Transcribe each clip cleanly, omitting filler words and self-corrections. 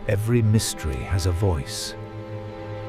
Every mystery has a voice.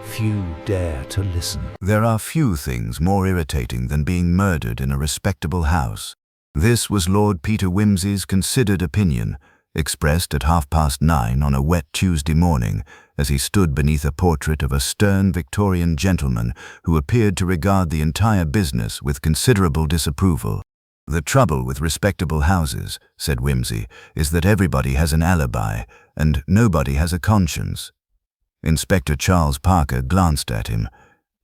Few dare to listen. There are few things more irritating than being murdered in a respectable house. This was Lord Peter Wimsey's considered opinion, expressed at 9:30 on a wet Tuesday morning as he stood beneath a portrait of a stern Victorian gentleman who appeared to regard the entire business with considerable disapproval. "The trouble with respectable houses," said Wimsey, "is that everybody has an alibi and nobody has a conscience." Inspector Charles Parker glanced at him.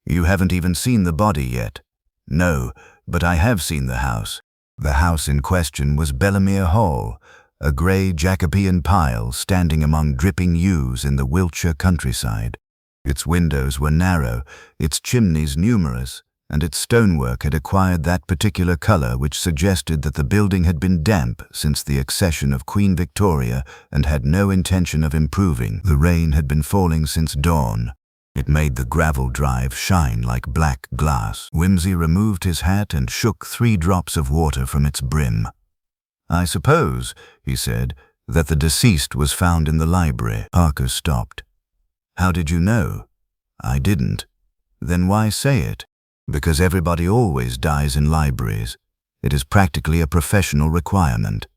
"You haven't even seen the body yet." "No, but I have seen the house." The house in question was Belemere Hall, a grey Jacobean pile standing among dripping yews in the Wiltshire countryside. Its windows were narrow, its chimneys numerous, and its stonework had acquired that particular colour which suggested that the building had been damp since the accession of Queen Victoria and had no intention of improving. The rain had been falling since dawn. It made the gravel drive shine like black glass. Wimsey removed his hat and shook 3 drops of water from its brim. "I suppose," he said, "that the deceased was found in the library." Parker stopped. "How did you know?" "I didn't." "Then why say it?" "Because everybody always dies in libraries. It is practically a professional requirement.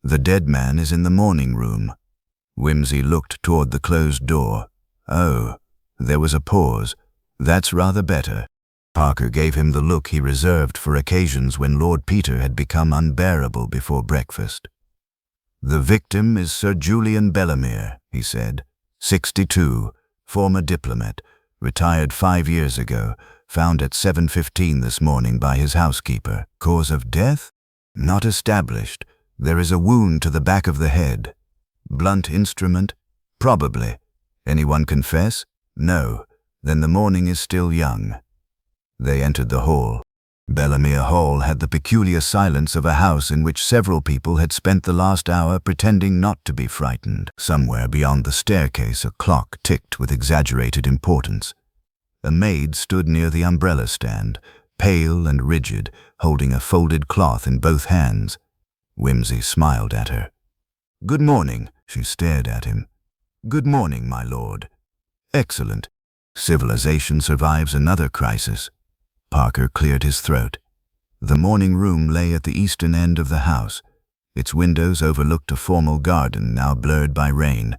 The dead man is in the morning room." Wimsey looked toward the closed door. "Oh." There was a pause. "That's rather better." Parker gave him the look he reserved for occasions when Lord Peter had become unbearable before breakfast. "The victim is Sir Julian Belemere," he said. 62, former diplomat, retired 5 years ago, found at 7:15 this morning by his housekeeper. Cause of death? Not established. There is a wound to the back of the head. Blunt instrument? Probably. Anyone confess? No. Then the morning is still young. They entered the hall. Belemere Hall had the peculiar silence of a house in which several people had spent the last hour pretending not to be frightened. Somewhere beyond the staircase a clock ticked with exaggerated importance. A maid stood near the umbrella stand, pale and rigid, holding a folded cloth in both hands. Wimsey smiled at her. "Good morning," she stared at him. "Good morning, my lord." "Excellent. Civilization survives another crisis." Parker cleared his throat. The morning room lay at the eastern end of the house. Its windows overlooked a formal garden now blurred by rain.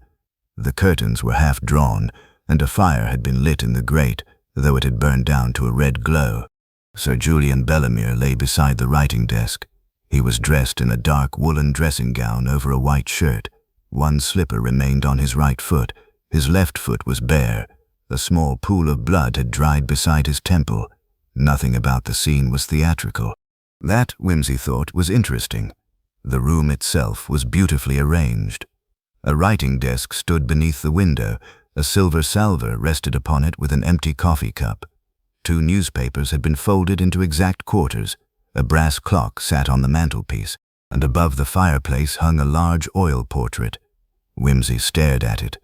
The curtains were half drawn, and a fire had been lit in the grate, though it had burned down to a red glow. Sir Julian Belemere lay beside the writing desk. He was dressed in a dark woolen dressing gown over a white shirt. One slipper remained on his right foot. His left foot was bare. A small pool of blood had dried beside his temple. Nothing about the scene was theatrical. That, Wimsey thought, was interesting. The room itself was beautifully arranged. A writing desk stood beneath the window. A silver salver rested upon it with an empty coffee cup. 2 newspapers had been folded into exact quarters. A brass clock sat on the mantelpiece, and above the fireplace hung a large oil portrait. Wimsey stared at it.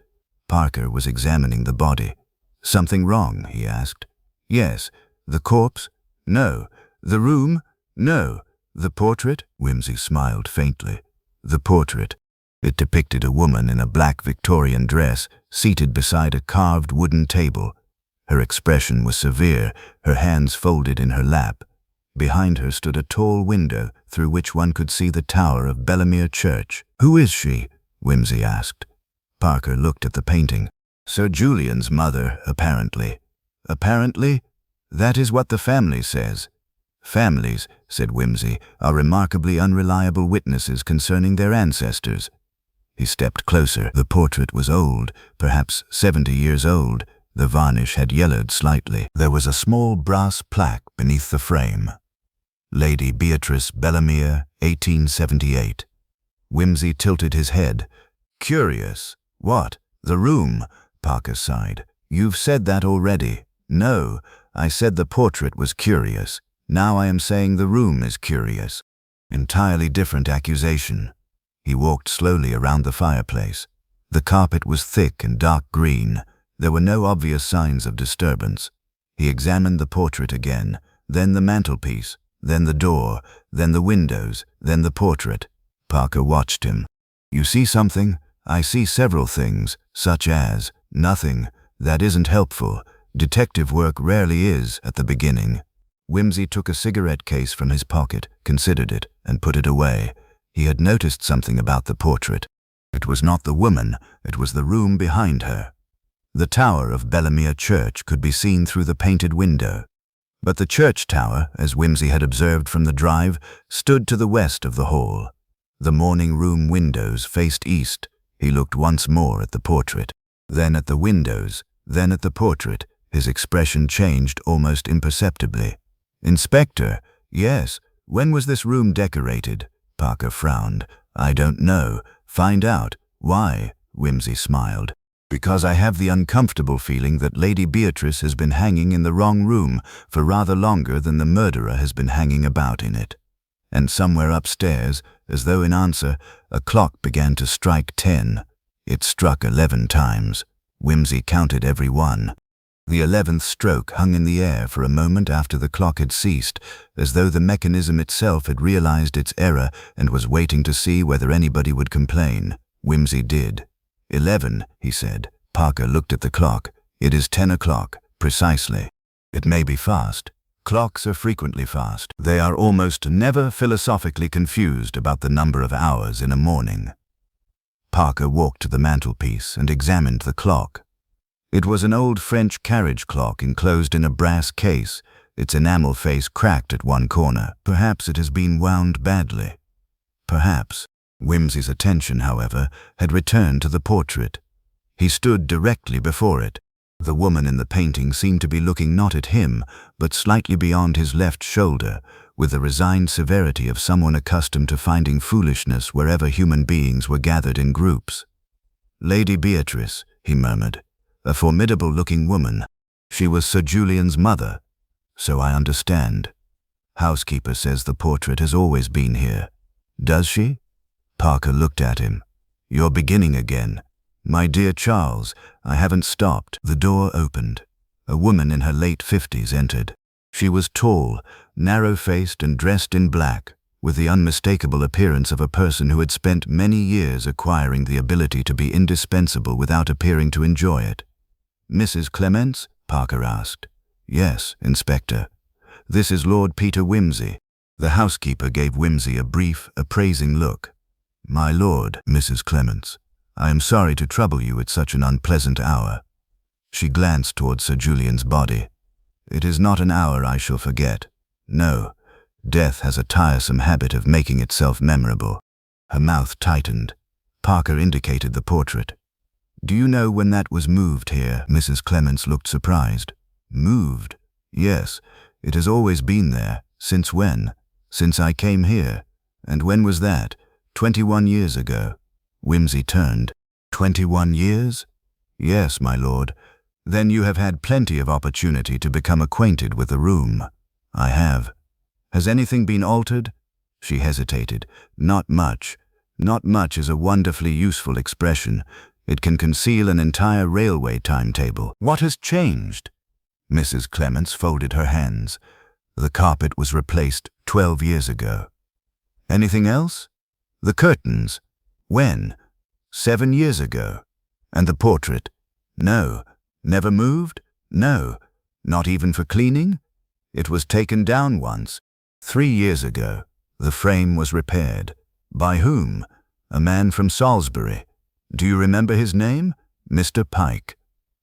Parker was examining the body. "Something wrong?" he asked. "Yes." "The corpse?" "No." "The room?" "No." "The portrait?" Wimsey smiled faintly. "The portrait." It depicted a woman in a black Victorian dress, seated beside a carved wooden table. Her expression was severe, her hands folded in her lap. Behind her stood a tall window through which one could see the tower of Belemere Church. "Who is she?" Wimsey asked. Parker looked at the painting. "Sir Julian's mother, apparently." "Apparently?" "That is what the family says." "Families," said Wimsey, "are remarkably unreliable witnesses concerning their ancestors." He stepped closer. The portrait was old, perhaps 70 years old. The varnish had yellowed slightly. There was a small brass plaque beneath the frame. Lady Beatrice Belemere, 1878. Wimsey tilted his head. "Curious." "What?" "The room," Parker sighed. "You've said that already." "No, I said the portrait was curious. Now I am saying the room is curious." Entirely different accusation. He walked slowly around the fireplace. The carpet was thick and dark green. There were no obvious signs of disturbance. He examined the portrait again, then the mantelpiece, then the door, then the windows, then the portrait. Parker watched him. "You see something?" I see several things, such as, nothing. That isn't helpful. Detective work rarely is at the beginning. Wimsey took a cigarette case from his pocket, considered it, and put it away. He had noticed something about the portrait. It was not the woman, it was the room behind her. The tower of Bellemere Church could be seen through the painted window. But the church tower, as Wimsey had observed from the drive, stood to the west of the hall. The morning room windows faced east. He looked once more at the portrait, then at the windows, then at the portrait. His expression changed almost imperceptibly. "Inspector, yes, when was this room decorated?" Parker frowned. "I don't know. Find out." "Why?" Wimsey smiled. "Because I have the uncomfortable feeling that Lady Beatrice has been hanging in the wrong room for rather longer than the murderer has been hanging about in it." And somewhere upstairs, as though in answer, a clock began to strike 10. It struck 11 times. Wimsey counted every one. The 11th stroke hung in the air for a moment after the clock had ceased, as though the mechanism itself had realized its error and was waiting to see whether anybody would complain. Wimsey did. 11, he said. Parker looked at the clock. "It is 10 o'clock, precisely." "It may be fast." Clocks are frequently fast. They are almost never philosophically confused about the number of hours in a morning. Parker walked to the mantelpiece and examined the clock. It was an old French carriage clock enclosed in a brass case, its enamel face cracked at one corner. Perhaps it has been wound badly. Perhaps. Wimsey's attention, however, had returned to the portrait. He stood directly before it. The woman in the painting seemed to be looking not at him, but slightly beyond his left shoulder, with the resigned severity of someone accustomed to finding foolishness wherever human beings were gathered in groups. "Lady Beatrice," he murmured. "A formidable-looking woman. She was Sir Julian's mother. So I understand. Housekeeper says the portrait has always been here. Does she?" Parker looked at him. "You're beginning again. My dear Charles, I haven't stopped." The door opened. A woman in her late 50s entered. She was tall, narrow-faced and dressed in black, with the unmistakable appearance of a person who had spent many years acquiring the ability to be indispensable without appearing to enjoy it. "Mrs. Clements?" Parker asked. "Yes, Inspector. This is Lord Peter Wimsey." The housekeeper gave Wimsey a brief, appraising look. "My lord, Mrs. Clements, I am sorry to trouble you at such an unpleasant hour." She glanced towards Sir Julian's body. "It is not an hour I shall forget. No, death has a tiresome habit of making itself memorable." Her mouth tightened. Parker indicated the portrait. "Do you know when that was moved here?" Mrs. Clements looked surprised. "Moved? Yes, it has always been there. Since when?" "Since I came here." "And when was that?" 21 years ago." Wimsey turned. 21 years? "Yes, my lord. Then you have had plenty of opportunity to become acquainted with the room." "I have." "Has anything been altered?" She hesitated. "Not much. Not much is a wonderfully useful expression. It can conceal an entire railway timetable." "What has changed?" Mrs. Clements folded her hands. "The carpet was replaced 12 years ago." "Anything else?" "The curtains." "When?" 7 years ago." "And the portrait?" "No." "Never moved?" "No." "Not even for cleaning?" "It was taken down once. 3 years ago. The frame was repaired." "By whom?" "A man from Salisbury." "Do you remember his name?" "Mr. Pike."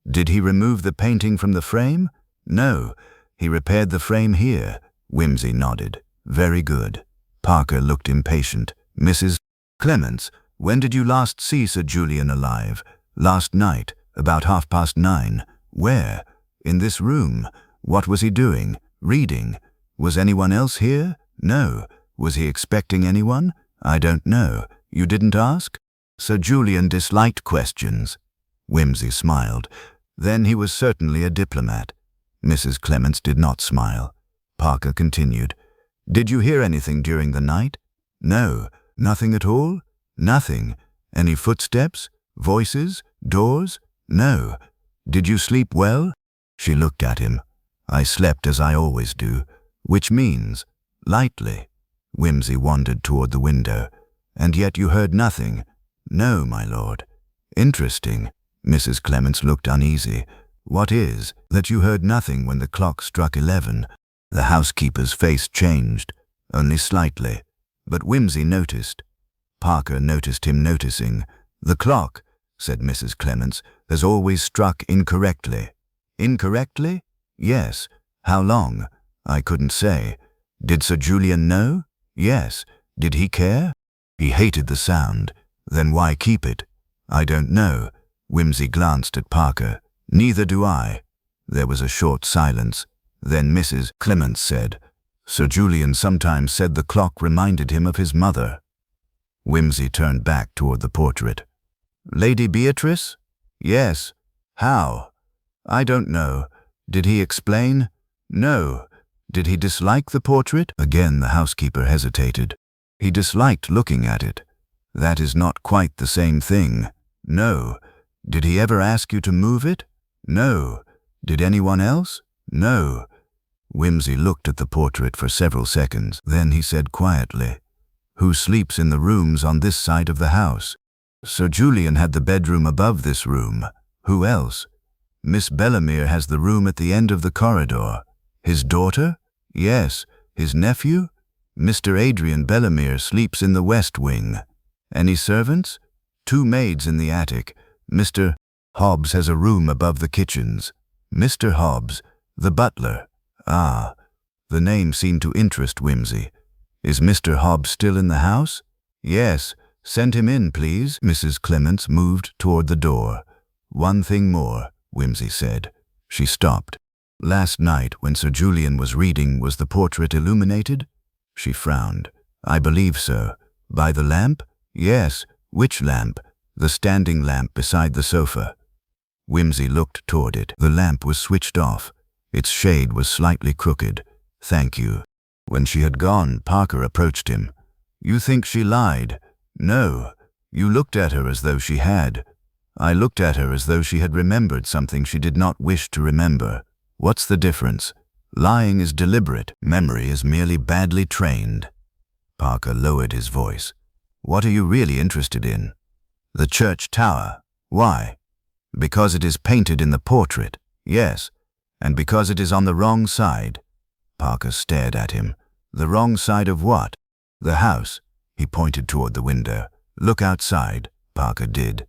"Did he remove the painting from the frame?" "No. He repaired the frame here." Wimsey nodded. "Very good." Parker looked impatient. "Mrs. Clements, when did you last see Sir Julian alive?" "Last night, about 9:30. "Where?" "In this room." "What was he doing?" "Reading." "Was anyone else here?" "No." "Was he expecting anyone?" "I don't know." "You didn't ask?" Sir Julian disliked questions. Wimsey smiled. Then he was certainly a diplomat. Mrs. Clements did not smile. Parker continued. "Did you hear anything during the night?" "No." "Nothing at all?" "Nothing." "Any footsteps? Voices? Doors?" "No." "Did you sleep well?" She looked at him. "I slept as I always do." "Which means?" "Lightly." Wimsey wandered toward the window. "And yet you heard nothing?" "No, my lord." Interesting. Mrs. Clements looked uneasy. What is that you heard nothing when the clock struck 11? The housekeeper's face changed, only slightly, but Wimsey noticed. Parker noticed him noticing. The clock, said Mrs. Clements, has always struck incorrectly. Incorrectly? Yes. How long? I couldn't say. Did Sir Julian know? Yes. Did he care? He hated the sound. Then why keep it? I don't know. Wimsey glanced at Parker. Neither do I. There was a short silence. Then Mrs. Clements said, Sir Julian sometimes said the clock reminded him of his mother. Wimsey turned back toward the portrait. Lady Beatrice? Yes. How? I don't know. Did he explain? No. Did he dislike the portrait? Again the housekeeper hesitated. He disliked looking at it. That is not quite the same thing. No. Did he ever ask you to move it? No. Did anyone else? No. Wimsey looked at the portrait for several seconds. Then he said quietly, Who sleeps in the rooms on this side of the house? Sir Julian had the bedroom above this room. Who else? Miss Bellamere has the room at the end of the corridor. His daughter? Yes. His nephew? Mr. Adrian Bellamere sleeps in the west wing. Any servants? 2 maids in the attic. Mr. Hobbs has a room above the kitchens. Mr. Hobbs, the butler. Ah, the name seemed to interest Wimsey. Is Mr. Hobbs still in the house? Yes. Send him in, please. Mrs. Clements moved toward the door. One thing more, Wimsey said. She stopped. Last night, when Sir Julian was reading, was the portrait illuminated? She frowned. I believe so. By the lamp? Yes. Which lamp? The standing lamp beside the sofa. Wimsey looked toward it. The lamp was switched off. Its shade was slightly crooked. Thank you. When she had gone, Parker approached him. You think she lied? No. You looked at her as though she had. I looked at her as though she had remembered something she did not wish to remember. What's the difference? Lying is deliberate. Memory is merely badly trained. Parker lowered his voice. What are you really interested in? The church tower. Why? Because it is painted in the portrait. Yes. And because it is on the wrong side. Parker stared at him. The wrong side of what? The house. He pointed toward the window. Look outside. Parker did.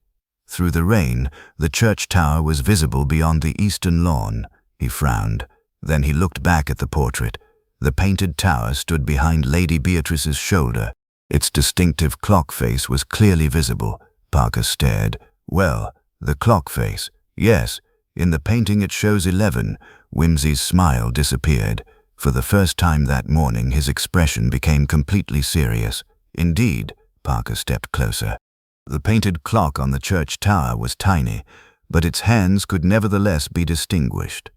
Through the rain, the church tower was visible beyond the eastern lawn. He frowned. Then he looked back at the portrait. The painted tower stood behind Lady Beatrice's shoulder. Its distinctive clock face was clearly visible. Parker stared. Well, the clock face. Yes. In the painting it shows 11. Wimsey's smile disappeared. For the first time that morning, his expression became completely serious. Indeed, Parker stepped closer. The painted clock on the church tower was tiny, but its hands could nevertheless be distinguished.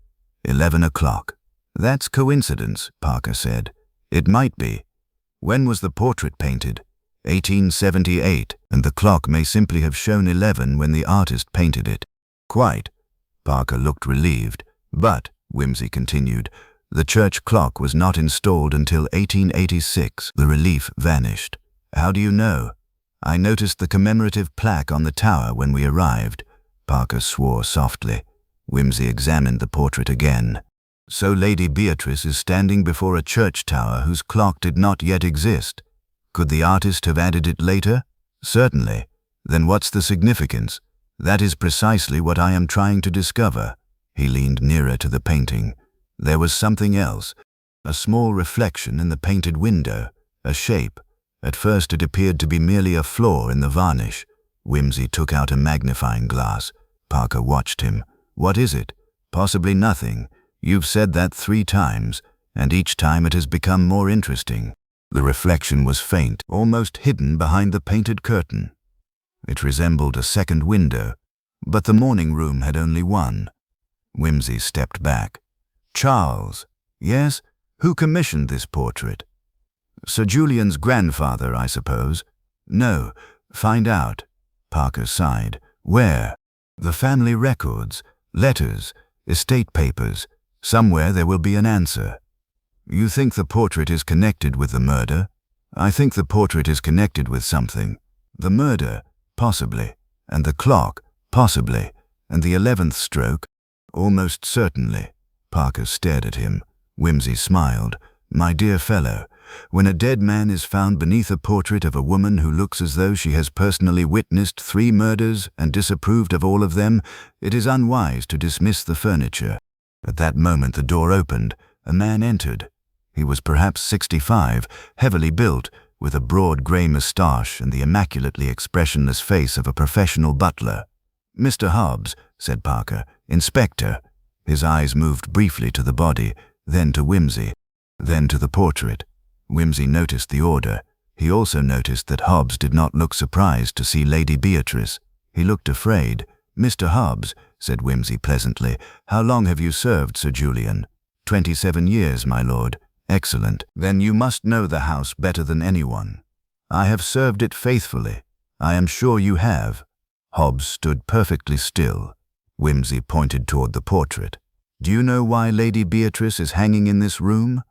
11 o'clock. That's coincidence, Parker said. It might be. When was the portrait painted? 1878, and the clock may simply have shown 11 when the artist painted it. Quite. Parker looked relieved. But, Wimsey continued, the church clock was not installed until 1886. The relief vanished. How do you know? I noticed the commemorative plaque on the tower when we arrived. Parker swore softly. Wimsey examined the portrait again. So Lady Beatrice is standing before a church tower whose clock did not yet exist. Could the artist have added it later? Certainly. Then what's the significance? That is precisely what I am trying to discover. He leaned nearer to the painting. There was something else. A small reflection in the painted window. A shape. At first it appeared to be merely a flaw in the varnish. Wimsey took out a magnifying glass. Parker watched him. What is it? Possibly nothing. You've said that 3 times, and each time it has become more interesting. The reflection was faint, almost hidden behind the painted curtain. It resembled a second window, but the morning room had only one. Wimsey stepped back. Charles. Yes? Who commissioned this portrait? Sir Julian's grandfather, I suppose. No. Find out. Parker sighed. Where? The family records, letters, estate papers. Somewhere there will be an answer. You think the portrait is connected with the murder? I think the portrait is connected with something. The murder? Possibly. And the clock, possibly. And the 11th stroke, almost certainly. Parker stared at him. Wimsey smiled. My dear fellow, when a dead man is found beneath a portrait of a woman who looks as though she has personally witnessed 3 murders and disapproved of all of them, it is unwise to dismiss the furniture. At that moment the door opened. A man entered. He was perhaps 65, heavily built, with a broad grey moustache and the immaculately expressionless face of a professional butler. Mr. Hobbs, said Parker. Inspector. His eyes moved briefly to the body, then to Wimsey, then to the portrait. Wimsey noticed the order. He also noticed that Hobbs did not look surprised to see Lady Beatrice. He looked afraid. Mr. Hobbs, said Wimsey pleasantly, how long have you served, Sir Julian? 27 years, my lord. Excellent. Then you must know the house better than anyone. I have served it faithfully. I am sure you have. Hobbs stood perfectly still. Wimsey pointed toward the portrait. Do you know why Lady Beatrice is hanging in this room?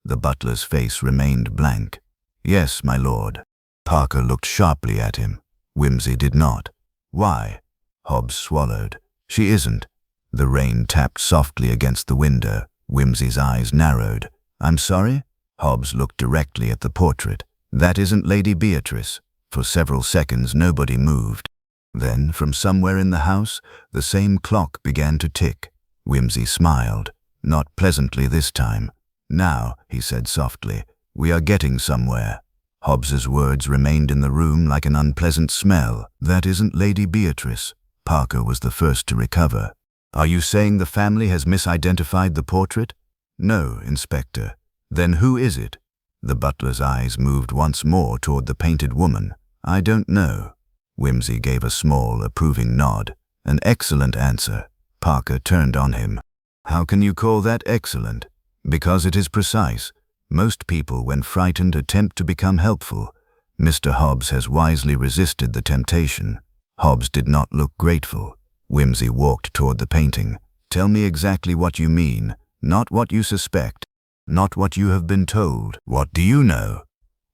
The butler's face remained blank. Yes, my lord. Parker looked sharply at him. Wimsey did not. Why? Hobbs swallowed. She isn't. The rain tapped softly against the window. Wimsey's eyes narrowed. I'm sorry? Hobbs looked directly at the portrait. That isn't Lady Beatrice. For several seconds nobody moved. Then, from somewhere in the house, the same clock began to tick. Wimsey smiled. Not pleasantly this time. Now, he said softly, we are getting somewhere. Hobbs's words remained in the room like an unpleasant smell. That isn't Lady Beatrice. Parker was the first to recover. Are you saying the family has misidentified the portrait? No, Inspector. Then who is it? The butler's eyes moved once more toward the painted woman. I don't know. Wimsey gave a small, approving nod. An excellent answer. Parker turned on him. How can you call that excellent? Because it is precise. Most people, when frightened, attempt to become helpful. Mr. Hobbs has wisely resisted the temptation. Hobbs did not look grateful. Wimsey walked toward the painting. Tell me exactly what you mean, not what you suspect, not what you have been told. What do you know?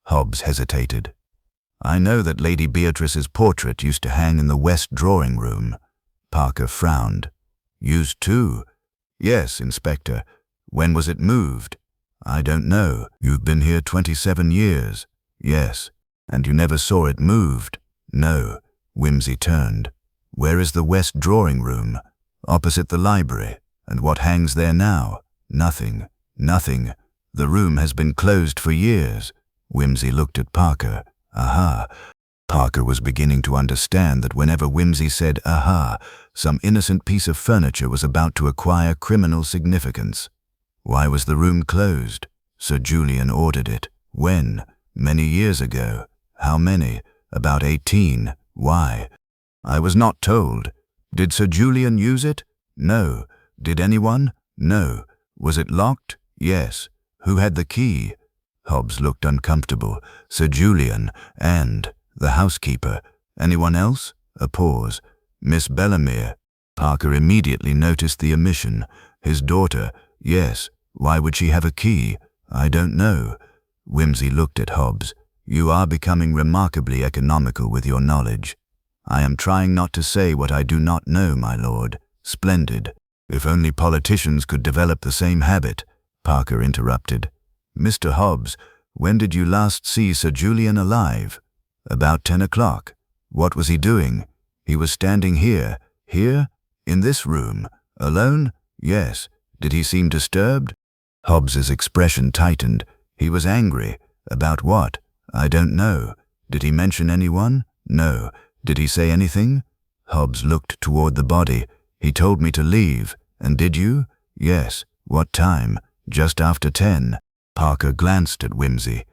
Hobbs hesitated. I know that Lady Beatrice's portrait used to hang in the west drawing room. Parker frowned. Used to? Yes, Inspector. When was it moved? I don't know. You've been here 27 years. Yes. And you never saw it moved? No. Wimsey turned. Where is the west drawing room? Opposite the library. And what hangs there now? Nothing. Nothing. The room has been closed for years. Wimsey looked at Parker. Aha. Parker was beginning to understand that whenever Wimsey said aha, some innocent piece of furniture was about to acquire criminal significance. Why was the room closed? Sir Julian ordered it. When? Many years ago. How many? About 18. Why? I was not told. Did Sir Julian use it? No. Did anyone? No. Was it locked? Yes. Who had the key? Hobbs looked uncomfortable. Sir Julian and the housekeeper. Anyone else? A pause. Miss Bellamere. Parker immediately noticed the omission. His daughter. Yes. Why would she have a key? I don't know. Wimsey looked at Hobbs. You are becoming remarkably economical with your knowledge. I am trying not to say what I do not know, my lord. Splendid. If only politicians could develop the same habit. Parker interrupted. Mr. Hobbs, when did you last see Sir Julian alive? About 10 o'clock. What was he doing? He was standing here. Here? In this room? Alone? Yes. Did he seem disturbed? Hobbs's expression tightened. He was angry. About what? I don't know. Did he mention anyone? No. Did he say anything? Hobbs looked toward the body. He told me to leave. And did you? Yes. What time? Just after 10. Parker glanced at Wimsey.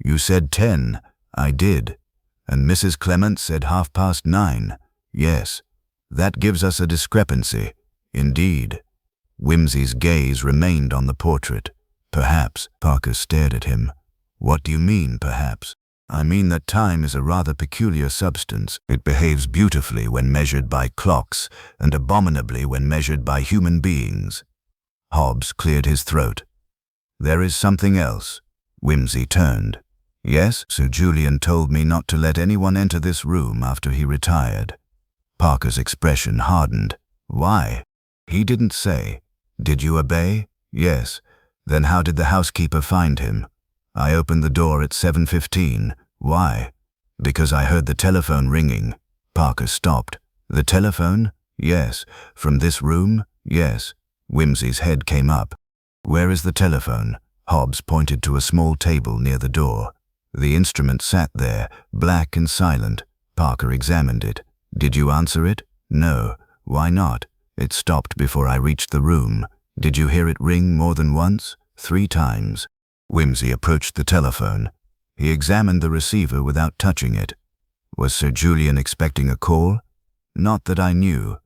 You said 10. I did. And Mrs. Clement said 9:30. Yes. That gives us a discrepancy. Indeed. Wimsey's gaze remained on the portrait. Perhaps. Parker stared at him. What do you mean, perhaps? I mean that time is a rather peculiar substance. It behaves beautifully when measured by clocks, and abominably when measured by human beings. Hobbs cleared his throat. There is something else. Wimsey turned. Yes, Sir Julian told me not to let anyone enter this room after he retired. Parker's expression hardened. Why? He didn't say. Did you obey? Yes. Then how did the housekeeper find him? I opened the door at 7:15. Why? Because I heard the telephone ringing. Parker stopped. The telephone? Yes. From this room? Yes. Wimsey's head came up. Where is the telephone? Hobbs pointed to a small table near the door. The instrument sat there, black and silent. Parker examined it. Did you answer it? No. Why not? It stopped before I reached the room. Did you hear it ring more than once? 3 times. Wimsey approached the telephone. He examined the receiver without touching it. Was Sir Julian expecting a call? Not that I knew.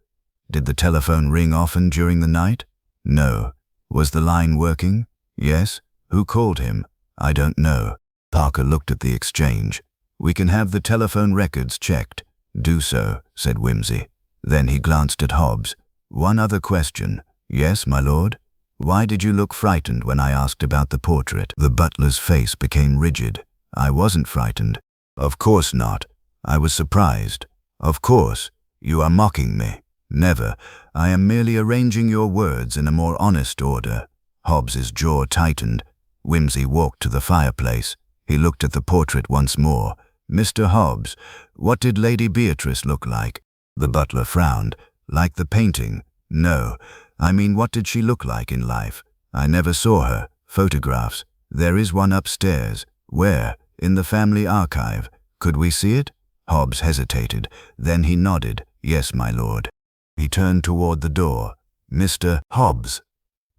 Did the telephone ring often during the night? No. Was the line working? Yes. Who called him? I don't know. Parker looked at the exchange. We can have the telephone records checked. Do so, said Wimsey. Then he glanced at Hobbs. One other question. Yes, my lord? Why did you look frightened when I asked about the portrait? The butler's face became rigid. I wasn't frightened. Of course not. I was surprised. Of course. You are mocking me. Never. I am merely arranging your words in a more honest order. Hobbs's jaw tightened. Wimsey walked to the fireplace. He looked at the portrait once more. Mr. Hobbs, what did Lady Beatrice look like? The butler frowned. Like the painting? No. I mean, what did she look like in life? I never saw her. Photographs. There is one upstairs. Where? In the family archive. Could we see it? Hobbs hesitated. Then he nodded. Yes, my lord. He turned toward the door. Mr. Hobbs.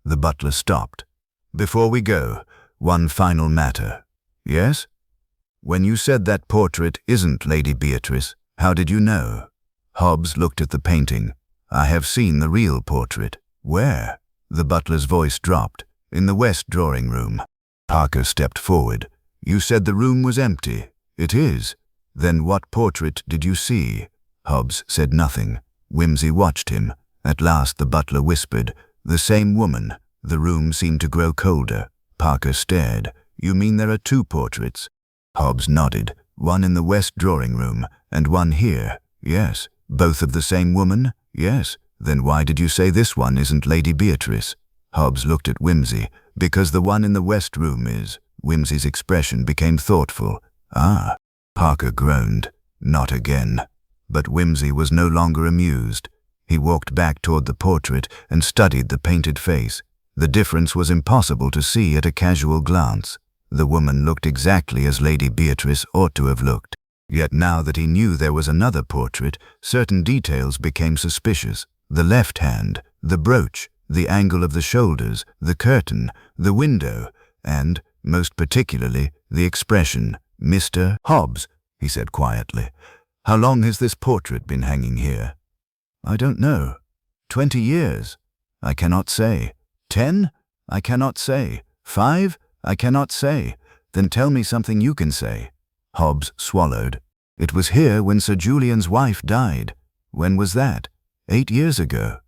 The butler stopped. Before we go, one final matter. Yes? When you said that portrait isn't Lady Beatrice, how did you know? Hobbs looked at the painting. I have seen the real portrait. Where? The butler's voice dropped. In the west drawing room. Parker stepped forward. You said the room was empty. It is. Then what portrait did you see? Hobbs said nothing. Wimsey watched him. At last the butler whispered, the same woman. The room seemed to grow colder. Parker stared. You mean there are 2 portraits? Hobbs nodded. One in the west drawing room, and one here. Yes. Both of the same woman? Yes. Then why did you say this one isn't Lady Beatrice? Hobbs looked at Wimsey. Because the one in the west room is. Wimsey's expression became thoughtful. Ah. Parker groaned. Not again. But Wimsey was no longer amused. He walked back toward the portrait and studied the painted face. The difference was impossible to see at a casual glance. The woman looked exactly as Lady Beatrice ought to have looked. Yet now that he knew there was another portrait, certain details became suspicious. The left hand, the brooch, the angle of the shoulders, the curtain, the window, and, most particularly, the expression. Mr. Hobbs, he said quietly. How long has this portrait been hanging here? I don't know. 20 years? I cannot say. 10? I cannot say. 5? I cannot say. Then tell me something you can say. Hobbs swallowed. It was here when Sir Julian's wife died. When was that? 8 years ago.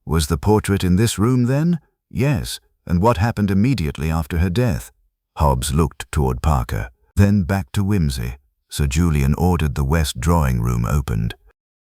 Was the portrait in this room then? Yes. And what happened immediately after her death? Hobbs looked toward Parker, then back to Wimsey. Sir Julian ordered the west drawing room opened.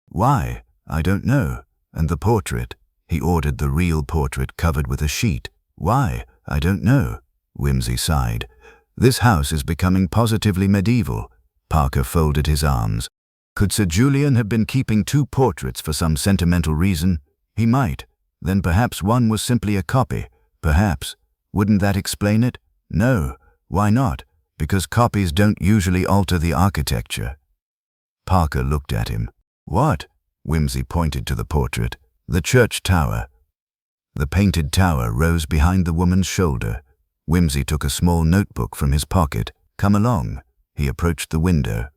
Why? I don't know. And the portrait? He ordered the real portrait covered with a sheet. Why? I don't know. Wimsey sighed. This house is becoming positively medieval. Parker folded his arms. Could Sir Julian have been keeping 2 portraits for some sentimental reason? He might. Then perhaps one was simply a copy. Perhaps. Wouldn't that explain it? No. Why not? Because copies don't usually alter the architecture. Parker looked at him. What? Wimsey pointed to the portrait. The church tower. The painted tower rose behind the woman's shoulder. Wimsey took a small notebook from his pocket. Come along. He approached the window.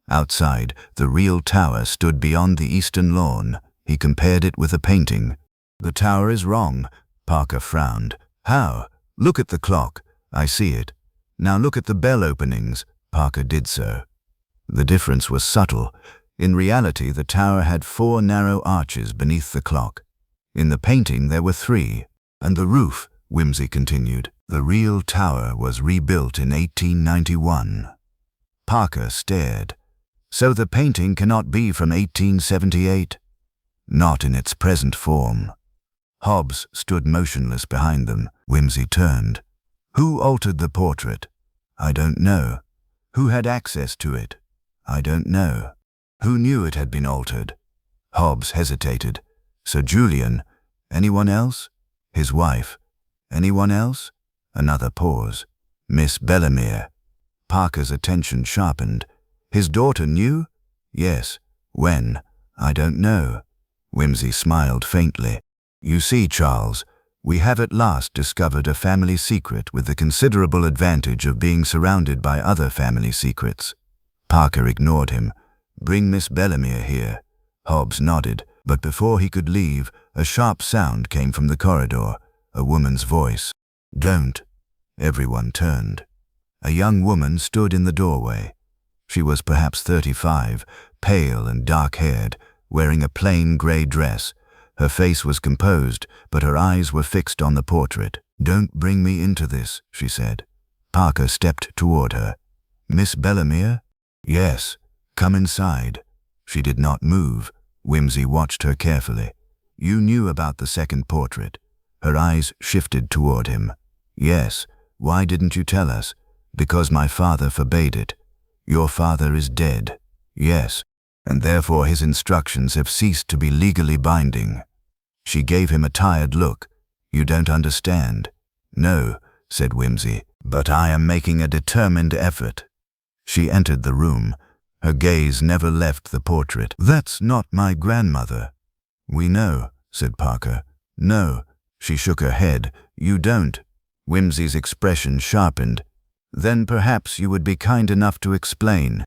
Outside, the real tower stood beyond the eastern lawn. He compared it with a painting. The tower is wrong. Parker frowned. How? Look at the clock. I see it. Now look at the bell openings. Parker did so. The difference was subtle. In reality, the tower had 4 narrow arches beneath the clock. In the painting, there were 3. And the roof, Wimsey continued. The real tower was rebuilt in 1891. Parker stared. So the painting cannot be from 1878. not in its present form. Hobbs stood motionless behind them. Wimsey turned. Who altered the portrait? I don't know. Who had access to it? I don't know. Who knew it had been altered? Hobbs hesitated. Sir Julian? Anyone else? His wife? Anyone else? Another pause. Miss Bellemere. Parker's attention sharpened. His daughter knew? Yes. When? I don't know. Wimsey smiled faintly. You see, Charles, we have at last discovered a family secret with the considerable advantage of being surrounded by other family secrets. Parker ignored him. Bring Miss Bellemere here. Hobbs nodded, but before he could leave, a sharp sound came from the corridor, a woman's voice. Don't. Everyone turned. A young woman stood in the doorway. She was perhaps 35, pale and dark-haired, wearing a plain grey dress. Her face was composed, but her eyes were fixed on the portrait. Don't bring me into this, she said. Parker stepped toward her. Miss Bellemere? Yes. Come inside. She did not move. Wimsey watched her carefully. You knew about the second portrait. Her eyes shifted toward him. Yes. Why didn't you tell us? Because my father forbade it. Your father is dead. Yes. And therefore his instructions have ceased to be legally binding. She gave him a tired look. You don't understand. No, said Wimsey, but I am making a determined effort. She entered the room. Her gaze never left the portrait. That's not my grandmother. We know, said Parker. No. She shook her head. You don't. Wimsey's expression sharpened. Then perhaps you would be kind enough to explain.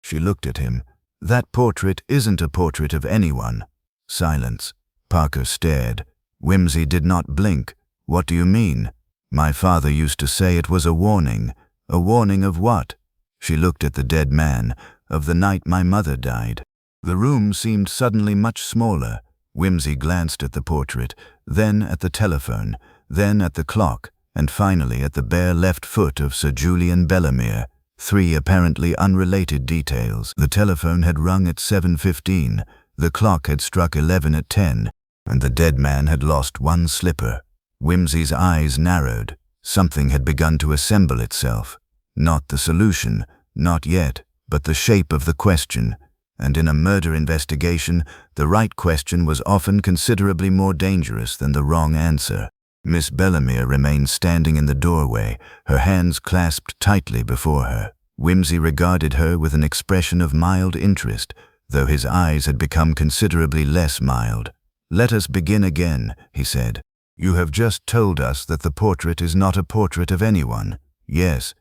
She looked at him. That portrait isn't a portrait of anyone. Silence. Parker stared. Wimsey did not blink. What do you mean? My father used to say it was a warning. A warning of what? She looked at the dead man. Of the night my mother died. The room seemed suddenly much smaller. Wimsey glanced at the portrait, then at the telephone, then at the clock, and finally at the bare left foot of Sir Julian Bellemere. Three apparently unrelated details. The telephone had rung at 7:15, the clock had struck 11 at 10, and the dead man had lost one slipper. Wimsey's eyes narrowed. Something had begun to assemble itself. Not the solution, not yet, but the shape of the question. And in a murder investigation, the right question was often considerably more dangerous than the wrong answer. Miss Bellemere remained standing in the doorway, her hands clasped tightly before her. Wimsey regarded her with an expression of mild interest, though his eyes had become considerably less mild. Let us begin again, he said. You have just told us that the portrait is not a portrait of anyone. Yes.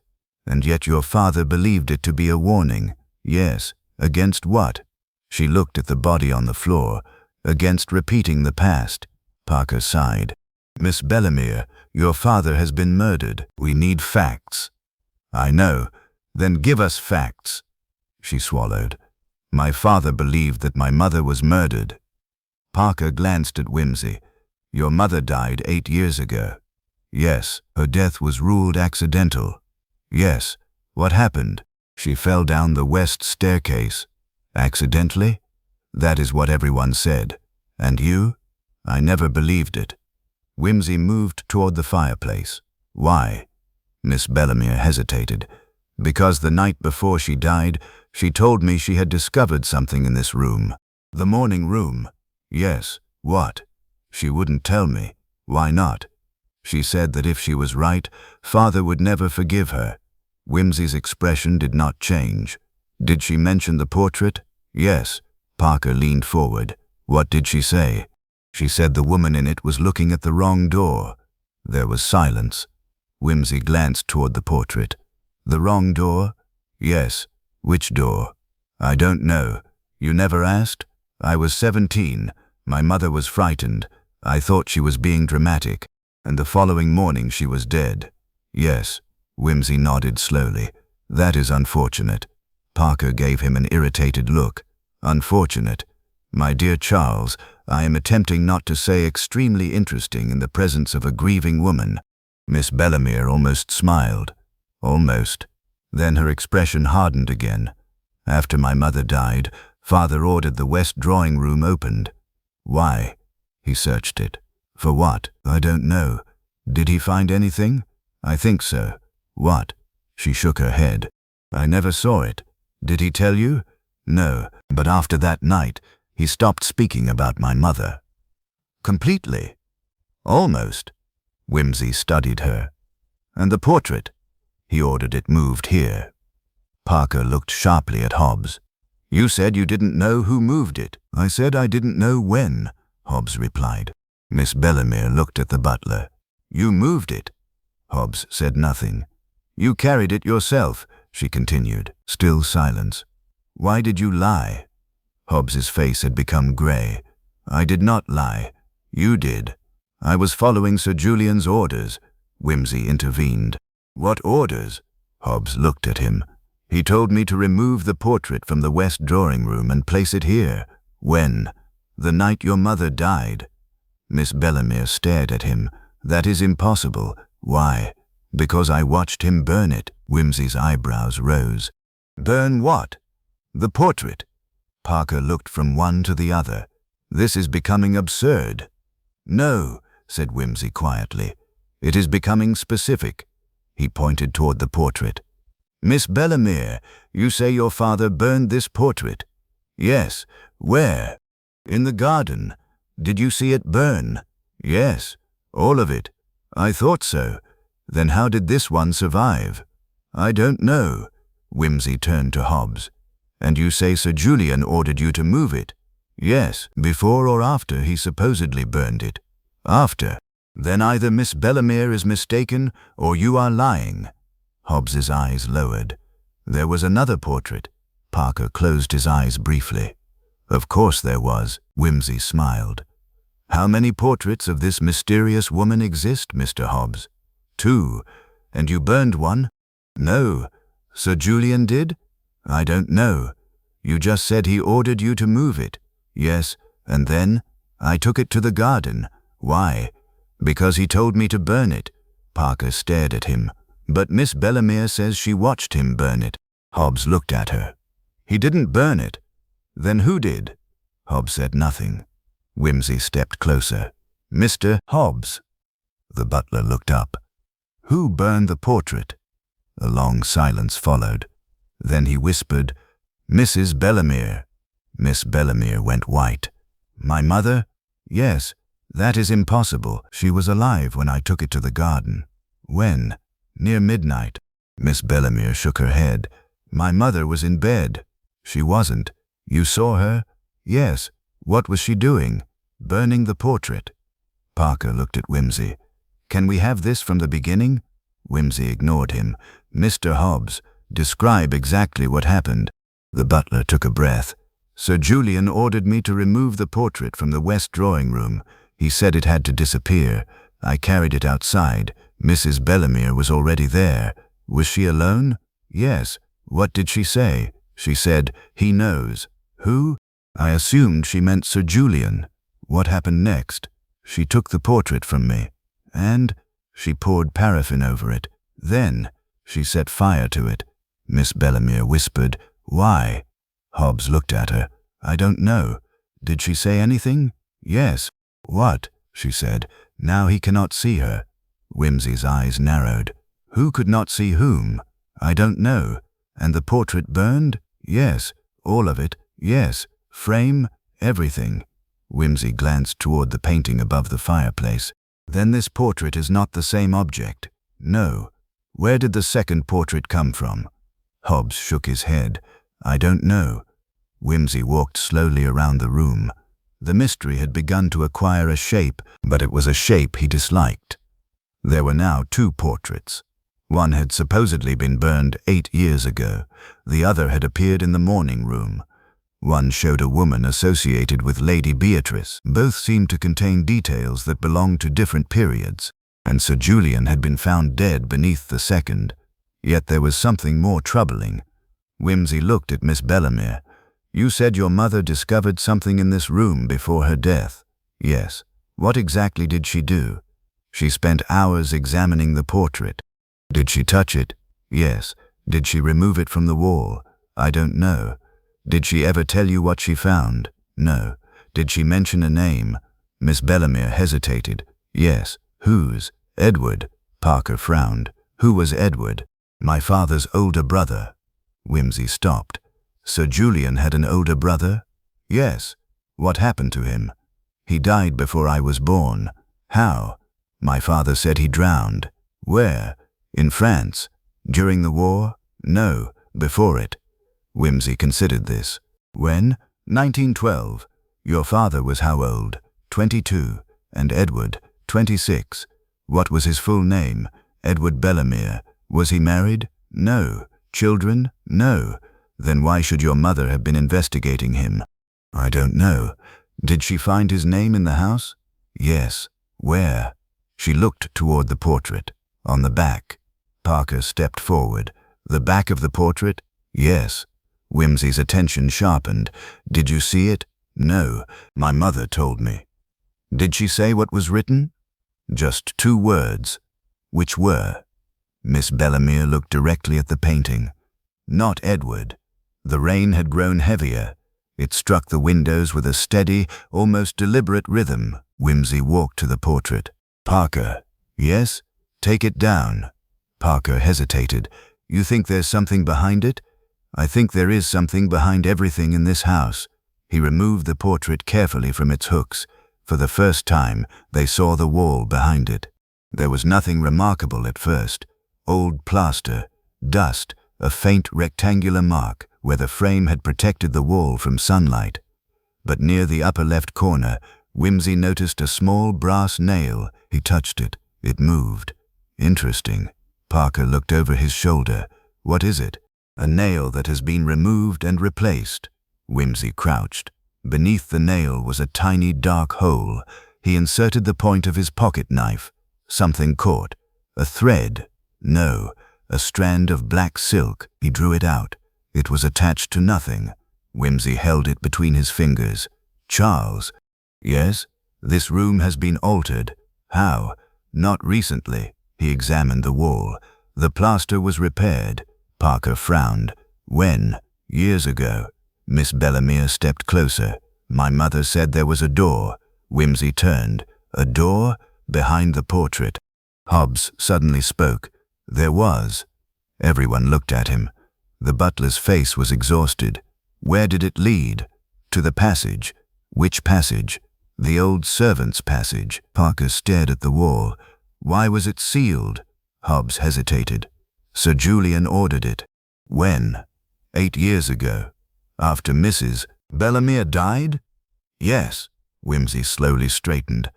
And yet your father believed it to be a warning. Yes. Against what? She looked at the body on the floor. Against repeating the past. Parker sighed. Miss Bellemere, your father has been murdered. We need facts. I know. Then give us facts. She swallowed. My father believed that my mother was murdered. Parker glanced at Wimsey. Your mother died 8 years ago. Yes. Her death was ruled accidental. Yes. What happened? She fell down the west staircase. Accidentally? That is what everyone said. And you? I never believed it. Wimsey moved toward the fireplace. Why? Miss Bellemere hesitated. Because the night before she died, she told me she had discovered something in this room. The morning room? Yes. What? She wouldn't tell me. Why not? She said that if she was right, father would never forgive her. Wimsey's expression did not change. Did she mention the portrait? Yes. Parker leaned forward. What did she say? She said the woman in it was looking at the wrong door. There was silence. Wimsey glanced toward the portrait. The wrong door? Yes. Which door? I don't know. You never asked? I was 17. My mother was frightened. I thought she was being dramatic. And the following morning she was dead. Yes. Wimsey nodded slowly. That is unfortunate. Parker gave him an irritated look. Unfortunate. My dear Charles, I am attempting not to say extremely interesting in the presence of a grieving woman. Miss Bellemere almost smiled. Almost. Then her expression hardened again. After my mother died, father ordered the west drawing room opened. Why? He searched it. For what? I don't know. Did he find anything? I think so. What? She shook her head. I never saw it. Did he tell you? No, but after that night, he stopped speaking about my mother. Completely? Almost. Wimsey studied her. And the portrait? He ordered it moved here. Parker looked sharply at Hobbs. You said you didn't know who moved it. I said I didn't know when, Hobbs replied. Miss Bellemere looked at the butler. You moved it. Hobbs said nothing. You carried it yourself, she continued. Still silence. Why did you lie? Hobbs's face had become grey. I did not lie. You did. I was following Sir Julian's orders, Wimsey intervened. What orders? Hobbs looked at him. He told me to remove the portrait from the west drawing room and place it here. When? The night your mother died. Miss Bellemere stared at him. That is impossible. Why? Because I watched him burn it. Wimsey's eyebrows rose. Burn what? The portrait. Parker looked from one to the other. This is becoming absurd. No, said Wimsey quietly. It is becoming specific. He pointed toward the portrait. Miss Bellemere, you say your father burned this portrait? Yes. Where? In the garden. Did you see it burn? Yes. All of it. I thought so. Then how did this one survive? I don't know. Wimsey turned to Hobbs. And you say Sir Julian ordered you to move it? Yes. Before or after he supposedly burned it? After. Then either Miss Bellemere is mistaken or you are lying. Hobbs's eyes lowered. There was another portrait. Parker closed his eyes briefly. Of course there was. Wimsey smiled. How many portraits of this mysterious woman exist, Mr. Hobbs? 2. And you burned one? No. Sir Julian did? I don't know. You just said he ordered you to move it. Yes, and then? I took it to the garden. Why? Because he told me to burn it. Parker stared at him. But Miss Bellemere says she watched him burn it. Hobbs looked at her. He didn't burn it. Then who did? Hobbs said nothing. Wimsey stepped closer. Mr. Hobbs. The butler looked up. Who burned the portrait? A long silence followed. Then he whispered, Mrs. Bellemere. Miss Bellemere went white. My mother? Yes. That is impossible. She was alive when I took it to the garden. When? Near midnight. Miss Bellemere shook her head. My mother was in bed. She wasn't. You saw her? Yes. What was she doing? Burning the portrait. Parker looked at Wimsey. Can we have this from the beginning? Wimsey ignored him. Mr. Hobbs, describe exactly what happened. The butler took a breath. Sir Julian ordered me to remove the portrait from the west drawing room. He said it had to disappear. I carried it outside. Mrs. Bellemere was already there. Was she alone? Yes. What did she say? She said, he knows. Who? I assumed she meant Sir Julian. What happened next? She took the portrait from me. And? She poured paraffin over it. Then, she set fire to it. Miss Bellemere whispered, Why? Hobbs looked at her. I don't know. Did she say anything? Yes. What? She said. Now he cannot see her. Wimsey's eyes narrowed. Who could not see whom? I don't know. And the portrait burned? Yes. All of it? Yes. Frame? Everything. Wimsey glanced toward the painting above the fireplace. Then this portrait is not the same object. No. Where did the second portrait come from? Hobbs shook his head. I don't know. Wimsey walked slowly around the room. The mystery had begun to acquire a shape, but it was a shape he disliked. There were now 2 portraits. One had supposedly been burned 8 years ago. The other had appeared in the morning room. One showed a woman associated with Lady Beatrice. Both seemed to contain details that belonged to different periods, and Sir Julian had been found dead beneath the second. Yet there was something more troubling. Wimsey looked at Miss Bellemere. You said your mother discovered something in this room before her death. Yes. What exactly did she do? She spent hours examining the portrait. Did she touch it? Yes. Did she remove it from the wall? I don't know. Did she ever tell you what she found? No. Did she mention a name? Miss Bellemere hesitated. Yes. Whose? Edward. Parker frowned. Who was Edward? My father's older brother. Wimsey stopped. Sir Julian had an older brother? Yes. What happened to him? He died before I was born. How? My father said he drowned. Where? In France. During the war? No, before it. Wimsey considered this. When? 1912. Your father was how old? 22. And Edward? 26. What was his full name? Edward Bellemere. Was he married? No. Children? No. Then why should your mother have been investigating him? I don't know. Did she find his name in the house? Yes. Where? She looked toward the portrait. On the back. Parker stepped forward. The back of the portrait? Yes. Wimsey's attention sharpened. Did you see it? No. My mother told me. Did she say what was written? Just 2 words. Which were? Miss Bellemere looked directly at the painting. Not Edward. The rain had grown heavier. It struck the windows with a steady, almost deliberate rhythm. Wimsey walked to the portrait. Parker. Yes? Take it down. Parker hesitated. You think there's something behind it? I think there is something behind everything in this house. He removed the portrait carefully from its hooks. For the first time, they saw the wall behind it. There was nothing remarkable at first. Old plaster, dust, a faint rectangular mark where the frame had protected the wall from sunlight. But near the upper left corner, Wimsey noticed a small brass nail. He touched it. It moved. Interesting. Parker looked over his shoulder. What is it? A nail that has been removed and replaced. Wimsey crouched. Beneath the nail was a tiny dark hole. He inserted the point of his pocket knife. Something caught. A thread. No, a strand of black silk. He drew it out. It was attached to nothing. Wimsey held it between his fingers. Charles. Yes, this room has been altered. How? Not recently. He examined the wall. The plaster was repaired. Parker frowned. When? Years ago. Miss Bellemere stepped closer. My mother said there was a door. Wimsey turned. A door? Behind the portrait. Hobbs suddenly spoke. There was. Everyone looked at him. The butler's face was exhausted. Where did it lead? To the passage. Which passage? The old servants' passage. Parker stared at the wall. Why was it sealed? Hobbs hesitated. Sir Julian ordered it. When? 8 years ago. After Mrs. Bellemere died? Yes. Wimsey slowly straightened.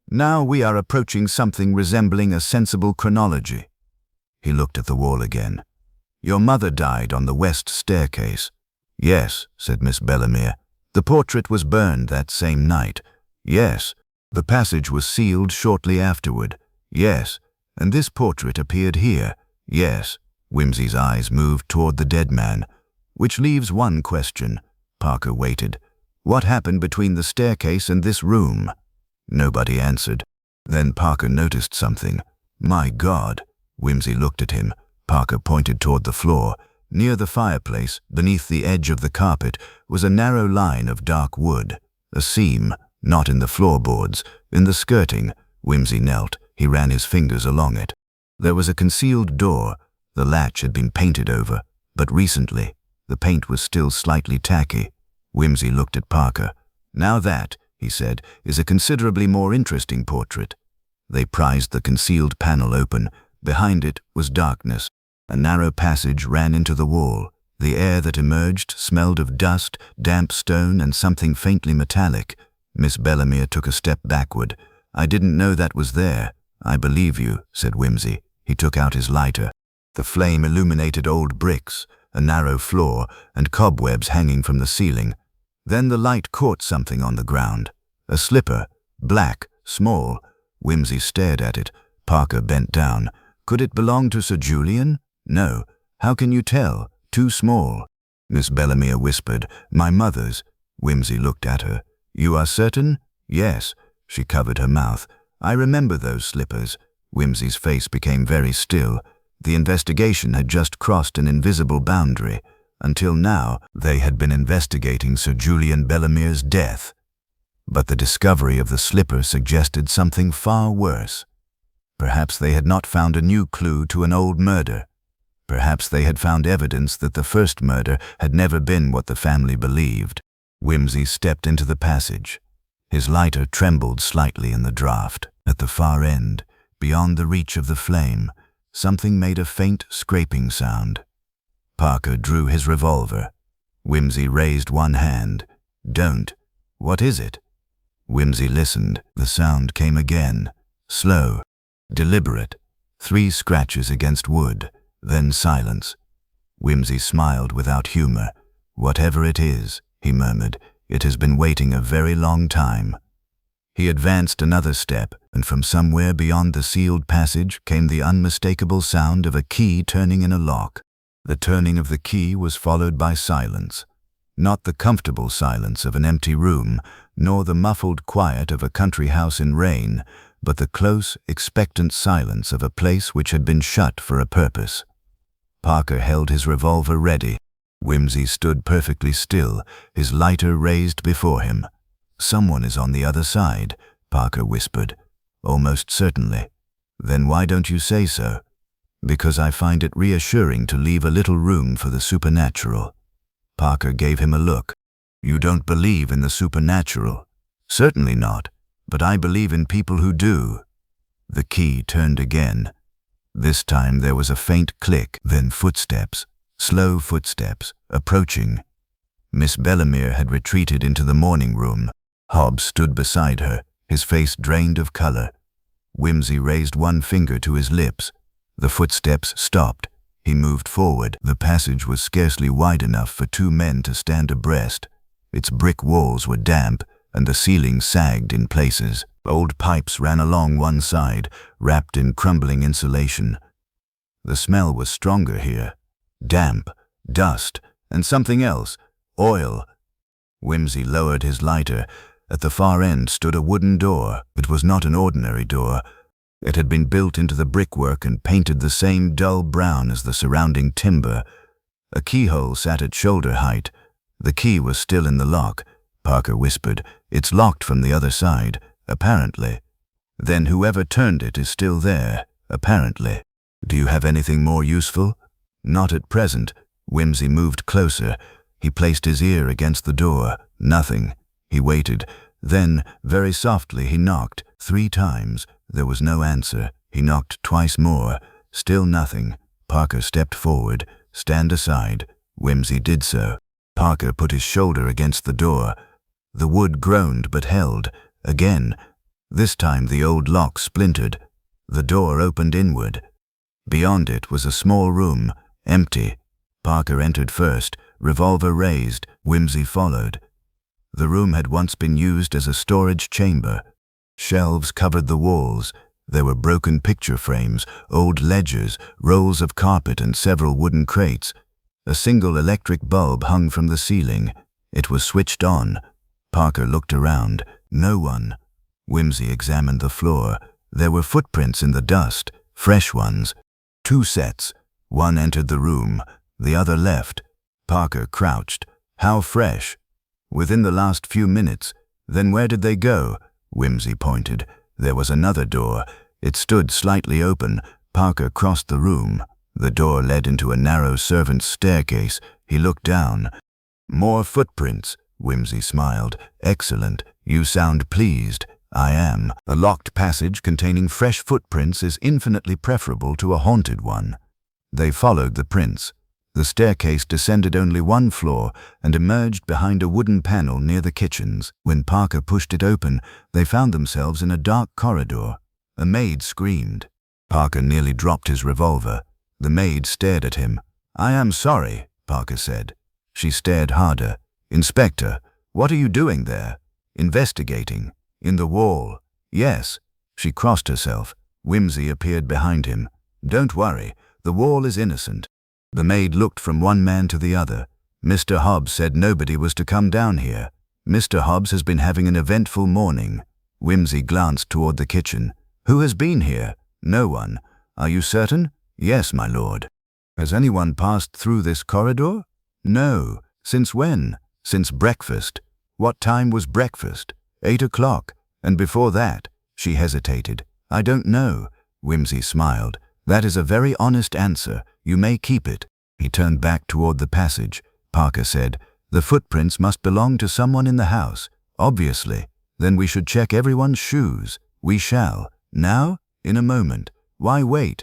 Now we are approaching something resembling a sensible chronology. He looked at the wall again. Your mother died on the west staircase. Yes, said Miss Bellemere. The portrait was burned that same night. Yes. The passage was sealed shortly afterward. Yes. And this portrait appeared here. Yes. Wimsey's eyes moved toward the dead man. Which leaves one question. Parker waited. What happened between the staircase and this room? Nobody answered. Then Parker noticed something. My God. Wimsey looked at him. Parker pointed toward the floor. Near the fireplace, beneath the edge of the carpet, was a narrow line of dark wood. A seam, not in the floorboards, in the skirting. Wimsey knelt. He ran his fingers along it. There was a concealed door. The latch had been painted over, but recently. The paint was still slightly tacky. Wimsey looked at Parker. Now that, he said, is a considerably more interesting portrait. They prized the concealed panel open. Behind it was darkness. A narrow passage ran into the wall. The air that emerged smelled of dust, damp stone, and something faintly metallic. Miss Bellemere took a step backward. I didn't know that was there. I believe you, said Wimsey. He took out his lighter. The flame illuminated old bricks, a narrow floor, and cobwebs hanging from the ceiling. Then the light caught something on the ground. A slipper, black, small. Wimsey stared at it. Parker bent down. Could it belong to Sir Julian? No. How can you tell? Too small. Miss Bellemere whispered, My mother's. Wimsey looked at her. You are certain? Yes. She covered her mouth. I remember those slippers. Wimsey's face became very still. The investigation had just crossed an invisible boundary. Until now, they had been investigating Sir Julian Bellemere's death. But the discovery of the slipper suggested something far worse. Perhaps they had not found a new clue to an old murder. Perhaps they had found evidence that the first murder had never been what the family believed. Wimsey stepped into the passage. His lighter trembled slightly in the draught. At the far end, beyond the reach of the flame, something made a faint scraping sound. Parker drew his revolver. Wimsey raised one hand. "Don't. What is it?" Wimsey listened. The sound came again. Slow, deliberate. 3 scratches against wood, then silence. Wimsey smiled without humor. "Whatever it is," he murmured, "it has been waiting a very long time." He advanced another step, and from somewhere beyond the sealed passage came the unmistakable sound of a key turning in a lock. The turning of the key was followed by silence. Not the comfortable silence of an empty room, nor the muffled quiet of a country house in rain, but the close, expectant silence of a place which had been shut for a purpose. Parker held his revolver ready. Wimsey stood perfectly still, his lighter raised before him. "Someone is on the other side," Parker whispered. "Almost certainly." "Then why don't you say so?" "Because I find it reassuring to leave a little room for the supernatural." Parker gave him a look. "You don't believe in the supernatural?" "Certainly not, but I believe in people who do." The key turned again. This time there was a faint click, then footsteps, slow footsteps, approaching. Miss Bellemere had retreated into the morning room. Hobbs stood beside her, his face drained of color. Wimsey raised one finger to his lips. The footsteps stopped. He moved forward. The passage was scarcely wide enough for 2 men to stand abreast. Its brick walls were damp, and the ceiling sagged in places. Old pipes ran along one side, wrapped in crumbling insulation. The smell was stronger here. Damp, dust, and something else. Oil. Wimsey lowered his lighter. At the far end stood a wooden door. It was not an ordinary door. It had been built into the brickwork and painted the same dull brown as the surrounding timber. A keyhole sat at shoulder height. The key was still in the lock. Parker whispered, "It's locked from the other side, apparently." "Then whoever turned it is still there, apparently." "Do you have anything more useful?" "Not at present." Wimsey moved closer. He placed his ear against the door. Nothing. He waited. Then, very softly, he knocked 3 times. There was no answer. He knocked twice more. Still nothing. Parker stepped forward. "Stand aside." Wimsey did so. Parker put his shoulder against the door. The wood groaned but held. Again. This time the old lock splintered. The door opened inward. Beyond it was a small room, empty. Parker entered first, revolver raised. Wimsey followed. The room had once been used as a storage chamber. Shelves covered the walls. There were broken picture frames, old ledgers, rolls of carpet, and several wooden crates. A single electric bulb hung from the ceiling. It was switched on. Parker looked around. No one. Wimsey examined the floor. There were footprints in the dust, fresh ones. 2 sets. One entered the room. The other left. Parker crouched. "How fresh?" "Within the last few minutes." "Then where did they go?" Wimsey pointed. There was another door. It stood slightly open. Parker crossed the room. The door led into a narrow servant's staircase. He looked down. "More footprints." Wimsey smiled. "Excellent. You sound pleased." "I am. A locked passage containing fresh footprints is infinitely preferable to a haunted one." They followed the prints. The staircase descended only 1 floor and emerged behind a wooden panel near the kitchens. When Parker pushed it open, they found themselves in a dark corridor. A maid screamed. Parker nearly dropped his revolver. The maid stared at him. "I am sorry," Parker said. She stared harder. "Inspector, what are you doing there?" "Investigating." "In the wall?" "Yes." She crossed herself. Wimsey appeared behind him. "Don't worry, the wall is innocent." The maid looked from one man to the other. "Mr. Hobbs said nobody was to come down here. Mr. Hobbs has been having an eventful morning." Wimsey glanced toward the kitchen. "Who has been here?" "No one." "Are you certain?" "Yes, my lord." "Has anyone passed through this corridor?" "No." "Since when?" "Since breakfast." "What time was breakfast?" 8 o'clock, and before that, she hesitated. I don't know. Wimsey smiled. That is a very honest answer. You may keep it. He turned back toward the passage. Parker said, the footprints must belong to someone in the house. Obviously. Then we should check everyone's shoes. We shall. Now? In a moment. Why wait?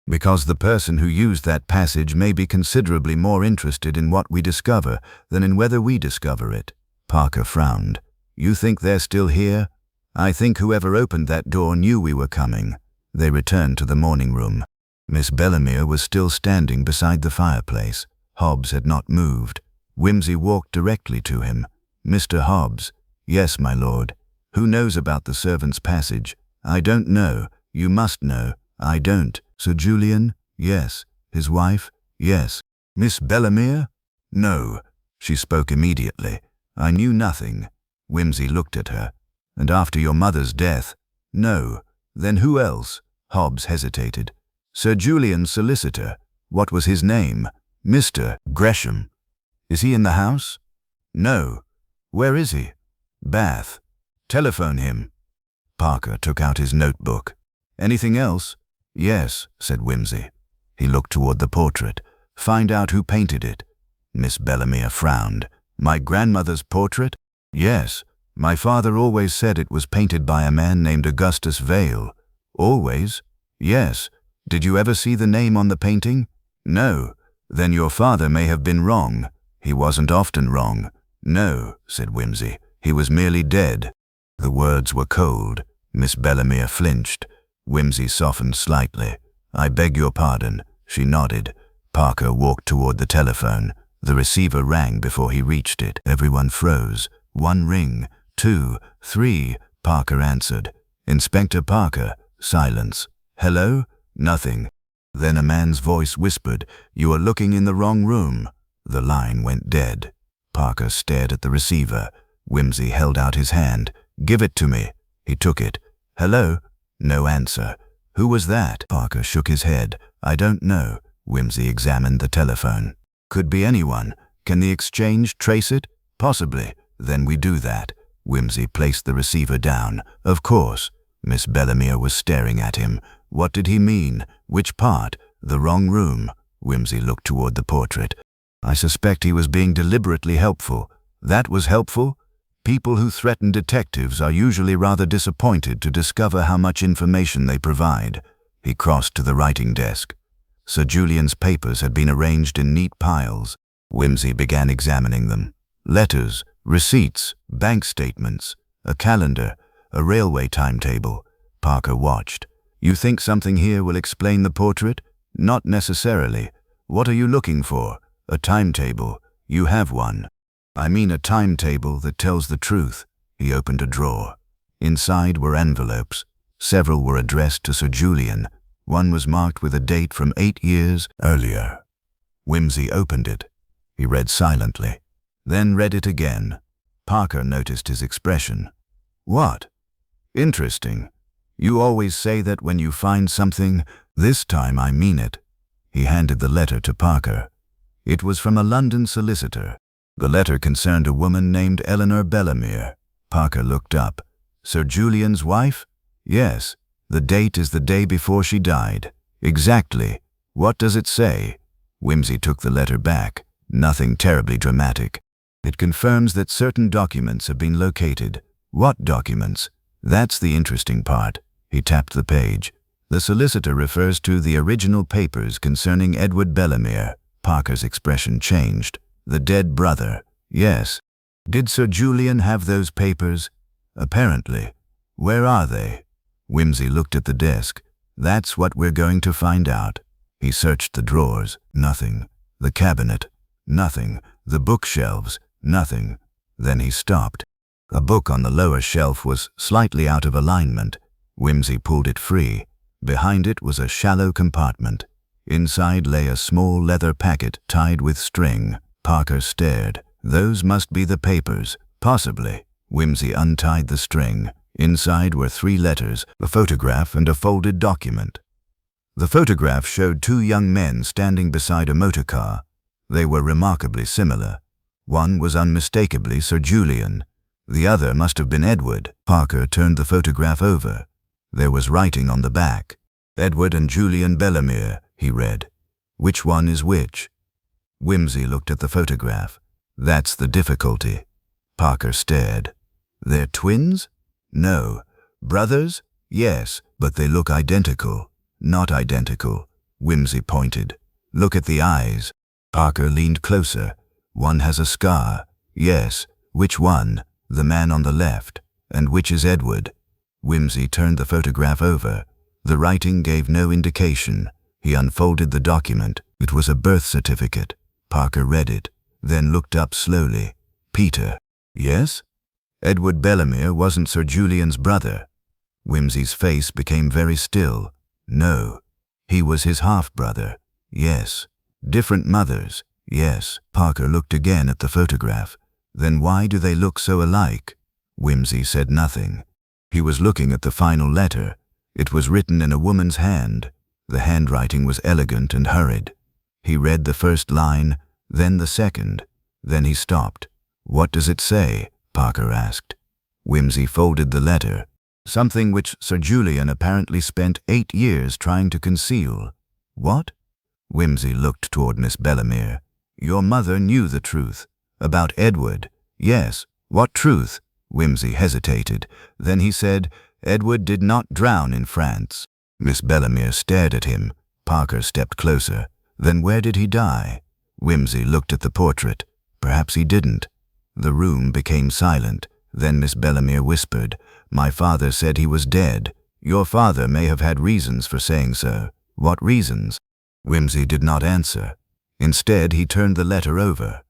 Because the person who used that passage may be considerably more interested in what we discover than in whether we discover it. Parker frowned. You think they're still here? I think whoever opened that door knew we were coming. They returned to the morning room. Miss Bellemere was still standing beside the fireplace. Hobbs had not moved. Wimsey walked directly to him. Mr. Hobbs. Yes, my lord. Who knows about the servants' passage? I don't know. You must know. I don't. Sir Julian? Yes. His wife? Yes. Miss Bellemere? No. She spoke immediately. I knew nothing. Wimsey looked at her. And after your mother's death? No. Then who else? Hobbs hesitated. Sir Julian's solicitor. What was his name? Mr. Gresham. Is he in the house? No. Where is he? Bath. Telephone him. Parker took out his notebook. Anything else? Yes, said Wimsey. He looked toward the portrait. Find out who painted it. Miss Bellemere frowned. My grandmother's portrait? Yes. My father always said it was painted by a man named Augustus Vale. Always? Yes. Did you ever see the name on the painting? No. Then your father may have been wrong. He wasn't often wrong. No, said Wimsey. He was merely dead. The words were cold. Miss Bellemere flinched. Wimsey softened slightly. I beg your pardon. She nodded. Parker walked toward the telephone. The receiver rang before he reached it. Everyone froze. 1 ring, 2, 3. Parker answered. Inspector Parker. Silence. Hello? Nothing. Then a man's voice whispered, You are looking in the wrong room. The line went dead. Parker stared at the receiver. Wimsey held out his hand. Give it to me. He took it. Hello? No answer. Who was that? Parker shook his head. I don't know. Wimsey examined the telephone. Could be anyone. Can the exchange trace it? Possibly. Then we do that. Wimsey placed the receiver down. Of course. Miss Bellemere was staring at him. What did he mean? Which part? The wrong room. Wimsey looked toward the portrait. I suspect he was being deliberately helpful. That was helpful? People who threaten detectives are usually rather disappointed to discover how much information they provide. He crossed to the writing desk. Sir Julian's papers had been arranged in neat piles. Wimsey began examining them. Letters, receipts, bank statements, a calendar, a railway timetable. Parker watched. You think something here will explain the portrait? Not necessarily. What are you looking for? A timetable. You have one. I mean a timetable that tells the truth. He opened a drawer. Inside were envelopes. Several were addressed to Sir Julian. One was marked with a date from 8 years earlier. Wimsey opened it. He read silently, then read it again. Parker noticed his expression. What? Interesting. You always say that when you find something. This time I mean it. He handed the letter to Parker. It was from a London solicitor. The letter concerned a woman named Eleanor Bellemere. Parker looked up. Sir Julian's wife? Yes. The date is the day before she died. Exactly. What does it say? Wimsey took the letter back. Nothing terribly dramatic. It confirms that certain documents have been located. What documents? That's the interesting part. He tapped the page. The solicitor refers to the original papers concerning Edward Bellemere. Parker's expression changed. The dead brother. Yes. Did Sir Julian have those papers? Apparently. Where are they? Wimsey looked at the desk. That's what we're going to find out. He searched the drawers. Nothing. The cabinet. Nothing. The bookshelves. Nothing. Then he stopped. A book on the lower shelf was slightly out of alignment. Wimsey pulled it free. Behind it was a shallow compartment. Inside lay a small leather packet tied with string. Parker stared. Those must be the papers. Possibly. Wimsey untied the string. Inside were 3 letters, a photograph, and a folded document. The photograph showed 2 young men standing beside a motor car. They were remarkably similar. One was unmistakably Sir Julian. The other must have been Edward. Parker turned the photograph over. There was writing on the back. Edward and Julian Bellemere, he read. Which one is which? Wimsey looked at the photograph. That's the difficulty. Parker stared. They're twins? No. Brothers? Yes, but they look identical. Not identical. Wimsey pointed. Look at the eyes. Parker leaned closer. One has a scar. Yes. Which one? The man on the left. And which is Edward? Wimsey turned the photograph over. The writing gave no indication. He unfolded the document. It was a birth certificate. Parker read it, then looked up slowly. Peter. Yes? Edward Bellemere wasn't Sir Julian's brother. Wimsey's face became very still. No. He was his half-brother. Yes. Different mothers. Yes. Parker looked again at the photograph. Then why do they look so alike? Wimsey said nothing. He was looking at the final letter. It was written in a woman's hand. The handwriting was elegant and hurried. He read the first line, then the second. Then he stopped. What does it say? Parker asked. Wimsey folded the letter. Something which Sir Julian apparently spent 8 years trying to conceal. What? Wimsey looked toward Miss Bellemere. Your mother knew the truth. About Edward. Yes. What truth? Wimsey hesitated. Then he said, Edward did not drown in France. Miss Bellemere stared at him. Parker stepped closer. Then where did he die? Wimsey looked at the portrait. Perhaps he didn't. The room became silent. Then Miss Bellemere whispered, My father said he was dead. Your father may have had reasons for saying so. What reasons? Wimsey did not answer. Instead, he turned the letter over.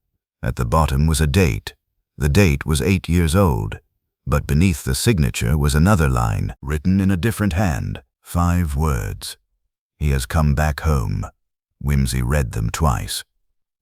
At the bottom was a date. The date was 8 years old. But beneath the signature was another line, written in a different hand. 5 words. He has come back home. Wimsey read them twice.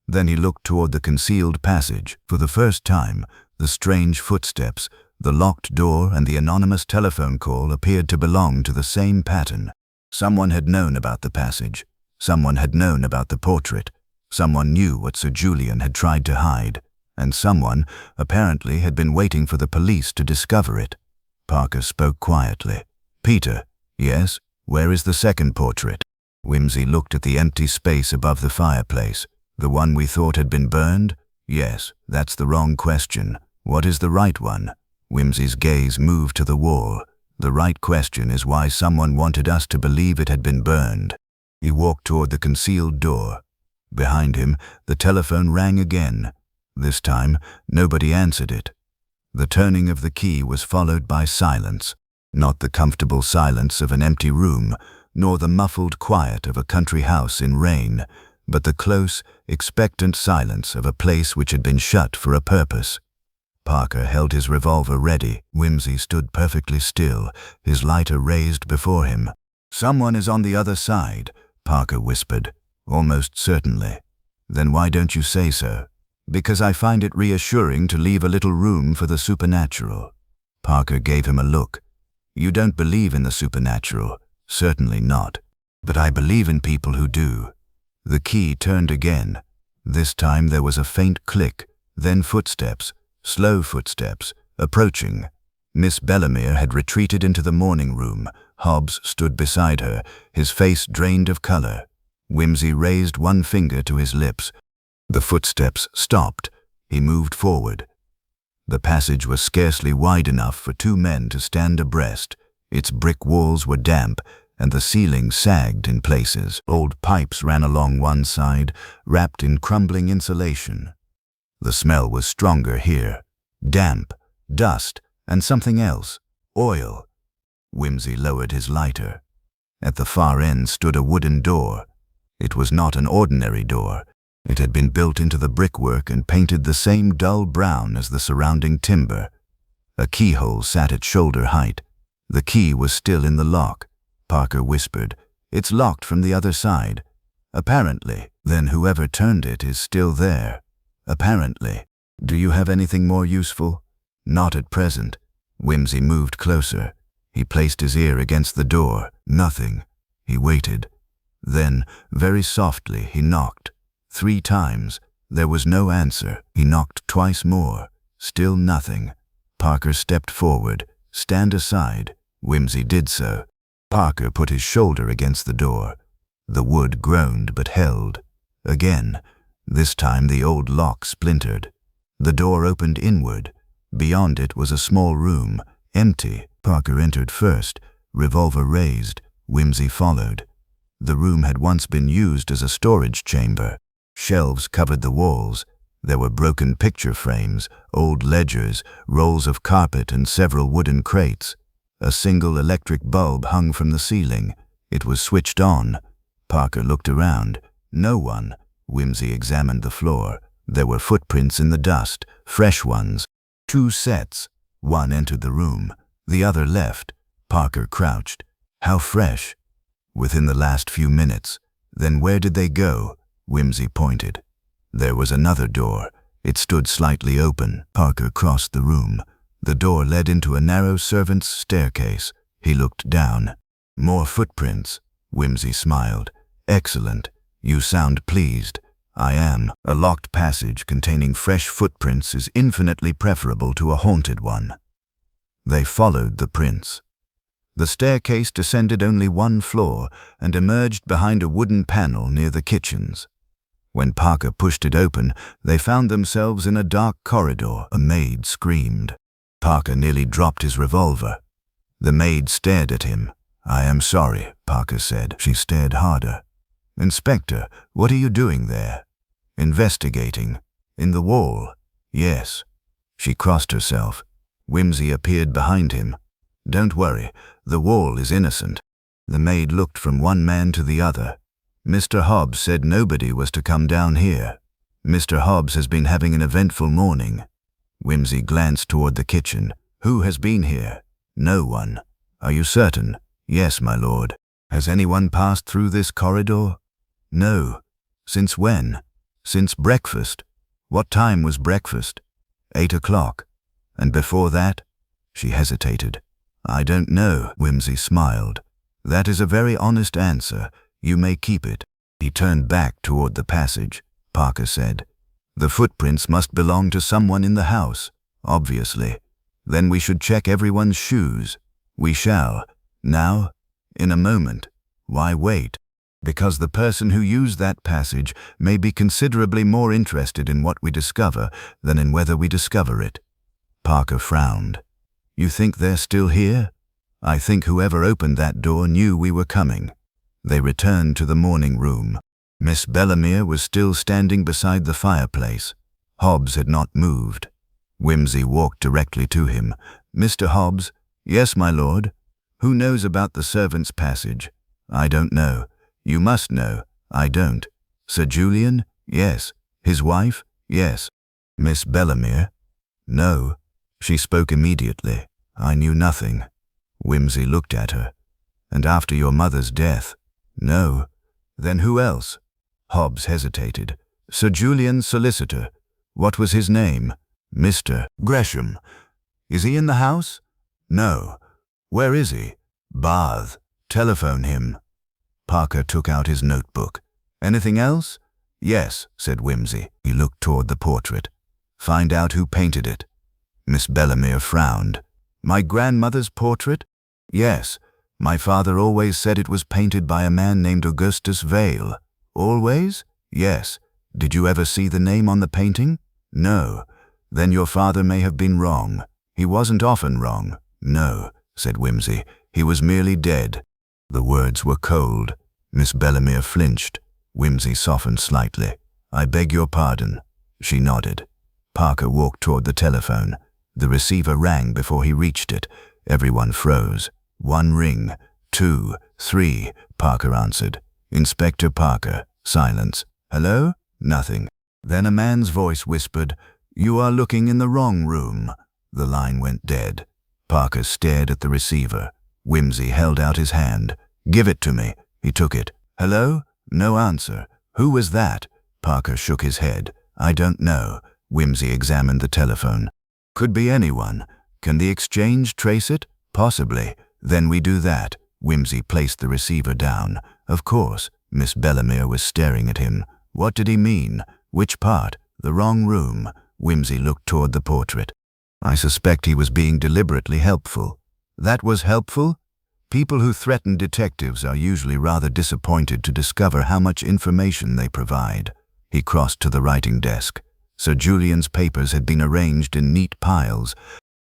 Then he looked toward the concealed passage. For the first time, the strange footsteps, the locked door, and the anonymous telephone call appeared to belong to the same pattern. Someone had known about the passage. Someone had known about the portrait. Someone knew what Sir Julian had tried to hide. And someone, apparently, had been waiting for the police to discover it. Parker spoke quietly. Peter. Yes? Where is the second portrait? Wimsey looked at the empty space above the fireplace. The one we thought had been burned? Yes, that's the wrong question. What is the right one? Wimsey's gaze moved to the wall. The right question is why someone wanted us to believe it had been burned. He walked toward the concealed door. Behind him, the telephone rang again. This time, nobody answered it. The turning of the key was followed by silence. Not the comfortable silence of an empty room, nor the muffled quiet of a country house in rain, but the close, expectant silence of a place which had been shut for a purpose. Parker held his revolver ready. Wimsey stood perfectly still, his lighter raised before him. Someone is on the other side, Parker whispered, almost certainly. Then why don't you say so? Because I find it reassuring to leave a little room for the supernatural. Parker gave him a look. You don't believe in the supernatural. Certainly not. But I believe in people who do. The key turned again. This time there was a faint click, then footsteps, slow footsteps, approaching. Miss Bellemere had retreated into the morning room. Hobbs stood beside her, his face drained of color. Wimsey raised one finger to his lips. The footsteps stopped. He moved forward. The passage was scarcely wide enough for 2 men to stand abreast. Its brick walls were damp, and the ceiling sagged in places. Old pipes ran along one side, wrapped in crumbling insulation. The smell was stronger here. Damp, dust, and something else. Oil. Wimsey lowered his lighter. At the far end stood a wooden door. It was not an ordinary door. It had been built into the brickwork and painted the same dull brown as the surrounding timber. A keyhole sat at shoulder height. The key was still in the lock. Parker whispered, It's locked from the other side. Apparently. Then whoever turned it is still there. Apparently. Do you have anything more useful? Not at present. Wimsey moved closer. He placed his ear against the door. Nothing. He waited. Then, very softly, he knocked. 3 times. There was no answer. He knocked twice more. Still nothing. Parker stepped forward. "Stand aside." Wimsey did so. Parker put his shoulder against the door. The wood groaned but held. Again. This time the old lock splintered. The door opened inward. Beyond it was a small room, empty. Parker entered first, revolver raised. Wimsey followed. The room had once been used as a storage chamber. Shelves covered the walls. There were broken picture frames, old ledgers, rolls of carpet, and several wooden crates. A single electric bulb hung from the ceiling. It was switched on. Parker looked around. No one. Wimsey examined the floor. There were footprints in the dust, fresh ones. 2 sets. One entered the room. The other left. Parker crouched. How fresh. Within the last few minutes. Then where did they go? Wimsey pointed. There was another door. It stood slightly open. Parker crossed the room. The door led into a narrow servant's staircase. He looked down. More footprints. Wimsey smiled. Excellent. You sound pleased. I am. A locked passage containing fresh footprints is infinitely preferable to a haunted one. They followed the prints. The staircase descended only 1 floor and emerged behind a wooden panel near the kitchens. When Parker pushed it open, they found themselves in a dark corridor. A maid screamed. Parker nearly dropped his revolver. The maid stared at him. "I am sorry," Parker said. She stared harder. "Inspector, what are you doing there?" "Investigating." "In the wall?" "Yes." She crossed herself. Wimsey appeared behind him. "Don't worry, the wall is innocent." The maid looked from one man to the other. "Mr. Hobbs said nobody was to come down here. Mr. Hobbs has been having an eventful morning." Wimsey glanced toward the kitchen. "Who has been here?" "No one." "Are you certain?" "Yes, my lord." "Has anyone passed through this corridor?" "No." "Since when?" "Since breakfast." "What time was breakfast?" 8 o'clock. "And before that?" She hesitated. "I don't know." Wimsey smiled. "That is a very honest answer. You may keep it." He turned back toward the passage. Parker said, "The footprints must belong to someone in the house, obviously. Then we should check everyone's shoes." "We shall." "Now?" "In a moment." "Why wait?" "Because the person who used that passage may be considerably more interested in what we discover than in whether we discover it." Parker frowned. "You think they're still here?" "I think whoever opened that door knew we were coming." They returned to the morning room. Miss Bellemere was still standing beside the fireplace. Hobbs had not moved. Wimsey walked directly to him. "Mr. Hobbs?" "Yes, my lord." "Who knows about the servants' passage?" "I don't know." "You must know." "I don't." "Sir Julian?" "Yes." "His wife?" "Yes." "Miss Bellemere?" "No." She spoke immediately. "I knew nothing." Wimsey looked at her. "And after your mother's death?" "No." "Then who else?" Hobbs hesitated. "Sir Julian's solicitor." "What was his name?" "Mr. Gresham." "Is he in the house?" "No." "Where is he?" "Bath." "Telephone him." Parker took out his notebook. "Anything else?" "Yes," said Wimsey. He looked toward the portrait. "Find out who painted it." Miss Bellemere frowned. "My grandmother's portrait?" "Yes. My father always said it was painted by a man named Augustus Vale." "Always?" "Yes." "Did you ever see the name on the painting?" "No." "Then your father may have been wrong." "He wasn't often wrong." "No," said Wimsey. "He was merely dead." The words were cold. Miss Bellemere flinched. Wimsey softened slightly. "I beg your pardon." She nodded. Parker walked toward the telephone. The receiver rang before he reached it. Everyone froze. 1 ring, 2, 3, Parker answered. "Inspector Parker." Silence. "Hello?" Nothing. Then a man's voice whispered, "You are looking in the wrong room." The line went dead. Parker stared at the receiver. Wimsey held out his hand. "Give it to me." He took it. "Hello?" No answer. "Who was that?" Parker shook his head. "I don't know." Wimsey examined the telephone. "Could be anyone. Can the exchange trace it?" "Possibly." "Then we do that." Wimsey placed the receiver down. "Of course." Miss Bellemere was staring at him. "What did he mean?" "Which part?" "The wrong room." Wimsey looked toward the portrait. I suspect he was being deliberately helpful. That was helpful? People who threaten detectives are usually rather disappointed to discover how much information they provide. He crossed to the writing desk. Sir Julian's papers had been arranged in neat piles.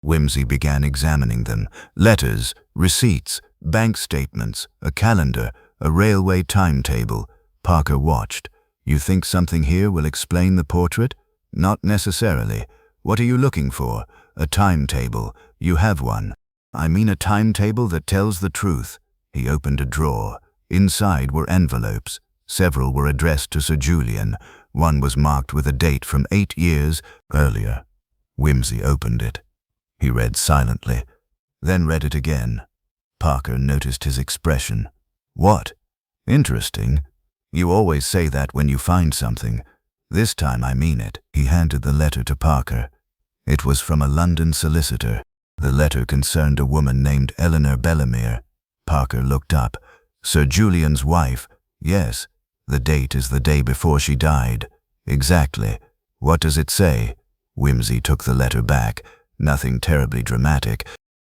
Wimsey began examining them. Letters, receipts, bank statements, a calendar, a railway timetable. Parker watched. You think something here will explain the portrait? Not necessarily. What are you looking for? A timetable. You have one. I mean a timetable that tells the truth. He opened a drawer. Inside were envelopes. Several were addressed to Sir Julian. One was marked with a date from 8 years earlier. Wimsey opened it. He read silently, then read it again. Parker noticed his expression. What? Interesting. You always say that when you find something. This time I mean it. He handed the letter to Parker. It was from a London solicitor. The letter concerned a woman named Eleanor Bellemere. Parker looked up. Sir Julian's wife. Yes. The date is the day before she died. Exactly. What does it say? Wimsey took the letter back. Nothing terribly dramatic.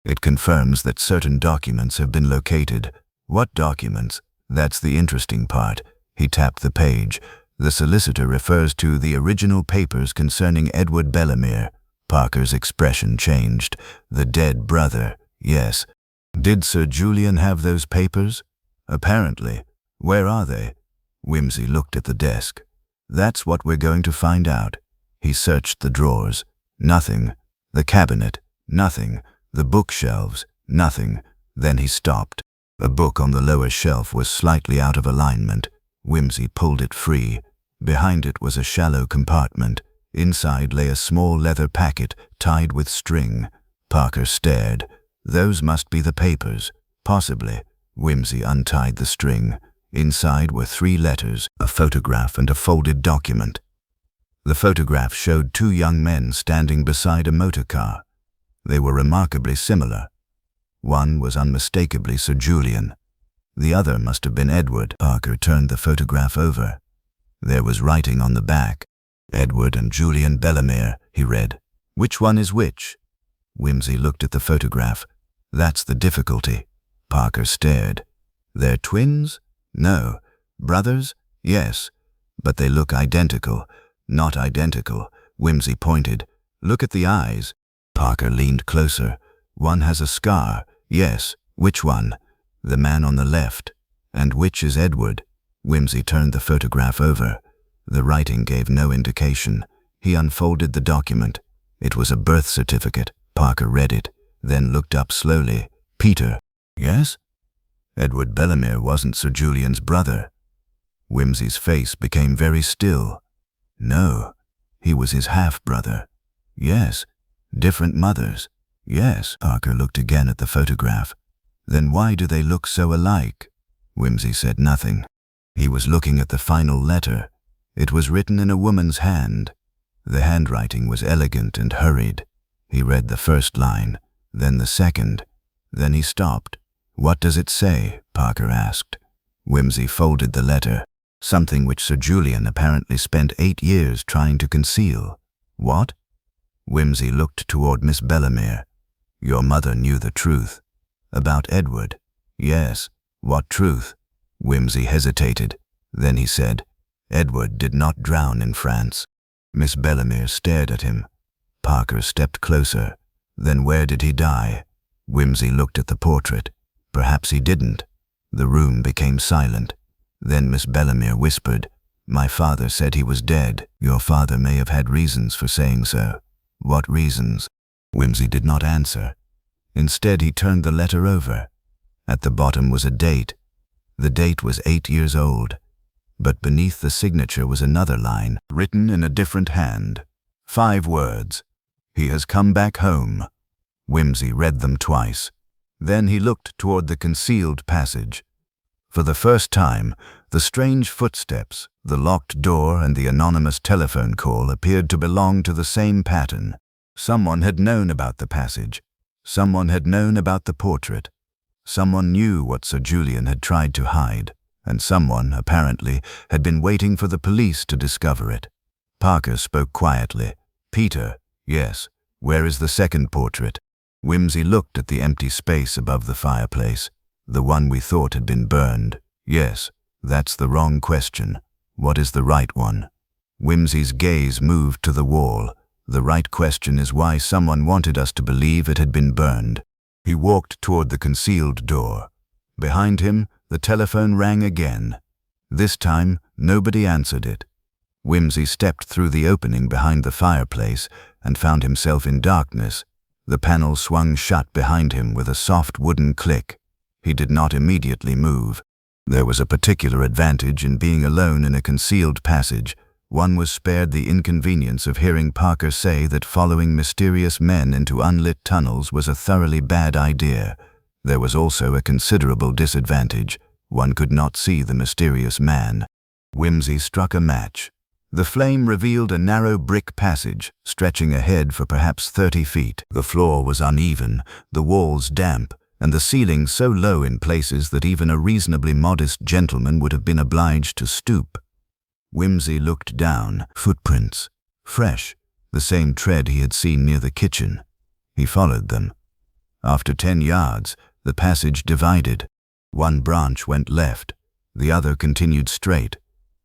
It confirms that certain documents have been located. What documents? That's the interesting part. He tapped the page. The solicitor refers to the original papers concerning Edward Bellemere. Parker's expression changed. The dead brother. Yes. Did Sir Julian have those papers? Apparently. Where are they? Wimsey looked at the desk. That's what we're going to find out. He searched the drawers. Nothing. The cabinet. Nothing. The bookshelves. Nothing. Then he stopped. A book on the lower shelf was slightly out of alignment. Wimsey pulled it free. Behind it was a shallow compartment. Inside lay a small leather packet tied with string. Parker stared. Those must be the papers. Possibly. Wimsey untied the string. Inside were 3 letters, a photograph and a folded document. The photograph showed 2 young men standing beside a motor car. They were remarkably similar. One was unmistakably Sir Julian. The other must have been Edward. Parker turned the photograph over. There was writing on the back. Edward and Julian Bellemere, he read. Which one is which? Wimsey looked at the photograph. That's the difficulty. Parker stared. They're twins? No. Brothers? Yes. But they look identical. Not identical. Wimsey pointed. Look at the eyes. Parker leaned closer. One has a scar. Yes. Which one? The man on the left. And which is Edward? Wimsey turned the photograph over. The writing gave no indication. He unfolded the document. It was a birth certificate. Parker read it, then looked up slowly. Peter. Yes? Edward Bellemere wasn't Sir Julian's brother. Wimsey's face became very still. No, he was his half-brother. Yes. Different mothers. Yes. Parker looked again at the photograph. Then why do they look so alike? Wimsey said nothing. He was looking at the final letter. It was written in a woman's hand. The handwriting was elegant and hurried. He read the first line, then the second. Then he stopped. What does it say? Parker asked. Wimsey folded the letter. Something which Sir Julian apparently spent 8 years trying to conceal. What? Wimsey looked toward Miss Bellemere. Your mother knew the truth. About Edward? Yes. What truth? Wimsey hesitated. Then he said, Edward did not drown in France. Miss Bellemere stared at him. Parker stepped closer. Then where did he die? Wimsey looked at the portrait. Perhaps he didn't. The room became silent. Then Miss Bellemere whispered, My father said he was dead. Your father may have had reasons for saying so. What reasons? Wimsey did not answer. Instead, he turned the letter over. At the bottom was a date. The date was 8 years old. But beneath the signature was another line, written in a different hand. 5 words. He has come back home. Wimsey read them twice. Then he looked toward the concealed passage. For the first time, the strange footsteps, the locked door, and the anonymous telephone call appeared to belong to the same pattern. Someone had known about the passage. Someone had known about the portrait. Someone knew what Sir Julian had tried to hide, and someone, apparently, had been waiting for the police to discover it. Parker spoke quietly. Peter. Yes. Where is the second portrait? Wimsey looked at the empty space above the fireplace, the one we thought had been burned. Yes, that's the wrong question. What is the right one? Wimsey's gaze moved to the wall. The right question is why someone wanted us to believe it had been burned. He walked toward the concealed door. Behind him, the telephone rang again. This time, nobody answered it. Wimsey stepped through the opening behind the fireplace and found himself in darkness. The panel swung shut behind him with a soft wooden click. He did not immediately move. There was a particular advantage in being alone in a concealed passage. One was spared the inconvenience of hearing Parker say that following mysterious men into unlit tunnels was a thoroughly bad idea. There was also a considerable disadvantage. One could not see the mysterious man. Wimsey struck a match. The flame revealed a narrow brick passage, stretching ahead for perhaps 30 feet. The floor was uneven, the walls damp, and the ceiling so low in places that even a reasonably modest gentleman would have been obliged to stoop. Wimsey looked down. Footprints. Fresh, the same tread he had seen near the kitchen. He followed them. After 10 yards, the passage divided. One branch went left, the other continued straight.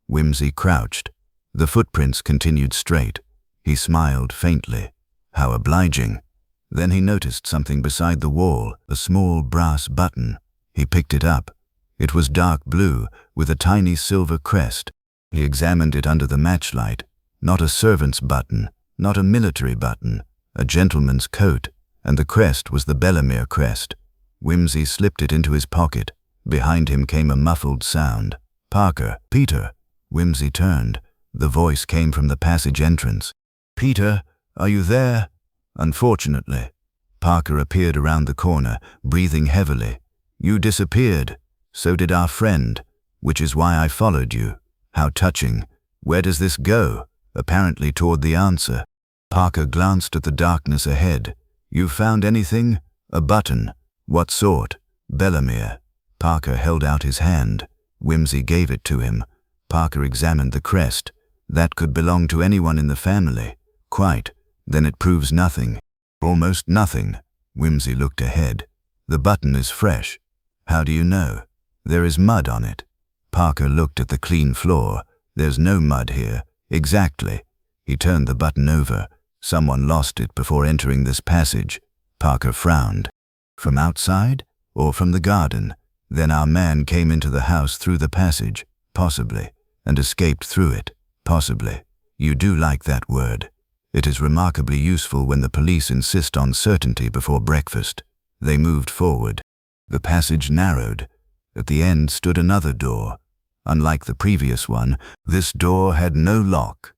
Wimsey crouched. The footprints continued straight. He smiled faintly. How obliging. Then he noticed something beside the wall, a small brass button. He picked it up. It was dark blue, with a tiny silver crest. He examined it under the matchlight. Not a servant's button, not a military button, a gentleman's coat, and the crest was the Bellemere crest. Wimsey slipped it into his pocket. Behind him came a muffled sound. Parker, Peter. Wimsey turned. The voice came from the passage entrance. Peter, are you there? Unfortunately. Parker appeared around the corner, breathing heavily. You disappeared. So did our friend, which is why I followed you. How touching. Where does this go? Apparently toward the answer. Parker glanced at the darkness ahead. You found anything? A button. What sort? Bellemere. Parker held out his hand. Wimsey gave it to him. Parker examined the crest. That could belong to anyone in the family. Quite. Then it proves nothing. Almost nothing. Wimsey looked ahead. The button is fresh. How do you know? There is mud on it. Parker looked at the clean floor. There's no mud here. Exactly. He turned the button over. Someone lost it before entering this passage. Parker frowned. From outside? Or from the garden? Then our man came into the house through the passage. Possibly. And escaped through it. Possibly. You do like that word. It is remarkably useful when the police insist on certainty before breakfast. They moved forward. The passage narrowed. At the end stood another door. Unlike the previous one, this door had no lock.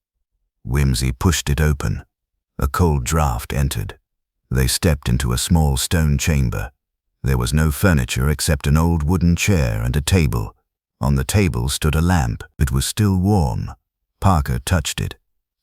Wimsey pushed it open. A cold draught entered. They stepped into a small stone chamber. There was no furniture except an old wooden chair and a table. On the table stood a lamp. It was still warm. Parker touched it.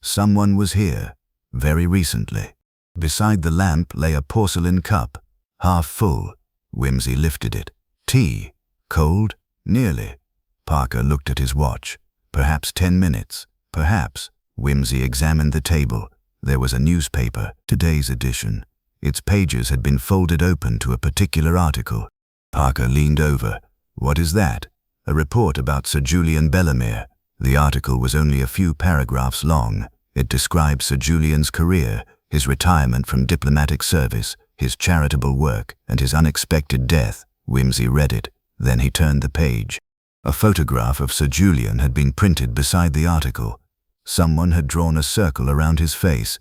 Someone was here, very recently. Beside the lamp lay a porcelain cup, half full. Wimsey lifted it. Tea. Cold? Nearly. Parker looked at his watch. Perhaps 10 minutes. Perhaps. Wimsey examined the table. There was a newspaper, today's edition. Its pages had been folded open to a particular article. Parker leaned over. What is that? A report about Sir Julian Bellemere. The article was only a few paragraphs long. It described Sir Julian's career, his retirement from diplomatic service, his charitable work, and his unexpected death. Wimsey read it. Then he turned the page. A photograph of Sir Julian had been printed beside the article. Someone had drawn a circle around his face.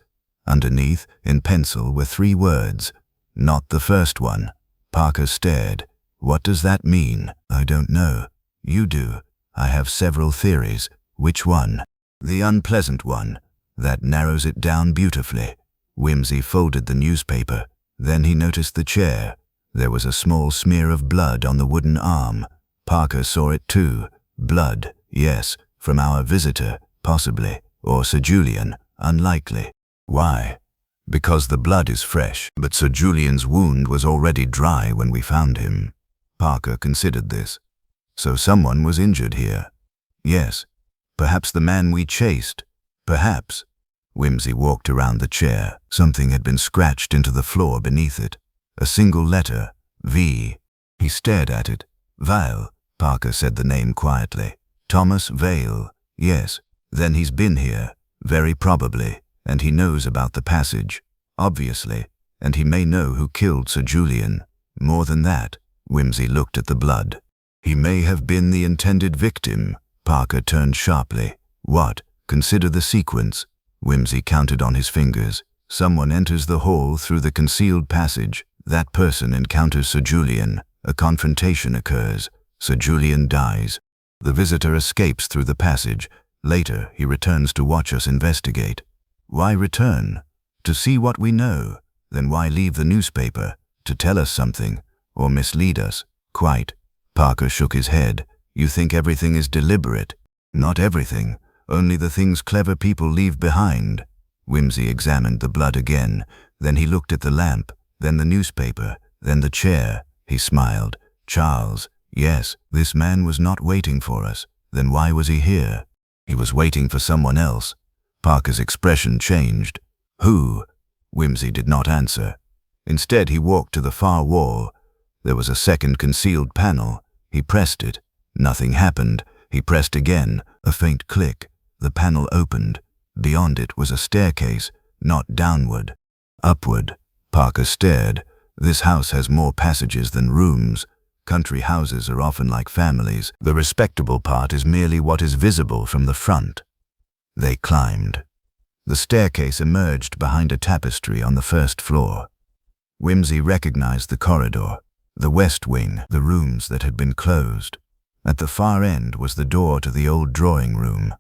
Underneath, in pencil, were 3 words. Not the first one. Parker stared. What does that mean? I don't know. You do. I have several theories. Which one? The unpleasant one. That narrows it down beautifully. Wimsey folded the newspaper. Then he noticed the chair. There was a small smear of blood on the wooden arm. Parker saw it too. Blood, yes, from our visitor, possibly, or Sir Julian, unlikely. Why? Because the blood is fresh, but Sir Julian's wound was already dry when we found him. Parker considered this. So someone was injured here. Yes. Perhaps the man we chased. Perhaps. Wimsey walked around the chair. Something had been scratched into the floor beneath it. A single letter, V. He stared at it. Vale, Parker said the name quietly. Thomas Vale. Yes. Then he's been here, very probably, and he knows about the passage, obviously, and he may know who killed Sir Julian. More than that, Wimsey looked at the blood. He may have been the intended victim. Parker turned sharply. What? Consider the sequence. Wimsey counted on his fingers. Someone enters the hall through the concealed passage. That person encounters Sir Julian. A confrontation occurs. Sir Julian dies. The visitor escapes through the passage. Later, he returns to watch us investigate. Why return? To see what we know. Then why leave the newspaper? To tell us something, or mislead us? Quite. Parker shook his head. You think everything is deliberate? Not everything. Only the things clever people leave behind. Wimsey examined the blood again. Then he looked at the lamp, then the newspaper, then the chair. He smiled. Charles, yes, this man was not waiting for us. Then why was he here? He was waiting for someone else. Parker's expression changed. Who? Wimsey did not answer. Instead, he walked to the far wall. There was a second concealed panel. He pressed it. Nothing happened. He pressed again. A faint click. The panel opened. Beyond it was a staircase, not downward. Upward. Parker stared. This house has more passages than rooms. Country houses are often like families. The respectable part is merely what is visible from the front. They climbed. The staircase emerged behind a tapestry on the first floor. Wimsey recognized the corridor, the west wing, the rooms that had been closed. At the far end was the door to the old drawing room.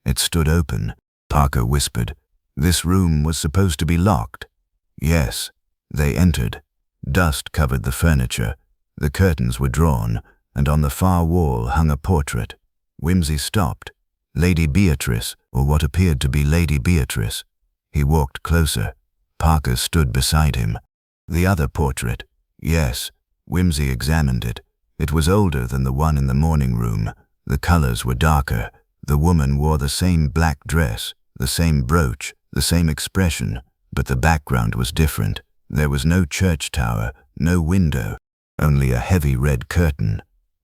It stood open. Parker whispered, "This room was supposed to be locked." Yes. They entered. Dust covered the furniture. The curtains were drawn, and on the far wall hung a portrait. Wimsey stopped. Lady Beatrice, or what appeared to be Lady Beatrice. He walked closer. Parker stood beside him. The other portrait. Yes. Wimsey examined it. It was older than the one in the morning room. The colors were darker. The woman wore the same black dress, the same brooch, the same expression, but the background was different. There was no church tower, no window, only a heavy red curtain.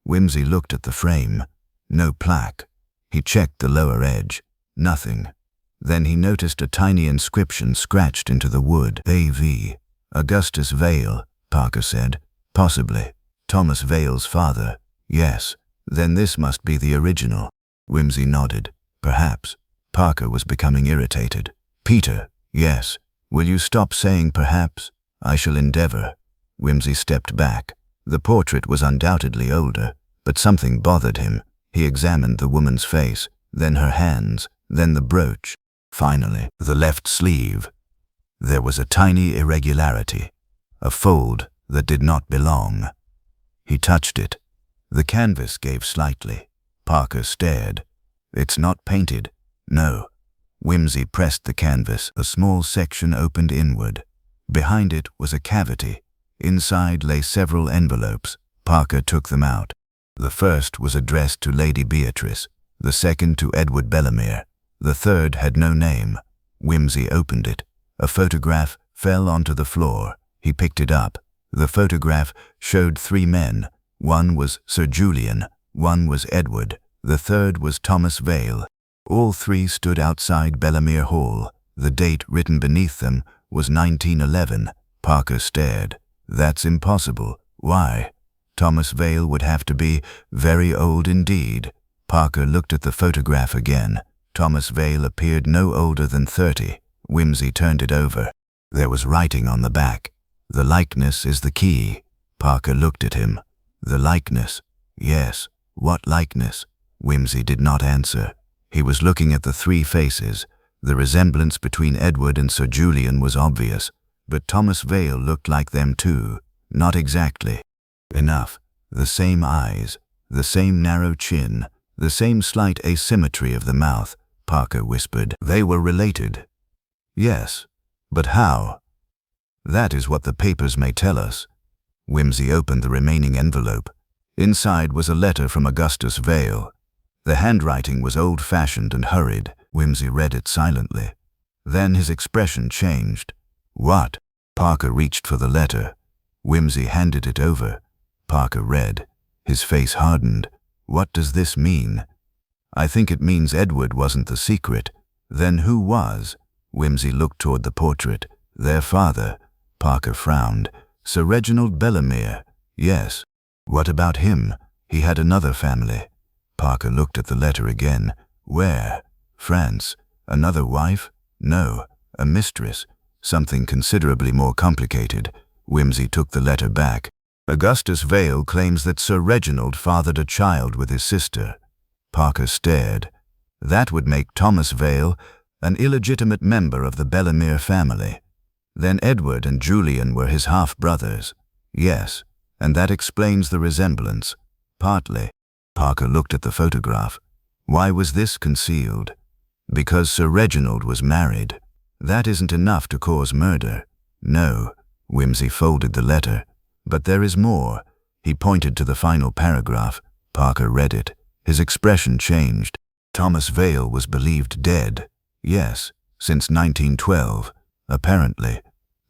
Wimsey looked at the frame. No plaque. He checked the lower edge. Nothing. Then he noticed a tiny inscription scratched into the wood. A.V. Augustus Vale, Parker said. Possibly. Thomas Vale's father. Yes. Then this must be the original. Wimsey nodded. Perhaps. Parker was becoming irritated. Peter. Yes. Will you stop saying perhaps? I shall endeavor. Wimsey stepped back. The portrait was undoubtedly older, but something bothered him. He examined the woman's face, then her hands, then the brooch. Finally, the left sleeve. There was a tiny irregularity, a fold that did not belong. He touched it. The canvas gave slightly. Parker stared. It's not painted. No. Wimsey pressed the canvas. A small section opened inward. Behind it was a cavity. Inside lay several envelopes. Parker took them out. The first was addressed to Lady Beatrice, the second to Edward Bellamere. The third had no name. Wimsey opened it. A photograph fell onto the floor. He picked it up. The photograph showed 3 men. One was Sir Julian, one was Edward, the third was Thomas Vale. All 3 stood outside Bellamere Hall. The date written beneath them was 1911. Parker stared. That's impossible. Why? Thomas Vale would have to be very old indeed. Parker looked at the photograph again. Thomas Vale appeared no older than 30. Wimsey turned it over. There was writing on the back. The likeness is the key. Parker looked at him. The likeness. Yes. What likeness? Wimsey did not answer. He was looking at the 3 faces. The resemblance between Edward and Sir Julian was obvious, but Thomas Vale looked like them too. Not exactly. Enough. The same eyes, the same narrow chin, the same slight asymmetry of the mouth. Parker whispered. They were related. Yes. But how? That is what the papers may tell us. Wimsey opened the remaining envelope. Inside was a letter from Augustus Vale. The handwriting was old-fashioned and hurried. Wimsey read it silently. Then his expression changed. What? Parker reached for the letter. Wimsey handed it over. Parker read. His face hardened. What does this mean? I think it means Edward wasn't the secret. Then who was? Wimsey looked toward the portrait. Their father. Parker frowned. Sir Reginald Bellemere. Yes. What about him? He had another family. Parker looked at the letter again. Where? France. Another wife? No. A mistress. Something considerably more complicated. Wimsey took the letter back. Augustus Vale claims that Sir Reginald fathered a child with his sister. Parker stared. That would make Thomas Vale an illegitimate member of the Bellemere family. Then Edward and Julian were his half-brothers. Yes, and that explains the resemblance. Partly. Parker looked at the photograph. Why was this concealed? Because Sir Reginald was married. That isn't enough to cause murder. No. Wimsey folded the letter. But there is more. He pointed to the final paragraph. Parker read it. His expression changed. Thomas Vale was believed dead. Yes, since 1912. Apparently.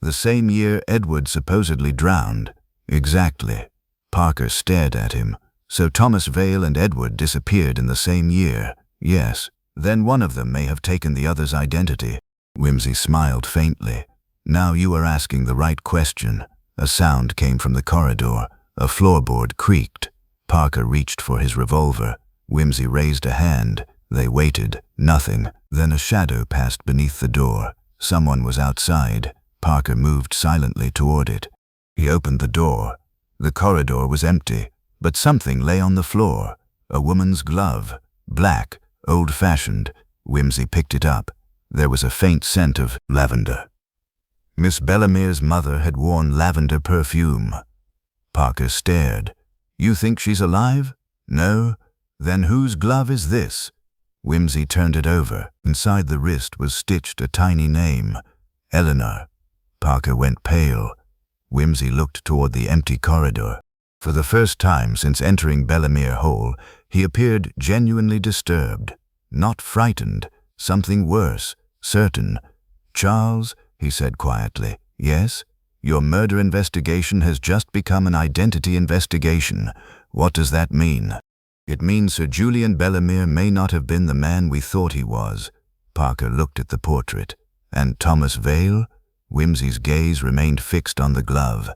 The same year Edward supposedly drowned. Exactly. Parker stared at him. So Thomas Vale and Edward disappeared in the same year. Yes. Then one of them may have taken the other's identity. Wimsey smiled faintly. Now you are asking the right question. A sound came from the corridor. A floorboard creaked. Parker reached for his revolver. Wimsey raised a hand. They waited. Nothing. Then a shadow passed beneath the door. Someone was outside. Parker moved silently toward it. He opened the door. The corridor was empty, but something lay on the floor. A woman's glove. Black. Old-fashioned. Wimsey picked it up. There was a faint scent of lavender. Miss Bellemere's mother had worn lavender perfume. Parker stared. You think she's alive? No? Then whose glove is this? Wimsey turned it over. Inside the wrist was stitched a tiny name. Eleanor. Parker went pale. Wimsey looked toward the empty corridor. For the first time since entering Bellemere Hall, he appeared genuinely disturbed. Not frightened. Something worse. Certain. Charles, he said quietly. Yes? Your murder investigation has just become an identity investigation. What does that mean? It means Sir Julian Bellemere may not have been the man we thought he was. Parker looked at the portrait. And Thomas Vale? Wimsey's gaze remained fixed on the glove.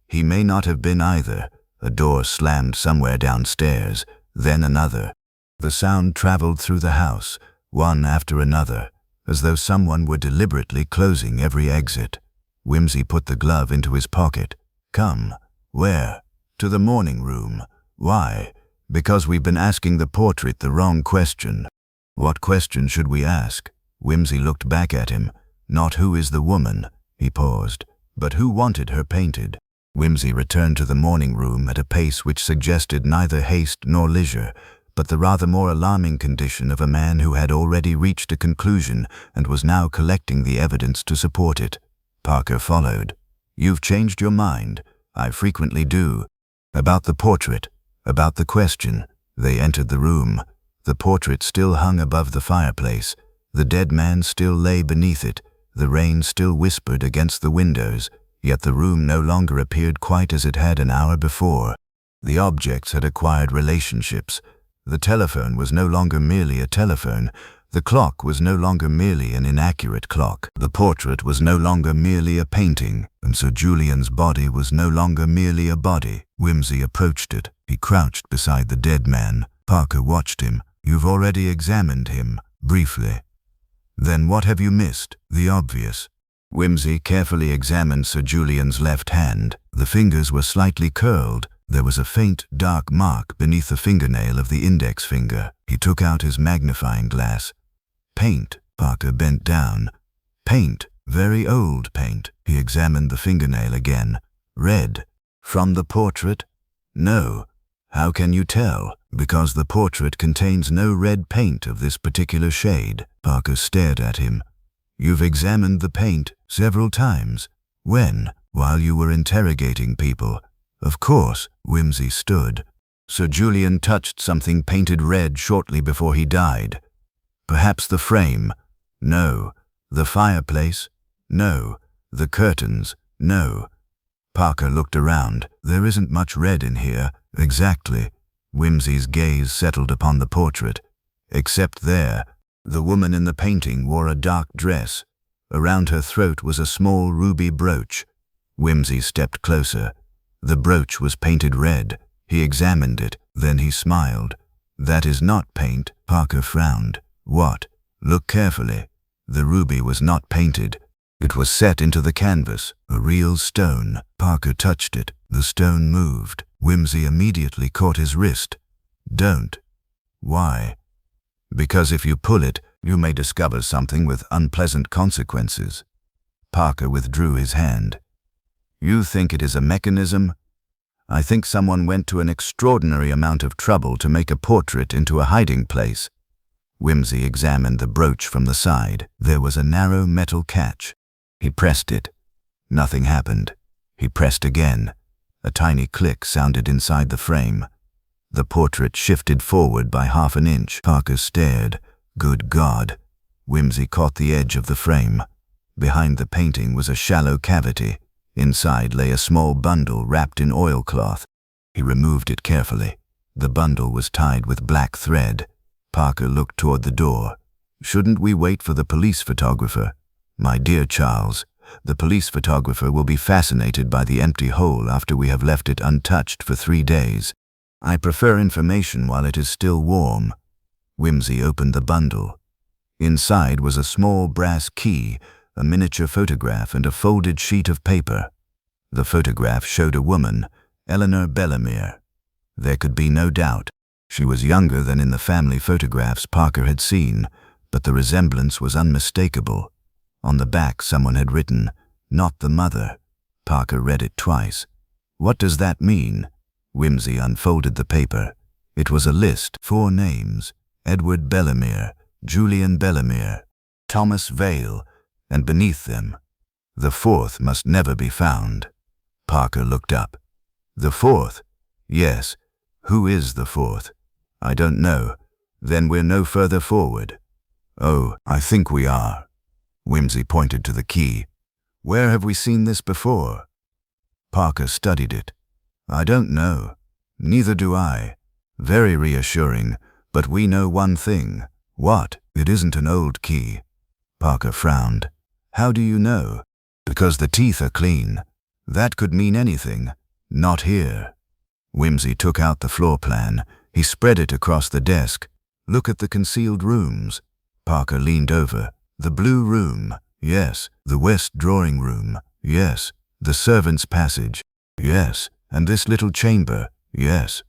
He may not have been either. A door slammed somewhere downstairs, then another. The sound traveled through the house, one after another, as though someone were deliberately closing every exit. Wimsey put the glove into his pocket. Come. Where? To the morning room. Why? Because we've been asking the portrait the wrong question. What question should we ask? Wimsey looked back at him. Not who is the woman, he paused, but who wanted her painted. Wimsey returned to the morning room at a pace which suggested neither haste nor leisure, but the rather more alarming condition of a man who had already reached a conclusion and was now collecting the evidence to support it. Parker followed. You've changed your mind. I frequently do. About the portrait. About the question. They entered the room. The portrait still hung above the fireplace. The dead man still lay beneath it. The rain still whispered against the windows, yet the room no longer appeared quite as it had an hour before. The objects had acquired relationships. The telephone was no longer merely a telephone. The clock was no longer merely an inaccurate clock. The portrait was no longer merely a painting, and Sir Julian's body was no longer merely a body. Wimsey approached it. He crouched beside the dead man. Parker watched him. You've already examined him, briefly. Then what have you missed? The obvious. Wimsey carefully examined Sir Julian's left hand. The fingers were slightly curled. There was a faint, dark mark beneath the fingernail of the index finger. He took out his magnifying glass. Paint. Parker bent down. Paint. Very old paint. He examined the fingernail again. Red. From the portrait? No. How can you tell? Because the portrait contains no red paint of this particular shade. Parker stared at him. You've examined the paint several times. When? While you were interrogating people. Of course. Wimsey stood. Sir Julian touched something painted red shortly before he died. Perhaps the frame. No. The fireplace? No. The curtains? No. Parker looked around. There isn't much red in here. Exactly. Wimsey's gaze settled upon the portrait. Except there, the woman in the painting wore a dark dress. Around her throat was a small ruby brooch. Wimsey stepped closer. The brooch was painted red. He examined it, then he smiled. That is not paint. Parker frowned. What? Look carefully. The ruby was not painted. It was set into the canvas, a real stone. Parker touched it. The stone moved. Wimsey immediately caught his wrist. Don't. Why? Because if you pull it, you may discover something with unpleasant consequences. Parker withdrew his hand. You think it is a mechanism? I think someone went to an extraordinary amount of trouble to make a portrait into a hiding place. Wimsey examined the brooch from the side. There was a narrow metal catch. He pressed it. Nothing happened. He pressed again. A tiny click sounded inside the frame. The portrait shifted forward by half an inch. Parker stared. Good God. Wimsey caught the edge of the frame. Behind the painting was a shallow cavity. Inside lay a small bundle wrapped in oilcloth. He removed it carefully. The bundle was tied with black thread. Parker looked toward the door. Shouldn't we wait for the police photographer? My dear Charles, the police photographer will be fascinated by the empty hole after we have left it untouched for 3 days. I prefer information while it is still warm. Wimsey opened the bundle. Inside was a small brass key, a miniature photograph, and a folded sheet of paper. The photograph showed a woman, Eleanor Bellemere. There could be no doubt. She was younger than in the family photographs Parker had seen, but the resemblance was unmistakable. On the back someone had written, "Not the mother." Parker read it twice. What does that mean? Wimsey unfolded the paper. It was a list, 4 names: Edward Bellemere, Julian Bellemere, Thomas Vale, and beneath them, the 4th must never be found. Parker looked up. The 4th? Yes. Who is the 4th? I don't know. Then we're no further forward. Oh, I think we are. Wimsey pointed to the key. Where have we seen this before? Parker studied it. I don't know. Neither do I. Very reassuring, but we know one thing. What? It isn't an old key. Parker frowned. How do you know? Because the teeth are clean. That could mean anything. Not here. Wimsey took out the floor plan. He spread it across the desk. Look at the concealed rooms. Parker leaned over. The blue room. Yes. The west drawing room. Yes. The servants' passage. Yes. And this little chamber. Yes.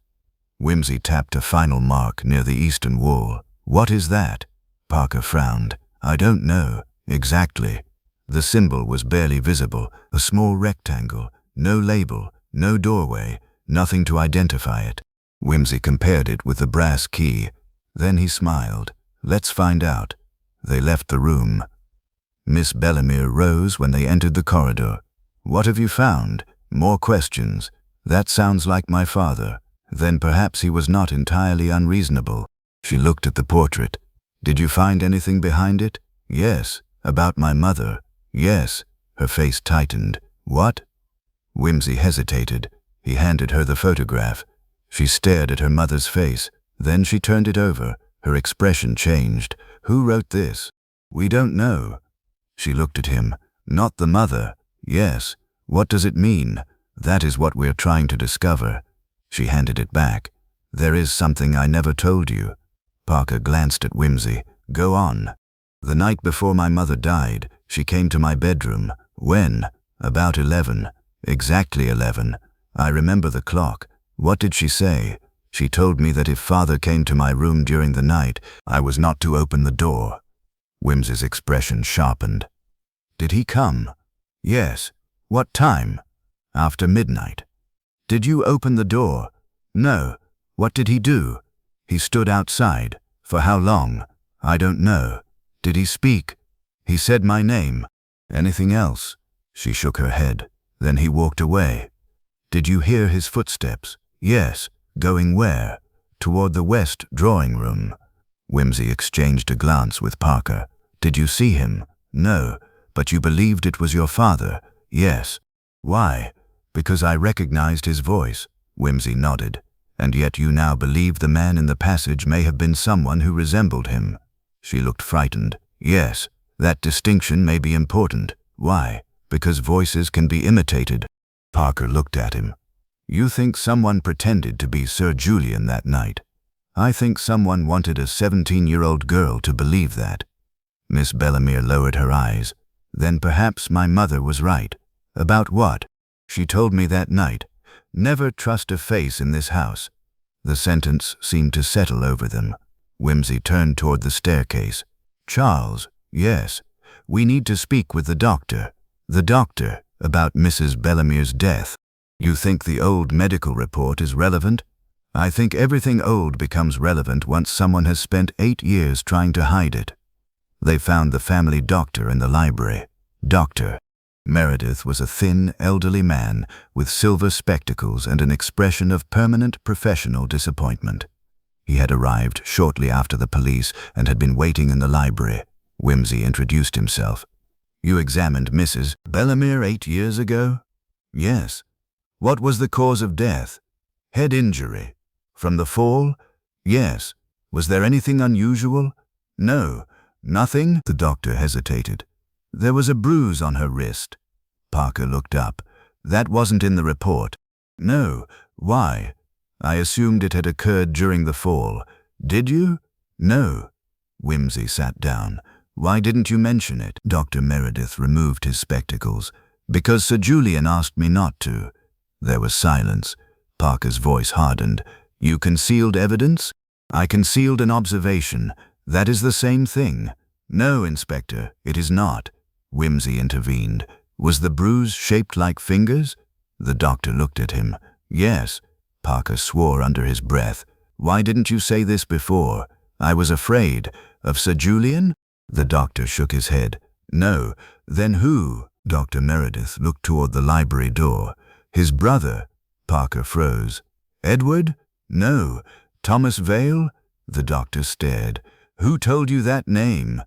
Wimsey tapped a final mark near the eastern wall. What is that? Parker frowned. I don't know. Exactly. The symbol was barely visible. A small rectangle. No label. No doorway. Nothing to identify it. Wimsey compared it with the brass key. Then he smiled. Let's find out. They left the room. Miss Bellemere rose when they entered the corridor. What have you found? More questions. That sounds like my father. Then perhaps he was not entirely unreasonable. She looked at the portrait. Did you find anything behind it? Yes. About my mother? Yes. Her face tightened. What? Wimsey hesitated. He handed her the photograph. She stared at her mother's face. Then she turned it over. Her expression changed. Who wrote this? We don't know. She looked at him. Not the mother. Yes. What does it mean? That is what we're trying to discover. She handed it back. There is something I never told you. Parker glanced at Wimsey. Go on. The night before my mother died, she came to my bedroom. When? About 11. Exactly 11. I remember the clock. What did she say? She told me that if father came to my room during the night, I was not to open the door. Wimsey's expression sharpened. Did he come? Yes. What time? After midnight. Did you open the door? No. What did he do? He stood outside. For how long? I don't know. Did he speak? He said my name. Anything else? She shook her head. Then he walked away. Did you hear his footsteps? Yes. Going where? Toward the west drawing room. Wimsey exchanged a glance with Parker. Did you see him? No, but you believed it was your father. Yes. Why? Because I recognized his voice. Wimsey nodded. And yet you now believe the man in the passage may have been someone who resembled him. She looked frightened. Yes, that distinction may be important. Why? Because voices can be imitated. Parker looked at him. You think someone pretended to be Sir Julian that night. I think someone wanted a 17-year-old girl to believe that. Miss Bellemere lowered her eyes. Then perhaps my mother was right. About what? She told me that night. Never trust a face in this house. The sentence seemed to settle over them. Wimsey turned toward the staircase. Charles, yes, we need to speak with the doctor. The doctor, about Mrs. Bellemere's death. You think the old medical report is relevant? I think everything old becomes relevant once someone has spent 8 years trying to hide it. They found the family doctor in the library. Doctor Meredith was a thin, elderly man with silver spectacles and an expression of permanent professional disappointment. He had arrived shortly after the police and had been waiting in the library. Wimsey introduced himself. You examined Mrs. Bellemere 8 years ago? Yes. What was the cause of death? Head injury. From the fall? Yes. Was there anything unusual? No. Nothing? The doctor hesitated. There was a bruise on her wrist. Parker looked up. That wasn't in the report. No. Why? I assumed it had occurred during the fall. Did you? No. Wimsey sat down. Why didn't you mention it? Dr. Meredith removed his spectacles. Because Sir Julian asked me not to. There was silence. Parker's voice hardened. You concealed evidence? I concealed an observation. That is the same thing. No, Inspector, it is not. Wimsey intervened. Was the bruise shaped like fingers? The doctor looked at him. Yes. Parker swore under his breath. Why didn't you say this before? I was afraid. Of Sir Julian? The doctor shook his head. No. Then who? Dr. Meredith looked toward the library door. His brother. Parker froze. Edward? No. Thomas Vale? The doctor stared. Who told you that name?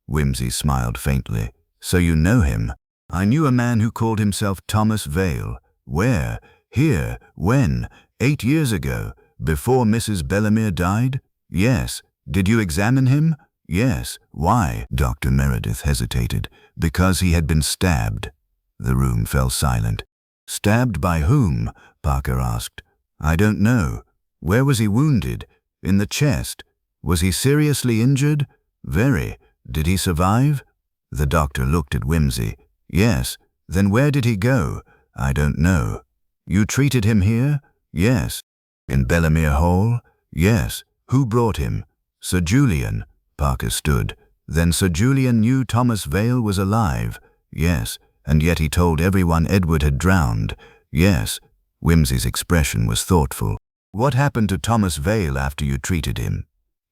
Wimsey smiled faintly. So you know him? I knew a man who called himself Thomas Vale. Where? Here. When? 8 years ago. Before Mrs. Bellemere died? Yes. Did you examine him? Yes. Why? Dr. Meredith hesitated. Because he had been stabbed. The room fell silent. Stabbed by whom? Parker asked. I don't know. Where was he wounded? In the chest. Was he seriously injured? Very. Did he survive? The doctor looked at Wimsey. Yes. Then where did he go? I don't know. You treated him here? Yes. In Bellemere Hall? Yes. Who brought him? Sir Julian. Parker stood. Then Sir Julian knew Thomas Vale was alive? Yes. And yet he told everyone Edward had drowned? Yes. Wimsey's expression was thoughtful. What happened to Thomas Vale after you treated him?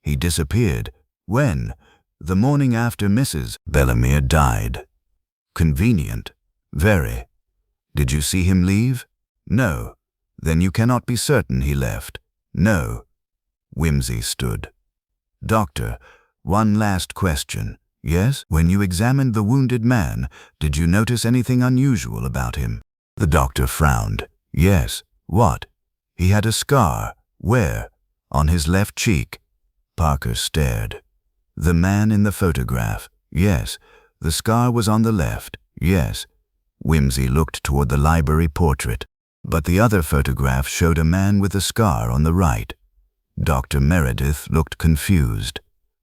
He disappeared. When? The morning after Mrs. Bellemere died. Convenient. Very. Did you see him leave? No. Then you cannot be certain he left. No. Wimsey stood. Doctor, one last question. Yes? When you examined the wounded man, did you notice anything unusual about him? The doctor frowned. Yes. What? He had a scar. Where? On his left cheek. Parker stared. The man in the photograph. Yes. The scar was on the left. Yes. Wimsey looked toward the library portrait. But the other photograph showed a man with a scar on the right. Dr. Meredith looked confused.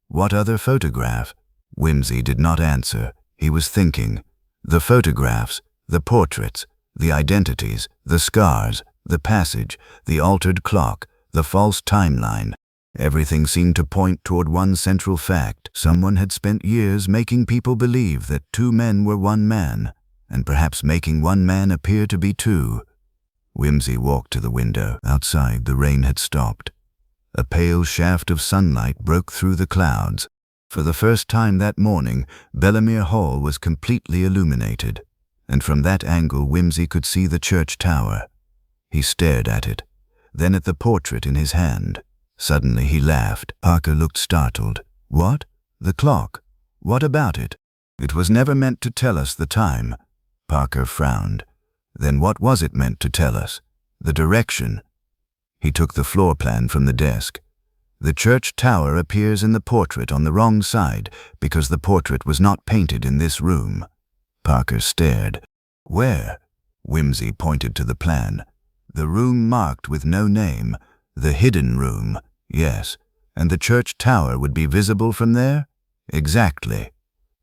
What other photograph? Wimsey did not answer. He was thinking. The photographs, the portraits, the identities, the scars, the passage, the altered clock, the false timeline. Everything seemed to point toward one central fact. Someone had spent years making people believe that 2 men were 1 man, and perhaps making 1 man appear to be 2. Wimsey walked to the window. Outside, the rain had stopped. A pale shaft of sunlight broke through the clouds. For the first time that morning, Bellemere Hall was completely illuminated, and from that angle Wimsey could see the church tower. He stared at it, then at the portrait in his hand. Suddenly he laughed. Parker looked startled. What? The clock? What about it? It was never meant to tell us the time. Parker frowned. Then what was it meant to tell us? The direction. He took the floor plan from the desk. The church tower appears in the portrait on the wrong side because the portrait was not painted in this room. Parker stared. Where? Wimsey pointed to the plan. The room marked with no name. The hidden room. Yes. And the church tower would be visible from there? Exactly.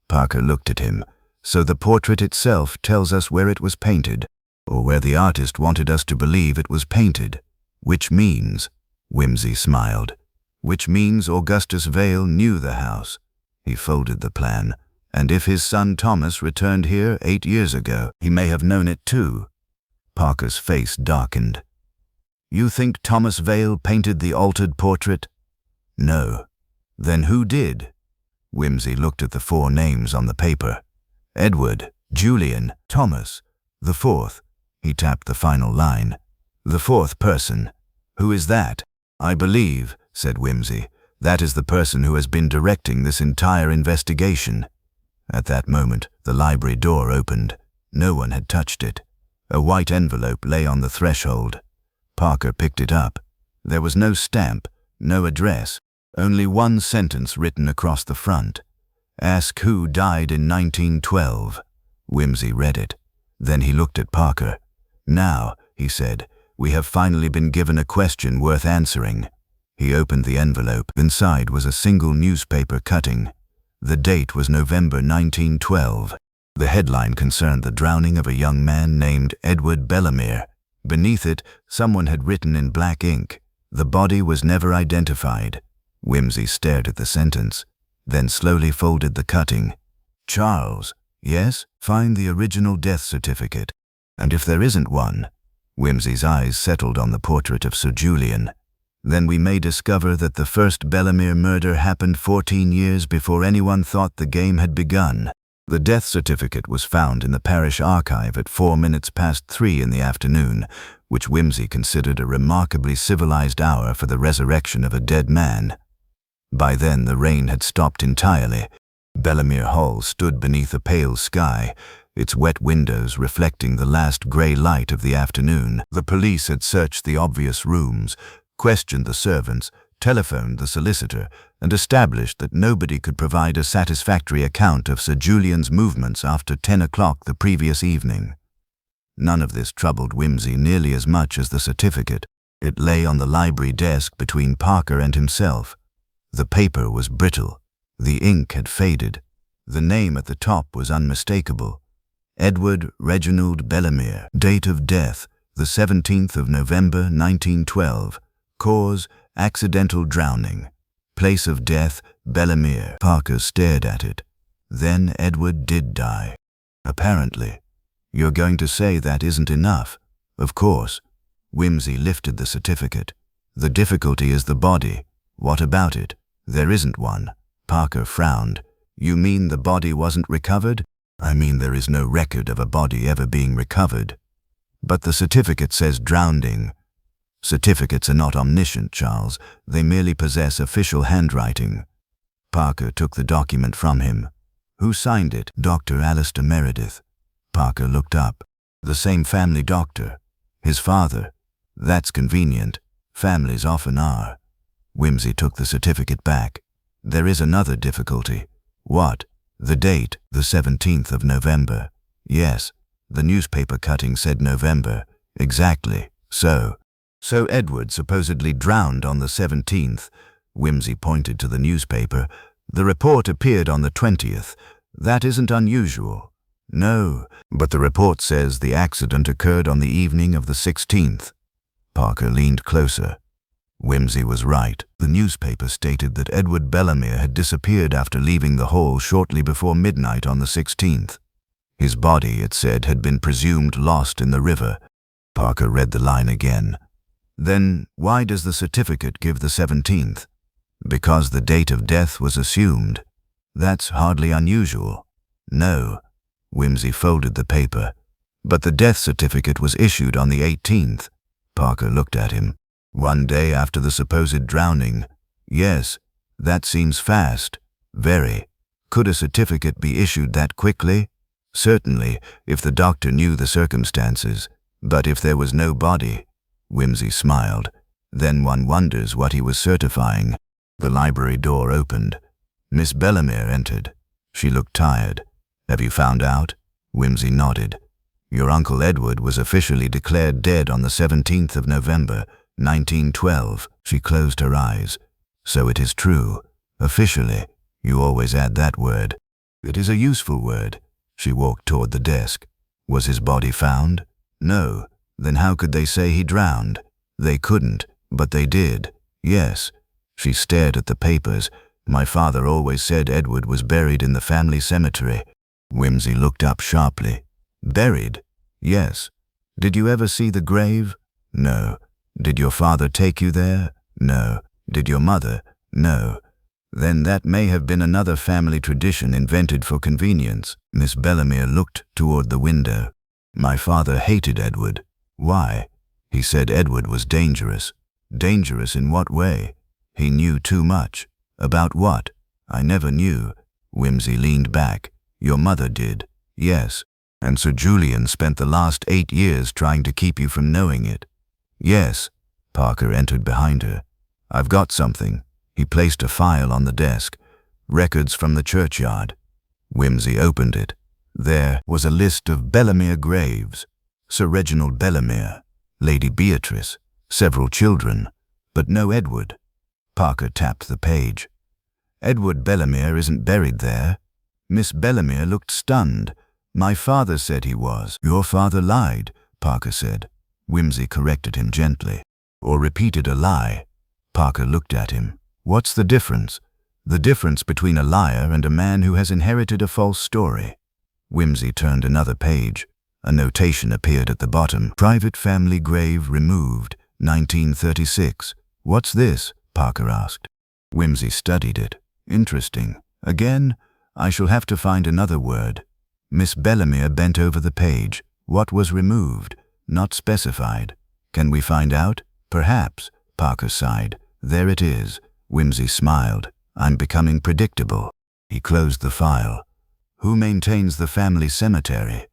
Parker looked at him. So the portrait itself tells us where it was painted, or where the artist wanted us to believe it was painted. Which means, Wimsey smiled, which means Augustus Vale knew the house. He folded the plan, and if his son Thomas returned here 8 years ago, he may have known it too. Parker's face darkened. You think Thomas Vale painted the altered portrait? No. Then who did? Wimsey looked at the 4 names on the paper. Edward, Julian, Thomas. The 4th. He tapped the final line. The 4th person. Who is that? I believe, said Wimsey, that is the person who has been directing this entire investigation. At that moment, the library door opened. No one had touched it. A white envelope lay on the threshold. Parker picked it up. There was no stamp, no address, only one sentence written across the front. Ask who died in 1912. Wimsey read it. Then he looked at Parker. Now, he said, we have finally been given a question worth answering. He opened the envelope. Inside was a single newspaper cutting. The date was November 1912. The headline concerned the drowning of a young man named Edward Bellemere. Beneath it, someone had written in black ink, "The body was never identified." Wimsey stared at the sentence, then slowly folded the cutting. Charles, yes, find the original death certificate. And if there isn't one, Wimsey's eyes settled on the portrait of Sir Julian. Then we may discover that the first Bellemere murder happened 14 years before anyone thought the game had begun. The death certificate was found in the parish archive at 3:04 in the afternoon, which Wimsey considered a remarkably civilized hour for the resurrection of a dead man. By then the rain had stopped entirely. Bellemere Hall stood beneath a pale sky, its wet windows reflecting the last grey light of the afternoon. The police had searched the obvious rooms, questioned the servants, telephoned the solicitor, and established that nobody could provide a satisfactory account of Sir Julian's movements after 10 o'clock the previous evening. None of this troubled Wimsey nearly as much as the certificate. It lay on the library desk between Parker and himself. The paper was brittle. The ink had faded. The name at the top was unmistakable. Edward Reginald Bellemere. Date of death, the 17th of November, 1912. Cause, accidental drowning. Place of death, Bellemere. Parker stared at it. Then Edward did die. Apparently. You're going to say that isn't enough? Of course. Wimsey lifted the certificate. The difficulty is the body. What about it? There isn't one. Parker frowned. You mean the body wasn't recovered? I mean there is no record of a body ever being recovered. But the certificate says drowning. Certificates are not omniscient, Charles. They merely possess official handwriting. Parker took the document from him. Who signed it? Dr. Alistair Meredith. Parker looked up. The same family doctor. His father. That's convenient. Families often are. Wimsey took the certificate back. There is another difficulty. What? The date, the 17th of November. Yes, the newspaper cutting said November. Exactly. So Edward supposedly drowned on the 17th. Wimsey pointed to the newspaper. The report appeared on the 20th. That isn't unusual. No, but the report says the accident occurred on the evening of the 16th. Parker leaned closer. Wimsey was right. The newspaper stated that Edward Bellemere had disappeared after leaving the hall shortly before midnight on the 16th. His body, it said, had been presumed lost in the river. Parker read the line again. Then why does the certificate give the 17th? Because the date of death was assumed. That's hardly unusual. No. Wimsey folded the paper. But the death certificate was issued on the 18th. Parker looked at him. 1 day after the supposed drowning. Yes, that seems fast. Very. Could a certificate be issued that quickly? Certainly, if the doctor knew the circumstances. But if there was no body, Wimsey smiled. Then one wonders what he was certifying. The library door opened. Miss Bellemere entered. She looked tired. Have you found out? Wimsey nodded. Your Uncle Edward was officially declared dead on the 17th of November, 1912. She closed her eyes. So it is true. Officially. You always add that word. It is a useful word. She walked toward the desk. Was his body found? No. Then how could they say he drowned? They couldn't, but they did. Yes. She stared at the papers. My father always said Edward was buried in the family cemetery. Wimsey looked up sharply. Buried? Yes. Did you ever see the grave? No. Did your father take you there? No. Did your mother? No. Then that may have been another family tradition invented for convenience. Miss Bellemere looked toward the window. My father hated Edward. Why? He said Edward was dangerous. Dangerous in what way? He knew too much. About what? I never knew. Wimsey leaned back. Your mother did. Yes. And Sir Julian spent the last 8 years trying to keep you from knowing it. Yes. Parker entered behind her. I've got something. He placed a file on the desk. Records from the churchyard. Wimsey opened it. There was a list of Bellemere graves. Sir Reginald Bellemere, Lady Beatrice, several children, but no Edward. Parker tapped the page. Edward Bellemere isn't buried there. Miss Bellemere looked stunned. My father said he was. Your father lied, Parker said. Wimsey corrected him gently. Or repeated a lie. Parker looked at him. What's the difference? The difference between a liar and a man who has inherited a false story. Wimsey turned another page. A notation appeared at the bottom. Private family grave removed, 1936. What's this? Parker asked. Wimsey studied it. Interesting. Again, I shall have to find another word. Miss Bellemere bent over the page. What was removed? Not specified. Can we find out? Perhaps. Parker sighed. There it is. Wimsey smiled. I'm becoming predictable. He closed the file. Who maintains the family cemetery?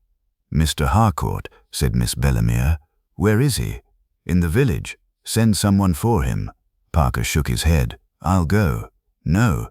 Mr. Harcourt, said Miss Bellemere. Where is he? In the village. Send someone for him. Parker shook his head. I'll go. No.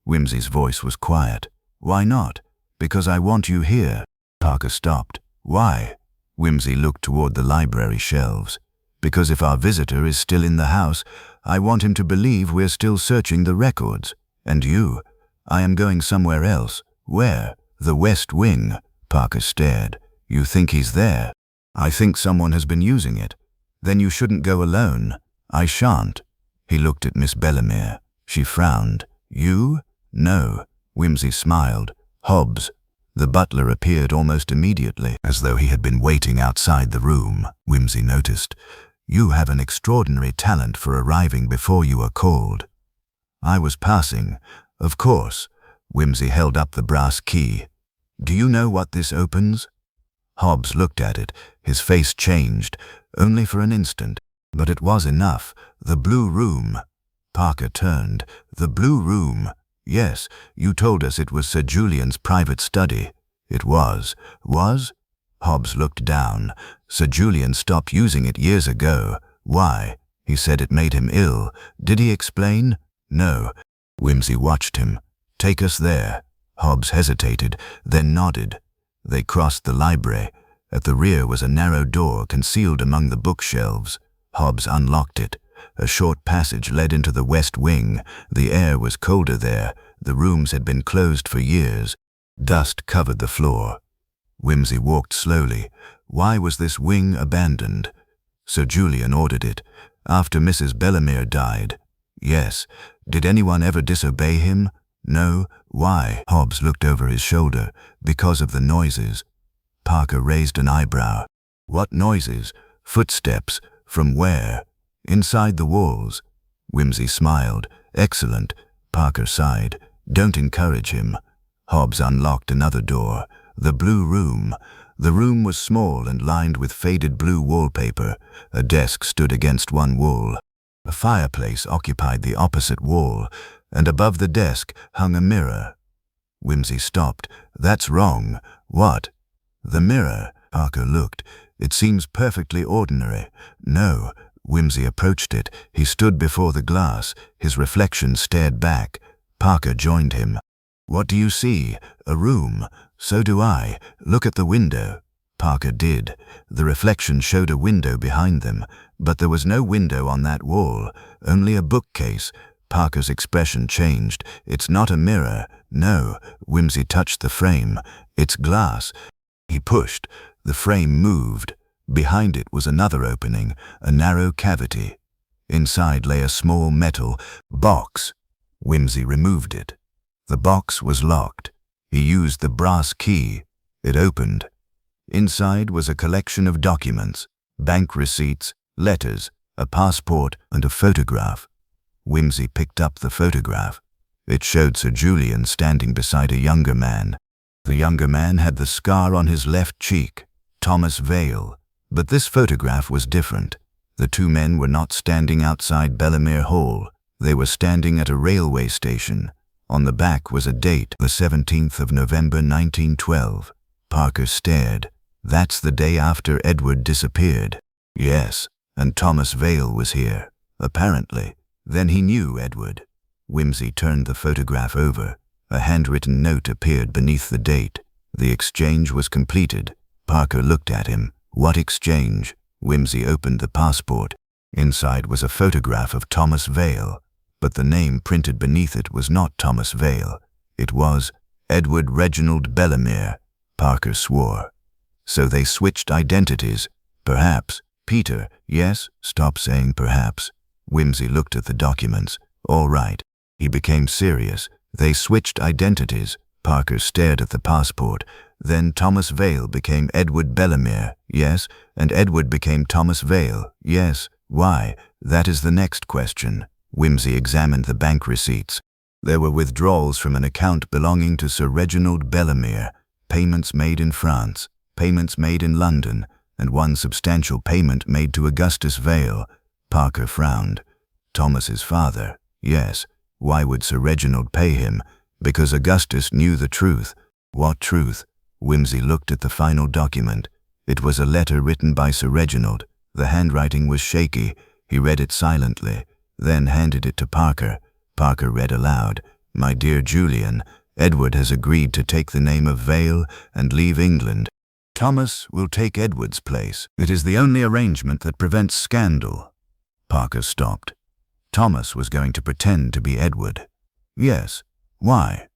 Wimsey's voice was quiet. Why not? Because I want you here. Parker stopped. Why? Wimsey looked toward the library shelves. Because if our visitor is still in the house, I want him to believe we're still searching the records. And you? I am going somewhere else. Where? The West Wing. Parker stared. You think he's there? I think someone has been using it. Then you shouldn't go alone. I shan't. He looked at Miss Bellemere. She frowned. You? No. Wimsey smiled. Hobbs. The butler appeared almost immediately, as though he had been waiting outside the room. Wimsey noticed. You have an extraordinary talent for arriving before you are called. I was passing. Of course. Wimsey held up the brass key. Do you know what this opens? Hobbs looked at it. His face changed, only for an instant. But it was enough. The blue room. Parker turned. The blue room. Yes, you told us it was Sir Julian's private study. It was. Was? Hobbs looked down. Sir Julian stopped using it years ago. Why? He said it made him ill. Did he explain? No. Wimsey watched him. Take us there. Hobbs hesitated, then nodded. They crossed the library. At the rear was a narrow door concealed among the bookshelves. Hobbs unlocked it. A short passage led into the west wing. The air was colder there. The rooms had been closed for years. Dust covered the floor. Wimsey walked slowly. Why was this wing abandoned? Sir Julian ordered it. After Mrs. Bellemere died. Yes. Did anyone ever disobey him? No. Why? Hobbs looked over his shoulder. Because of the noises. Parker raised an eyebrow. What noises? Footsteps. From where? Inside the walls. Wimsey smiled. Excellent. Parker sighed. Don't encourage him. Hobbs unlocked another door. The blue room. The room was small and lined with faded blue wallpaper. A desk stood against one wall. A fireplace occupied the opposite wall, and above the desk hung a mirror. Wimsey stopped. That's wrong. What? The mirror. Parker looked. It seems perfectly ordinary. No. Wimsey approached it. He stood before the glass. His reflection stared back. Parker joined him. What do you see? A room. So do I. Look at the window. Parker did. The reflection showed a window behind them, but there was no window on that wall, only a bookcase. Parker's expression changed. It's not a mirror. No. Wimsey touched the frame. It's glass. He pushed. The frame moved. Behind it was another opening, a narrow cavity. Inside lay a small metal box. Wimsey removed it. The box was locked. He used the brass key. It opened. Inside was a collection of documents, bank receipts, letters, a passport, and a photograph. Wimsey picked up the photograph. It showed Sir Julian standing beside a younger man. The younger man had the scar on his left cheek, Thomas Vale. But this photograph was different. The two men were not standing outside Bellemere Hall. They were standing at a railway station. On the back was a date, the 17th of November 1912. Parker stared. That's the day after Edward disappeared. Yes, and Thomas Vale was here, apparently. Then he knew Edward. Wimsey turned the photograph over. A handwritten note appeared beneath the date. The exchange was completed. Parker looked at him. What exchange? Wimsey opened the passport. Inside was a photograph of Thomas Vale, but the name printed beneath it was not Thomas Vale. It was Edward Reginald Bellemere. Parker swore. So they switched identities. Perhaps. Peter, yes? Stop saying perhaps. Wimsey looked at the documents. All right. He became serious. They switched identities. Parker stared at the passport. Then Thomas Vale became Edward Bellemere, yes, and Edward became Thomas Vale, yes. Why? That is the next question. Wimsey examined the bank receipts. There were withdrawals from an account belonging to Sir Reginald Bellemere, payments made in France, payments made in London, and one substantial payment made to Augustus Vale. Parker frowned. Thomas's father, yes. Why would Sir Reginald pay him? Because Augustus knew the truth. What truth? Wimsey looked at the final document. It was a letter written by Sir Reginald. The handwriting was shaky. He read it silently, then handed it to Parker. Parker read aloud, "My dear Julian, Edward has agreed to take the name of Vale and leave England. Thomas will take Edward's place. It is the only arrangement that prevents scandal." Parker stopped. Thomas was going to pretend to be Edward. Yes. Why?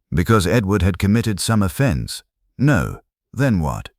Because Edward had committed some offense. No. Then what?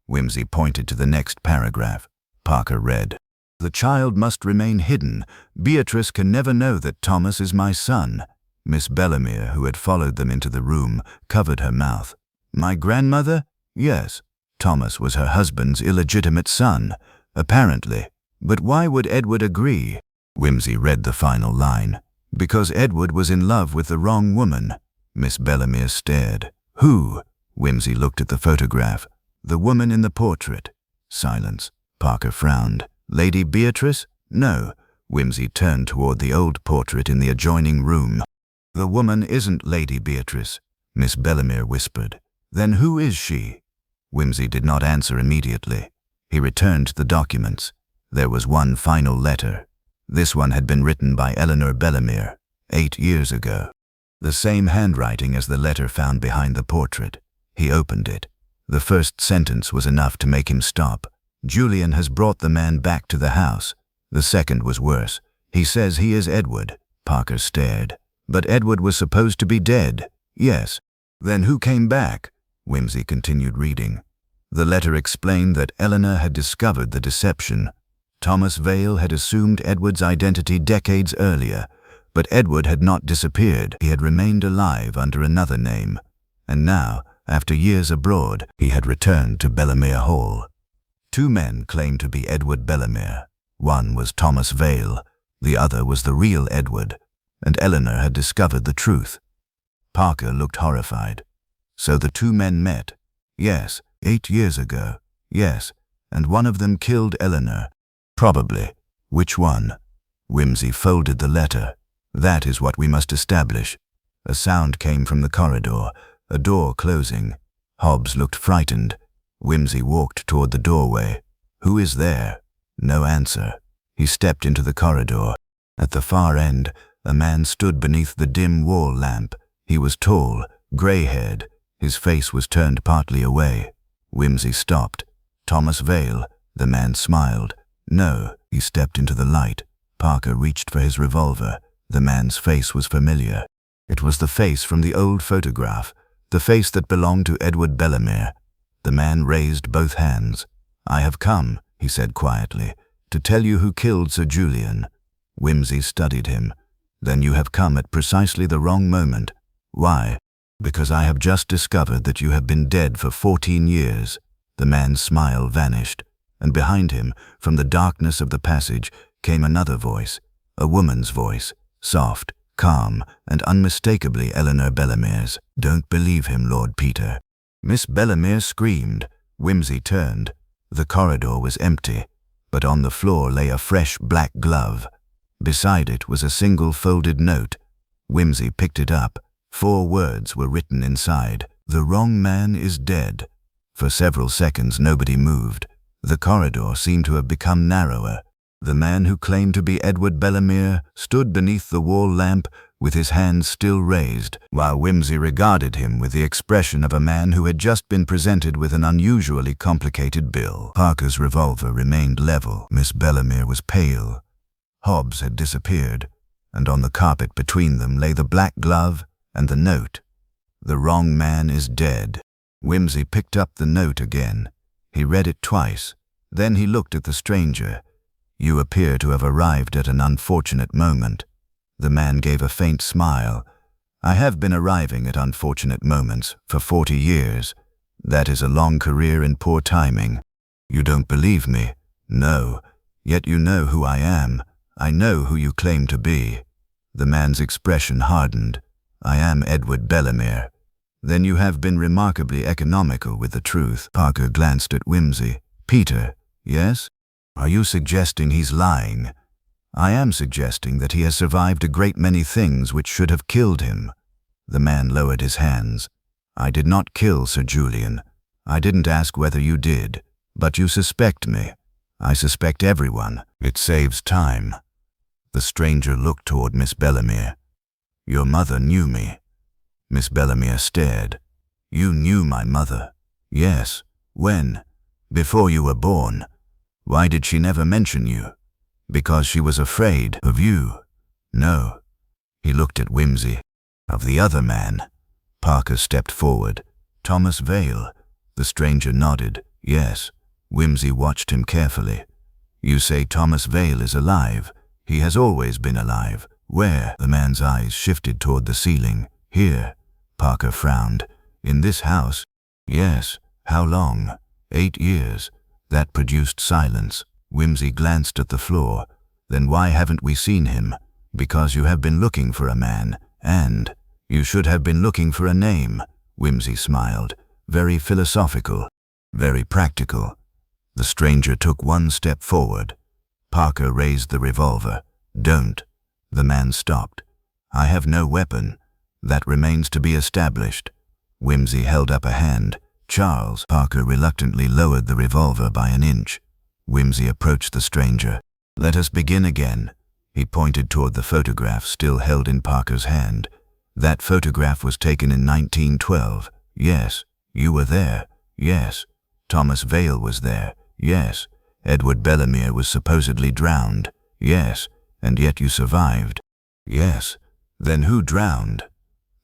Wimsey pointed to the next paragraph. Parker read, "The child must remain hidden. Beatrice can never know that Thomas is my son." Miss Bellemere, who had followed them into the room, covered her mouth. "My grandmother? Yes. Thomas was her husband's illegitimate son, apparently. But why would Edward agree?" Wimsey read the final line. "Because Edward was in love with the wrong woman." Miss Bellemere stared. "Who?" Wimsey looked at the photograph. "The woman in the portrait." Silence. Parker frowned. "Lady Beatrice?" "No." Wimsey turned toward the old portrait in the adjoining room. "The woman isn't Lady Beatrice," Miss Bellemere whispered. "Then who is she?" Wimsey did not answer immediately. He returned the documents. There was one final letter. This one had been written by Eleanor Bellemere 8 years ago. The same handwriting as the letter found behind the portrait. He opened it. The first sentence was enough to make him stop. "Julian has brought the man back to the house." The second was worse. "He says he is Edward." Parker stared. "But Edward was supposed to be dead." "Yes." "Then who came back?" Wimsey continued reading. The letter explained that Eleanor had discovered the deception. Thomas Vale had assumed Edward's identity decades earlier, but Edward had not disappeared. He had remained alive under another name. And now, after years abroad, he had returned to Bellemere Hall. 2 men claimed to be Edward Bellemere. One was Thomas Vale, the other was the real Edward, and Eleanor had discovered the truth. Parker looked horrified. So the 2 men met. Yes, 8 years ago. Yes, and one of them killed Eleanor. Probably. Which one? Wimsey folded the letter. That is what we must establish. A sound came from the corridor. a door closing. Hobbs looked frightened. Wimsey walked toward the doorway. "Who is there?" No answer. He stepped into the corridor. At the far end, a man stood beneath the dim wall lamp. He was tall, gray-haired. His face was turned partly away. Wimsey stopped. "Thomas Vale." The man smiled. "No." He stepped into the light. Parker reached for his revolver. The man's face was familiar. It was the face from the old photograph, the face that belonged to Edward Bellemere. The man raised both hands. "I have come," he said quietly, "to tell you who killed Sir Julian." Wimsey studied him. "Then you have come at precisely the wrong moment." "Why?" "Because I have just discovered that you have been dead for 14 years. The man's smile vanished, and behind him, from the darkness of the passage, came another voice, a woman's voice, soft, calm, and unmistakably Eleanor Bellemere's. "Don't believe him, Lord Peter." Miss Bellemere screamed. Wimsey turned. The corridor was empty, but on the floor lay a fresh black glove. Beside it was a single folded note. Wimsey picked it up. 4 words were written inside. "The wrong man is dead." For several seconds nobody moved. The corridor seemed to have become narrower. The man who claimed to be Edward Bellemere stood beneath the wall lamp with his hands still raised, while Wimsey regarded him with the expression of a man who had just been presented with an unusually complicated bill. Parker's revolver remained level. Miss Bellemere was pale. Hobbs had disappeared, and on the carpet between them lay the black glove and the note. "The wrong man is dead." Wimsey picked up the note again. He read it twice. Then he looked at the stranger. "You appear to have arrived at an unfortunate moment." The man gave a faint smile. "I have been arriving at unfortunate moments for 40 years. That is a long career in poor timing." "You don't believe me?" "No. Yet you know who I am. I know who you claim to be." The man's expression hardened. "I am Edward Bellemere." "Then you have been remarkably economical with the truth." Parker glanced at Wimsey. "Peter." "Yes?" "Are you suggesting he's lying?" "I am suggesting that he has survived a great many things which should have killed him." The man lowered his hands. "I did not kill Sir Julian. I didn't ask whether you did. But you suspect me. I suspect everyone. It saves time." The stranger looked toward Miss Bellemere. "Your mother knew me." Miss Bellemere stared. "You knew my mother?" "Yes." "When?" "Before you were born." "Why did she never mention you?" "Because she was afraid of you." "No." He looked at Wimsey. "Of the other man?" Parker stepped forward. "Thomas Vale." The stranger nodded. "Yes." Wimsey watched him carefully. "You say Thomas Vale is alive. He has always been alive. Where?" The man's eyes shifted toward the ceiling. "Here." Parker frowned. "In this house?" "Yes." "How long?" 8 years. That produced silence. Wimsey glanced at the floor. "Then why haven't we seen him?" "Because you have been looking for a man, and you should have been looking for a name." Wimsey smiled. "Very philosophical. Very practical." The stranger took 1 step forward. Parker raised the revolver. "Don't." The man stopped. "I have no weapon." "That remains to be established." Wimsey held up a hand. "Charles." Parker reluctantly lowered the revolver by an inch. Wimsey approached the stranger. "Let us begin again." He pointed toward the photograph still held in Parker's hand. "That photograph was taken in 1912. "Yes." "You were there?" "Yes." "Thomas Vale was there?" "Yes." "Edward Bellemere was supposedly drowned?" "Yes." "And yet you survived?" "Yes." "Then who drowned?"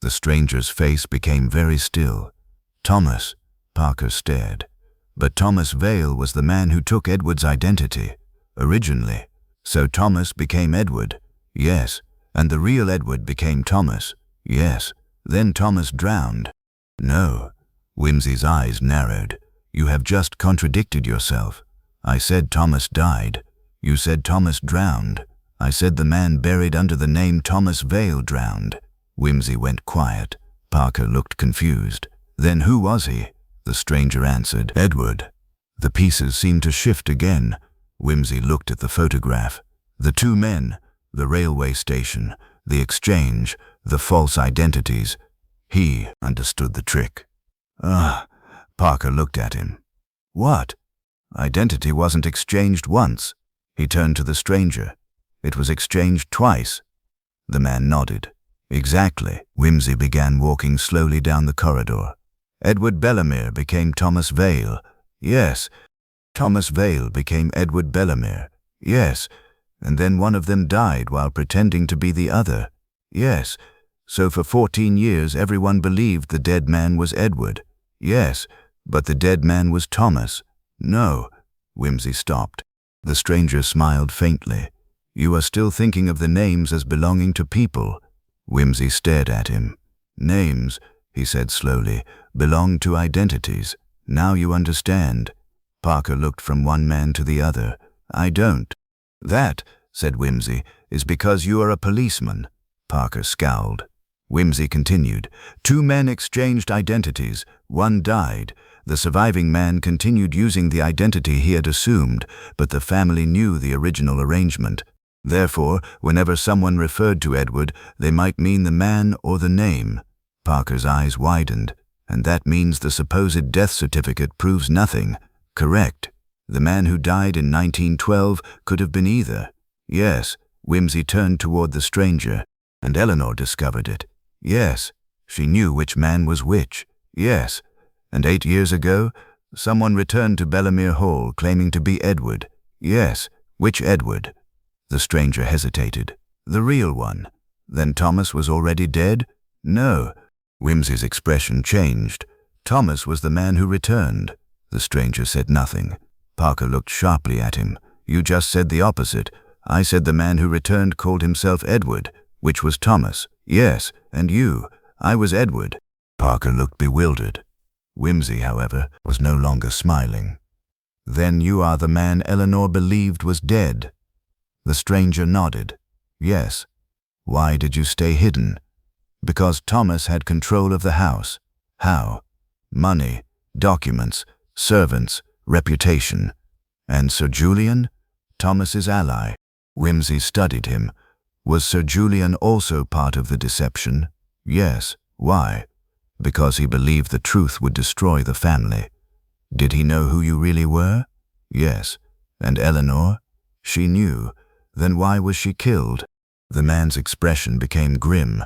The stranger's face became very still. "Thomas." Parker stared. "But Thomas Vale was the man who took Edward's identity, originally. So Thomas became Edward?" "Yes." "And the real Edward became Thomas?" "Yes." "Then Thomas drowned?" "No." Wimsey's eyes narrowed. "You have just contradicted yourself. I said Thomas died. You said Thomas drowned. I said the man buried under the name Thomas Vale drowned." Wimsey went quiet. Parker looked confused. "Then who was he?" The stranger answered, "Edward." The pieces seemed to shift again. Wimsey looked at the photograph. The 2 men, the railway station, the exchange, the false identities. He understood the trick. Ah, Parker looked at him. What? Identity wasn't exchanged once. He turned to the stranger. It was exchanged twice. The man nodded. Exactly. Wimsey began walking slowly down the corridor. Edward Bellemere became Thomas Vale. Yes. Thomas Vale became Edward Bellemere. Yes. And then one of them died while pretending to be the other. Yes. So for 14 years everyone believed the dead man was Edward. Yes. But the dead man was Thomas. No. Wimsey stopped. The stranger smiled faintly. You are still thinking of the names as belonging to people. Wimsey stared at him. Names, he said slowly, belong to identities. Now you understand. Parker looked from one man to the other. I don't. That, said Wimsey, is because you are a policeman. Parker scowled. Wimsey continued. 2 men exchanged identities. One died. The surviving man continued using the identity he had assumed, but the family knew the original arrangement. Therefore, whenever someone referred to Edward, they might mean the man or the name. Parker's eyes widened. And that means the supposed death certificate proves nothing. Correct. The man who died in 1912 could have been either. Yes. Wimsey turned toward the stranger. And Eleanor discovered it. Yes. She knew which man was which. Yes. And 8 years ago, someone returned to Bellemere Hall claiming to be Edward. Yes. Which Edward? The stranger hesitated. The real one. Then Thomas was already dead? No. Wimsey's expression changed. Thomas was the man who returned. The stranger said nothing. Parker looked sharply at him. You just said the opposite. I said the man who returned called himself Edward, which was Thomas. Yes, and you. I was Edward. Parker looked bewildered. Wimsey, however, was no longer smiling. Then you are the man Eleanor believed was dead. The stranger nodded. Yes. Why did you stay hidden? Because Thomas had control of the house. How? Money, documents, servants, reputation. And Sir Julian? Thomas's ally. Wimsey studied him. Was Sir Julian also part of the deception? Yes. Why? Because he believed the truth would destroy the family. Did he know who you really were? Yes. And Eleanor? She knew. Then why was she killed? The man's expression became grim.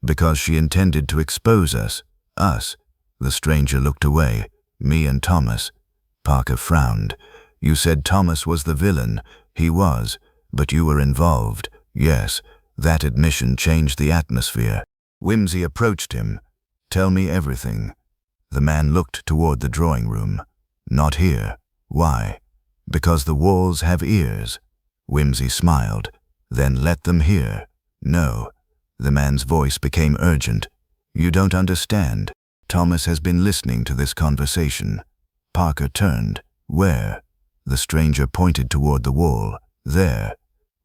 Because she intended to expose us. Us. The stranger looked away. Me and Thomas. Parker frowned. You said Thomas was the villain. He was. But you were involved. Yes. That admission changed the atmosphere. Wimsey approached him. Tell me everything. The man looked toward the drawing room. Not here. Why? Because the walls have ears. Wimsey smiled. Then let them hear. No. The man's voice became urgent. You don't understand. Thomas has been listening to this conversation. Parker turned. Where? The stranger pointed toward the wall. There.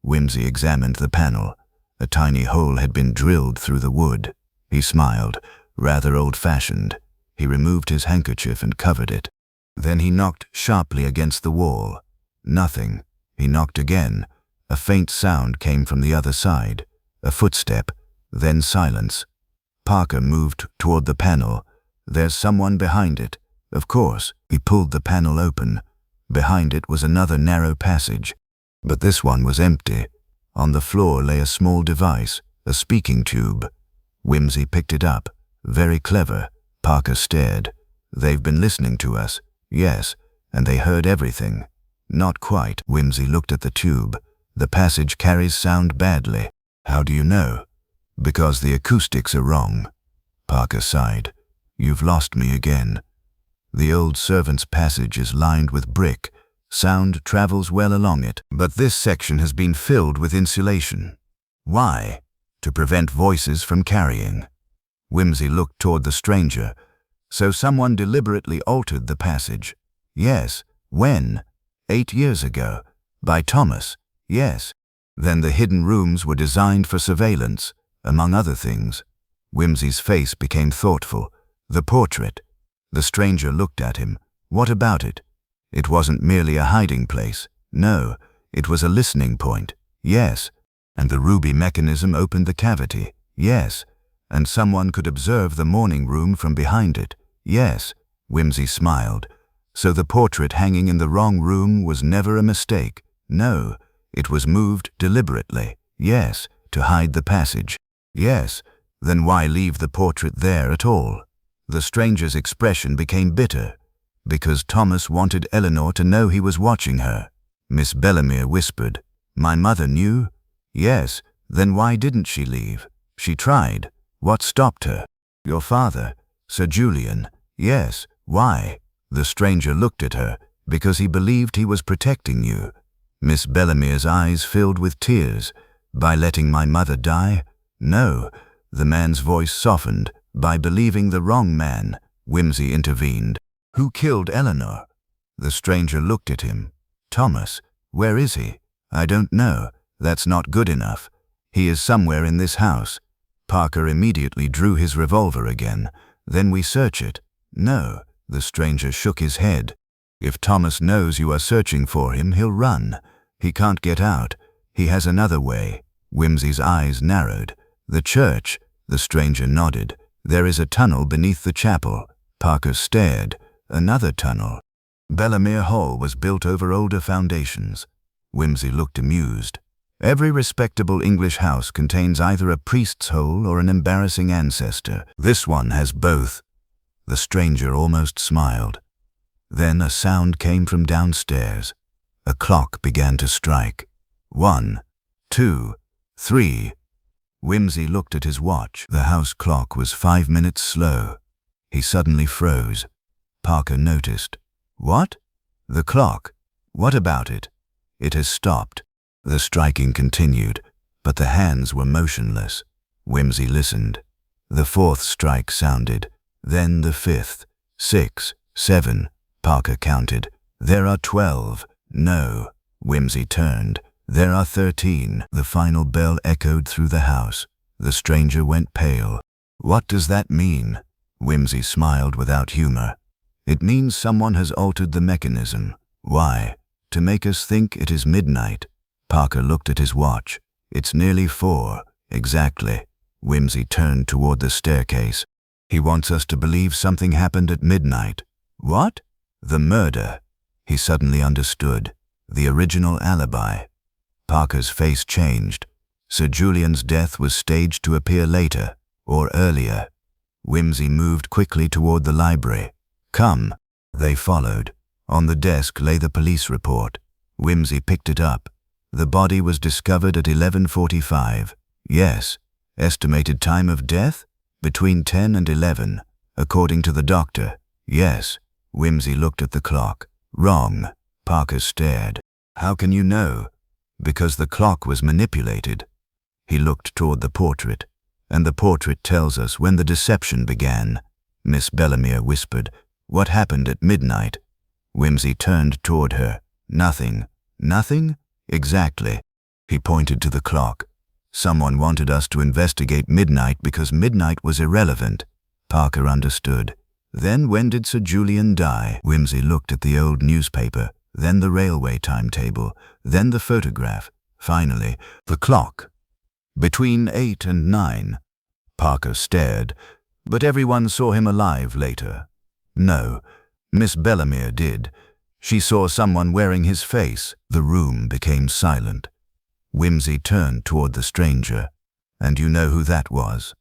Wimsey examined the panel. A tiny hole had been drilled through the wood. He smiled, rather old-fashioned. He removed his handkerchief and covered it. Then he knocked sharply against the wall. Nothing. He knocked again. A faint sound came from the other side. A footstep. Then silence. Parker moved toward the panel. There's someone behind it. Of course. He pulled the panel open. Behind it was another narrow passage. But this one was empty. On the floor lay a small device, a speaking tube. Wimsey picked it up. Very clever. Parker stared. They've been listening to us. Yes. And they heard everything. Not quite. Wimsey looked at the tube. The passage carries sound badly. How do you know? Because the acoustics are wrong. Parker sighed. You've lost me again. The old servants' passage is lined with brick. Sound travels well along it, but this section has been filled with insulation. Why? To prevent voices from carrying. Wimsey looked toward the stranger. So someone deliberately altered the passage. Yes. When? 8 years ago. By Thomas. Yes. Then the hidden rooms were designed for surveillance, among other things. Wimsey's face became thoughtful. The portrait. The stranger looked at him. What about it? It wasn't merely a hiding place. No, it was a listening point. Yes. And the ruby mechanism opened the cavity. Yes. And someone could observe the morning room from behind it. Yes, Wimsey smiled. So the portrait hanging in the wrong room was never a mistake. No, it was moved deliberately. Yes, to hide the passage. Yes, then why leave the portrait there at all? The stranger's expression became bitter. Because Thomas wanted Eleanor to know he was watching her. Miss Bellemere whispered, "My mother knew?" "Yes, then why didn't she leave?" "She tried. What stopped her?" "Your father, Sir Julian." "Yes, why?" The stranger looked at her, "Because he believed he was protecting you." Miss Bellemere's eyes filled with tears. "By letting my mother die?" "No." The man's voice softened. "By believing the wrong man," Wimsey intervened. "Who killed Eleanor?" The stranger looked at him. "Thomas. Where is he?" "I don't know. That's not good enough. He is somewhere in this house." Parker immediately drew his revolver again. "Then we search it." "No." The stranger shook his head. "If Thomas knows you are searching for him, he'll run. He can't get out. He has another way." Wimsey's eyes narrowed. "The church?" The stranger nodded. "There is a tunnel beneath the chapel." Parker stared. "Another tunnel." Bellemere Hall was built over older foundations. Wimsey looked amused. "Every respectable English house contains either a priest's hole or an embarrassing ancestor. This one has both." The stranger almost smiled. Then a sound came from downstairs. A clock began to strike. 1, 2, 3. Wimsey looked at his watch. The house clock was 5 minutes slow. He suddenly froze. Parker noticed. "What?" "The clock. What about it?" "It has stopped." The striking continued, but the hands were motionless. Wimsey listened. The 4th strike sounded, then the 5th. 6, 7. Parker counted. "There are 12. "No." Wimsey turned. "There are 13. The final bell echoed through the house. The stranger went pale. "What does that mean?" Wimsey smiled without humor. "It means someone has altered the mechanism." "Why?" "To make us think it is midnight." Parker looked at his watch. "It's nearly 4. "Exactly." Wimsey turned toward the staircase. "He wants us to believe something happened at midnight." "What?" "The murder." He suddenly understood. The original alibi. Parker's face changed. Sir Julian's death was staged to appear later, or earlier. Wimsey moved quickly toward the library. "Come." They followed. On the desk lay the police report. Wimsey picked it up. The body was discovered at 11:45. "Yes." "Estimated time of death?" "Between 10 and 11, according to the doctor." "Yes." Wimsey looked at the clock. "Wrong." Parker stared. "How can you know?" "Because the clock was manipulated." He looked toward the portrait. "And the portrait tells us when the deception began." Miss Bellemere whispered, "What happened at midnight?" Wimsey turned toward her. "Nothing." "Nothing?" "Exactly." He pointed to the clock. "Someone wanted us to investigate midnight because midnight was irrelevant." Parker understood. "Then when did Sir Julian die?" Wimsey looked at the old newspaper, then the railway timetable, then the photograph, finally, the clock. "Between 8 and 9. Parker stared. "But everyone saw him alive later." "No. Miss Bellemere did. She saw someone wearing his face." The room became silent. Wimsey turned toward the stranger. "And you know who that was?"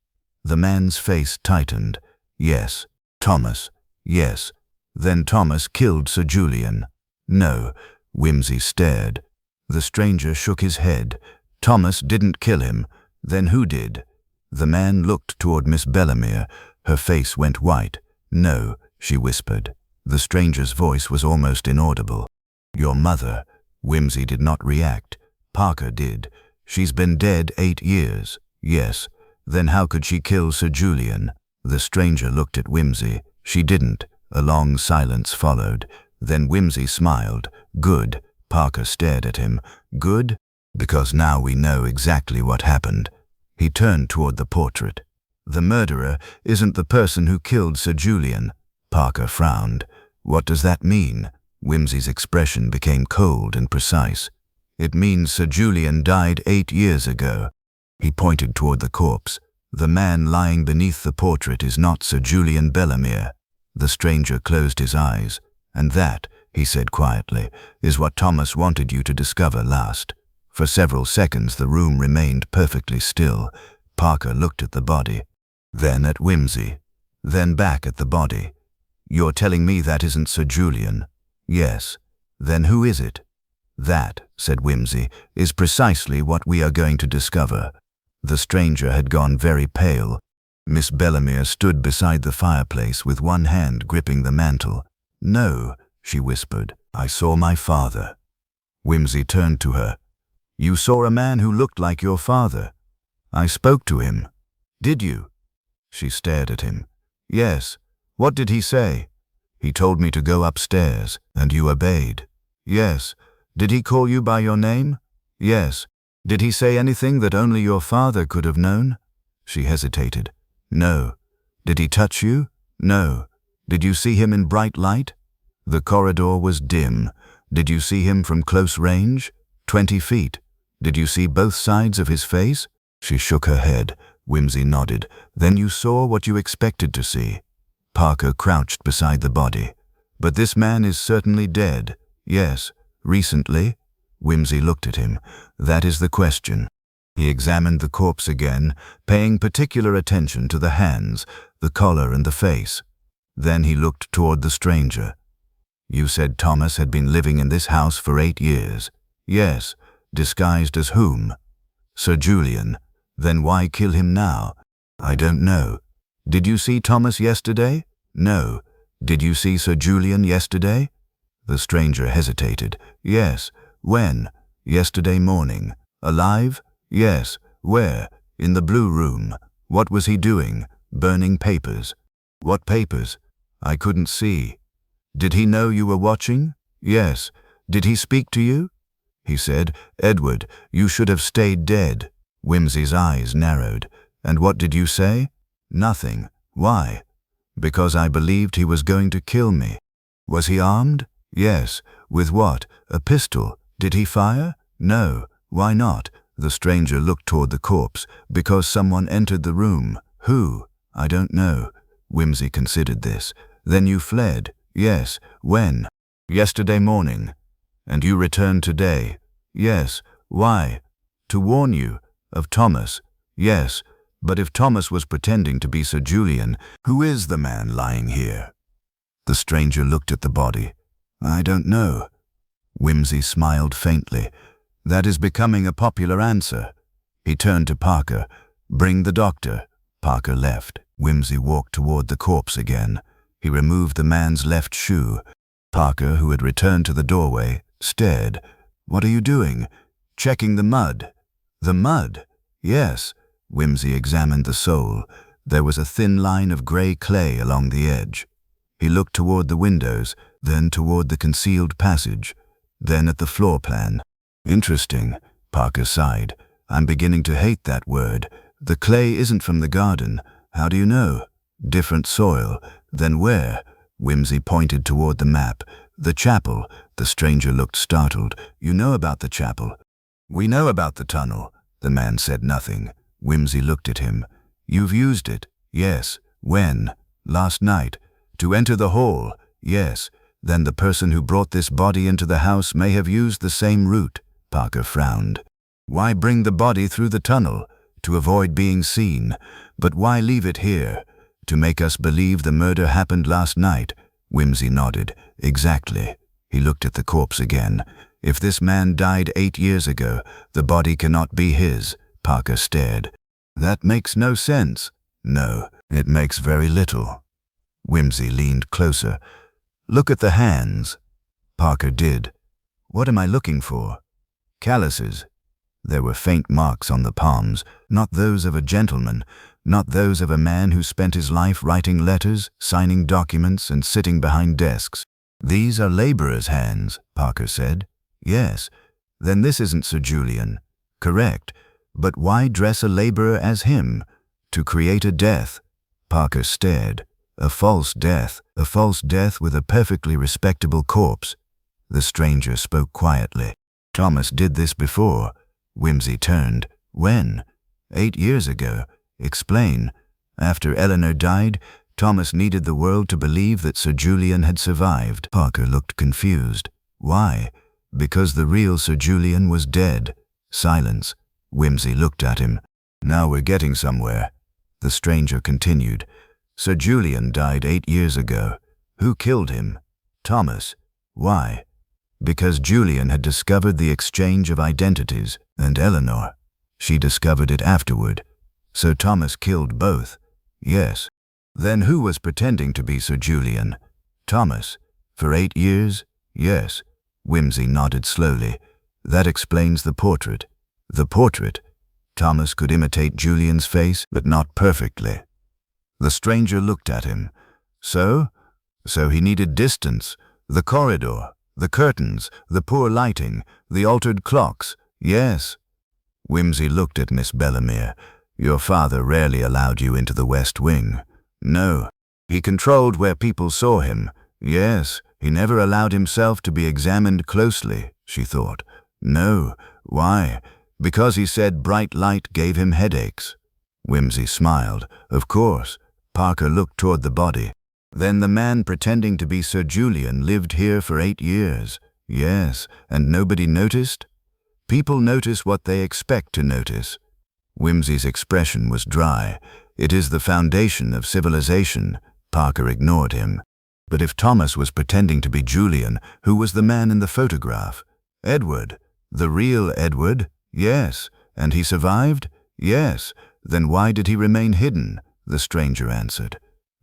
The man's face tightened. "Yes." "Thomas?" "Yes." "Then Thomas killed Sir Julian?" "No." Wimsey stared. The stranger shook his head. "Thomas didn't kill him. Then who did?" The man looked toward Miss Bellemere. Her face went white. "No," she whispered. The stranger's voice was almost inaudible. "Your mother." Wimsey did not react. "Parker did. She's been dead 8 years." "Yes." "Then how could she kill Sir Julian?" The stranger looked at Wimsey. "She didn't." A long silence followed. Then Wimsey smiled. "Good." Parker stared at him. "Good? Because now we know exactly what happened." He turned toward the portrait. "The murderer isn't the person who killed Sir Julian." Parker frowned. "What does that mean?" Wimsey's expression became cold and precise. "It means Sir Julian died 8 years ago." He pointed toward the corpse. The man lying beneath the portrait is not Sir Julian Bellemere. The stranger closed his eyes. And that, he said quietly, is what Thomas wanted you to discover last. For several seconds the room remained perfectly still. Parker looked at the body, then at Wimsey, then back at the body. You're telling me that isn't Sir Julian? Yes. Then who is it? That, said Wimsey, is precisely what we are going to discover. The stranger had gone very pale. Miss Bellemere stood beside the fireplace with one hand gripping the mantel. No, she whispered. I saw my father. Wimsey turned to her. You saw a man who looked like your father. I spoke to him. Did you? She stared at him. Yes. What did he say? He told me to go upstairs, and you obeyed. Yes. Did he call you by your name? Yes. Did he say anything that only your father could have known? She hesitated. No. Did he touch you? No. Did you see him in bright light? The corridor was dim. Did you see him from close range? 20 feet. Did you see both sides of his face? She shook her head. Wimsey nodded. Then you saw what you expected to see. Parker crouched beside the body. But this man is certainly dead. Yes. Recently? Wimsey looked at him. That is the question. He examined the corpse again, paying particular attention to the hands, the collar and the face. Then he looked toward the stranger. You said Thomas had been living in this house for 8 years. Yes. Disguised as whom? Sir Julian. Then why kill him now? I don't know. Did you see Thomas yesterday? No. Did you see Sir Julian yesterday? The stranger hesitated. Yes. When? Yesterday morning. Alive? Yes. Where? In the blue room. What was he doing? Burning papers. What papers? I couldn't see. Did he know you were watching? Yes. Did he speak to you? He said, Edward, you should have stayed dead. Wimsey's eyes narrowed. And what did you say? Nothing. Why? Because I believed he was going to kill me. Was he armed? Yes. With what? A pistol. Did he fire? No. Why not? The stranger looked toward the corpse. Because someone entered the room. Who? I don't know. Wimsey considered this. Then you fled? Yes. When? Yesterday morning. And you returned today? Yes. Why? To warn you. Of Thomas? Yes. But if Thomas was pretending to be Sir Julian, who is the man lying here? The stranger looked at the body. I don't know. Wimsey smiled faintly. That is becoming a popular answer. He turned to Parker. Bring the doctor. Parker left. Wimsey walked toward the corpse again. He removed the man's left shoe. Parker, who had returned to the doorway, stared. What are you doing? Checking the mud. The mud? Yes. Wimsey examined the sole. There was a thin line of grey clay along the edge. He looked toward the windows, then toward the concealed passage, then at the floor plan. Interesting, Parker sighed. I'm beginning to hate that word. The clay isn't from the garden. How do you know? Different soil. Then where? Wimsey pointed toward the map. The chapel. The stranger looked startled. You know about the chapel? We know about the tunnel. The man said nothing. Wimsey looked at him. You've used it? Yes. When? Last night. To enter the hall? Yes. Then the person who brought this body into the house may have used the same route. Parker frowned. Why bring the body through the tunnel? To avoid being seen. But why leave it here? To make us believe the murder happened last night. Wimsey nodded. Exactly. He looked at the corpse again. If this man died 8 years ago, the body cannot be his. Parker stared. That makes no sense. No, it makes very little. Wimsey leaned closer. Look at the hands. Parker did. What am I looking for? Calluses. There were faint marks on the palms, not those of a gentleman, not those of a man who spent his life writing letters, signing documents, and sitting behind desks. These are laborers' hands, Parker said. Yes. Then this isn't Sir Julian. Correct. But why dress a laborer as him? To create a death. Parker stared. A false death with a perfectly respectable corpse. The stranger spoke quietly. Thomas did this before. Wimsey turned. When? 8 years ago. Explain. After Eleanor died, Thomas needed the world to believe that Sir Julian had survived. Parker looked confused. Why? Because the real Sir Julian was dead. Silence. Wimsey looked at him. Now we're getting somewhere. The stranger continued. Sir Julian died 8 years ago. Who killed him? Thomas. Why? Because Julian had discovered the exchange of identities, and Eleanor. She discovered it afterward. So Thomas killed both. Yes. Then who was pretending to be Sir Julian? Thomas. For 8 years? Yes. Wimsey nodded slowly. That explains the portrait. The portrait? Thomas could imitate Julian's face, but not perfectly. The stranger looked at him. So? So he needed distance. The corridor, the curtains, the poor lighting, the altered clocks. Yes. Wimsey looked at Miss Bellemere. Your father rarely allowed you into the West Wing. No. He controlled where people saw him. Yes. He never allowed himself to be examined closely, she thought. No. Why? Because he said bright light gave him headaches. Wimsey smiled. Of course. Parker looked toward the body. Then the man pretending to be Sir Julian lived here for 8 years. Yes. And nobody noticed? People notice what they expect to notice. Wimsey's expression was dry. It is the foundation of civilization. Parker ignored him. But if Thomas was pretending to be Julian, who was the man in the photograph? Edward. The real Edward? Yes. And he survived? Yes. Then why did he remain hidden? The stranger answered.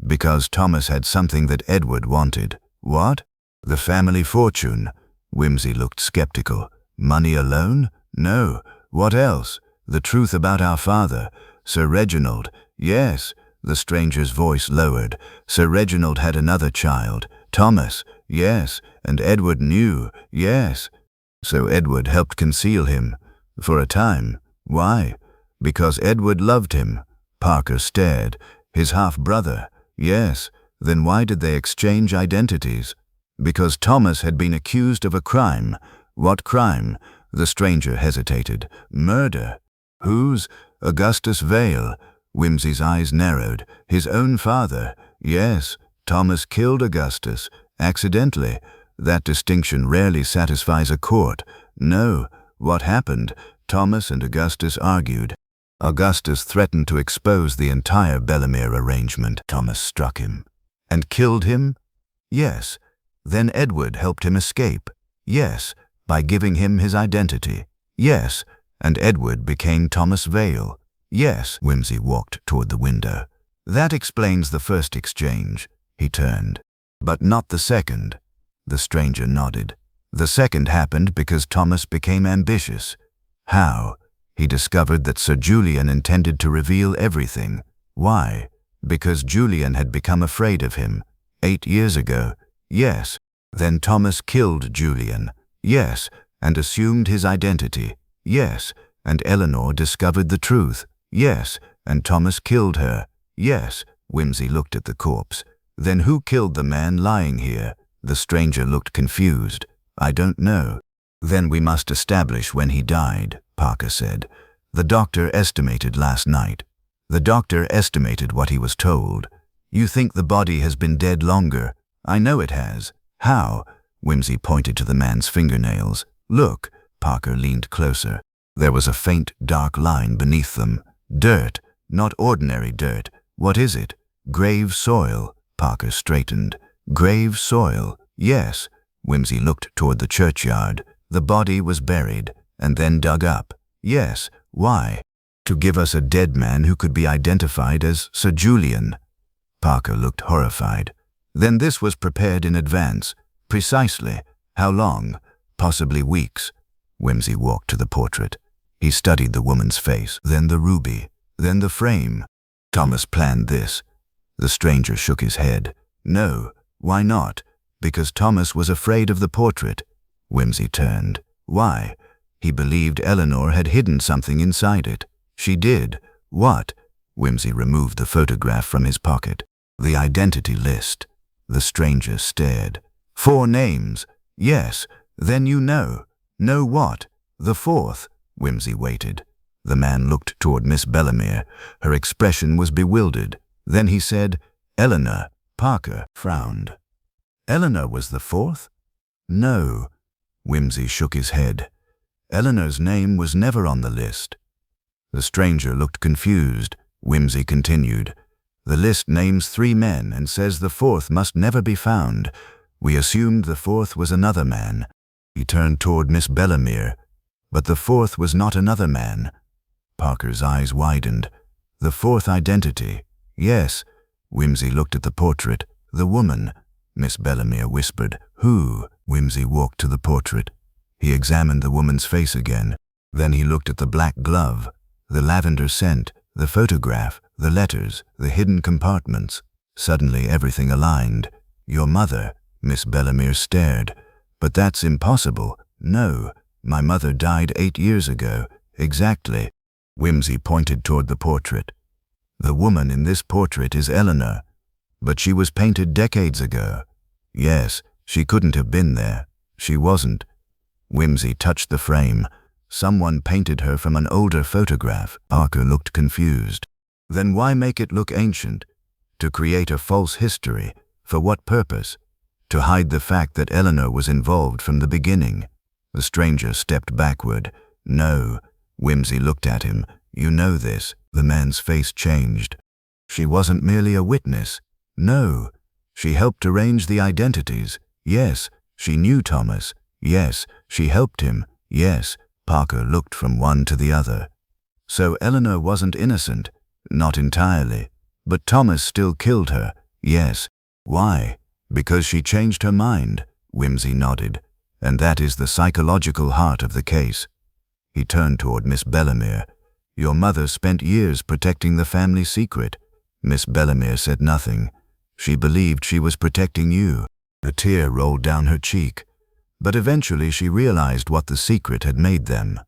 Because Thomas had something that Edward wanted. What? The family fortune. Wimsey looked skeptical. Money alone? No. What else? The truth about our father. Sir Reginald. Yes. The stranger's voice lowered. Sir Reginald had another child. Thomas. Yes. And Edward knew. Yes. So Edward helped conceal him. For a time. Why? Because Edward loved him. Parker stared. His half-brother. Yes. Then why did they exchange identities? Because Thomas had been accused of a crime. What crime? The stranger hesitated. Murder. Whose? Augustus Vale. Wimsey's eyes narrowed. His own father. Yes. Thomas killed Augustus. Accidentally. That distinction rarely satisfies a court. No. What happened? Thomas and Augustus argued. Augustus threatened to expose the entire Bellemere arrangement. Thomas struck him. And killed him? Yes. Then Edward helped him escape. Yes. By giving him his identity. Yes. And Edward became Thomas Vale. Yes. Wimsey walked toward the window. That explains the first exchange. He turned. But not the second. The stranger nodded. The second happened because Thomas became ambitious. How? He discovered that Sir Julian intended to reveal everything. Why? Because Julian had become afraid of him. 8 years ago. Yes. Then Thomas killed Julian. Yes. And assumed his identity. Yes. And Eleanor discovered the truth. Yes. And Thomas killed her. Yes. Wimsey looked at the corpse. Then who killed the man lying here? The stranger looked confused. I don't know. Then we must establish when he died, Parker said. The doctor estimated last night. The doctor estimated what he was told. You think the body has been dead longer? I know it has. How? Wimsey pointed to the man's fingernails. Look. Parker leaned closer. There was a faint, dark line beneath them. Dirt. Not ordinary dirt. What is it? Grave soil. Parker straightened. Grave soil. Yes. Wimsey looked toward the churchyard. The body was buried, and then dug up. Yes. Why? To give us a dead man who could be identified as Sir Julian. Parker looked horrified. Then this was prepared in advance. Precisely. How long? Possibly weeks. Wimsey walked to the portrait. He studied the woman's face, then the ruby, then the frame. Thomas planned this. The stranger shook his head. No. Why not? Because Thomas was afraid of the portrait. Wimsey turned. Why? He believed Eleanor had hidden something inside it. She did. What? Wimsey removed the photograph from his pocket. The identity list. The stranger stared. 4 names. Yes. Then you know. Know what? The 4th. Wimsey waited. The man looked toward Miss Bellemere. Her expression was bewildered. Then he said, "Eleanor." Parker frowned. "Eleanor was the fourth?" "No." Wimsey shook his head. "Eleanor's name was never on the list." The stranger looked confused. Wimsey continued, "The list names 3 men and says the fourth must never be found. We assumed the fourth was another man." He turned toward Miss Bellemere. "But the fourth was not another man." Parker's eyes widened. "The fourth identity?" "Yes." Wimsey looked at the portrait. "The woman," Miss Bellemere whispered. "Who?" Wimsey walked to the portrait. He examined the woman's face again. Then he looked at the black glove, the lavender scent, the photograph, the letters, the hidden compartments. Suddenly everything aligned. "Your mother?" Miss Bellemere stared. "But that's impossible." "No, my mother died 8 years ago." "Exactly." Wimsey pointed toward the portrait. "The woman in this portrait is Eleanor, but she was painted decades ago." "Yes, she couldn't have been there. She wasn't." Wimsey touched the frame. "Someone painted her from an older photograph." Parker looked confused. "Then why make it look ancient? To create a false history. For what purpose? To hide the fact that Eleanor was involved from the beginning." The stranger stepped backward. "No." Wimsey looked at him. "You know this." The man's face changed. "She wasn't merely a witness." "No." "She helped arrange the identities." "Yes." "She knew Thomas." "Yes." "She helped him." "Yes." Parker looked from one to the other. "So Eleanor wasn't innocent?" "Not entirely. But Thomas still killed her." "Yes." "Why?" "Because she changed her mind." Wimsey nodded. "And that is the psychological heart of the case." He turned toward Miss Bellemere. "Your mother spent years protecting the family secret." Miss Bellemere said nothing. "She believed she was protecting you." A tear rolled down her cheek. But eventually she realized what the secret had made them.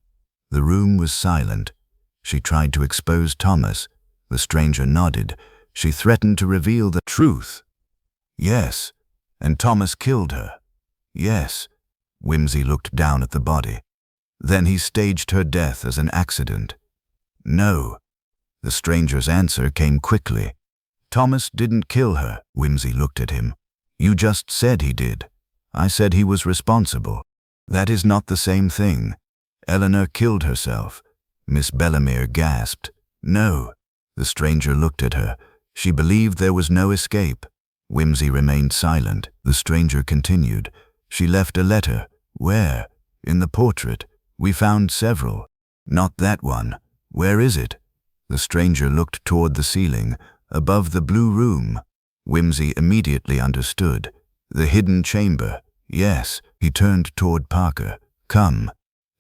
The room was silent. She tried to expose Thomas. The stranger nodded. "She threatened to reveal the truth." "Yes." "And Thomas killed her." "Yes." Wimsey looked down at the body. "Then he staged her death as an accident." "No." The stranger's answer came quickly. "Thomas didn't kill her." Wimsey looked at him. "You just said he did." "I said he was responsible." "That is not the same thing." "Eleanor killed herself." Miss Bellemere gasped. "No." The stranger looked at her. "She believed there was no escape." Wimsey remained silent. The stranger continued. "She left a letter." "Where?" "In the portrait. We found several." "Not that one." "Where is it?" The stranger looked toward the ceiling, above the blue room. Wimsey immediately understood. "The hidden chamber." "Yes." He turned toward Parker. "Come."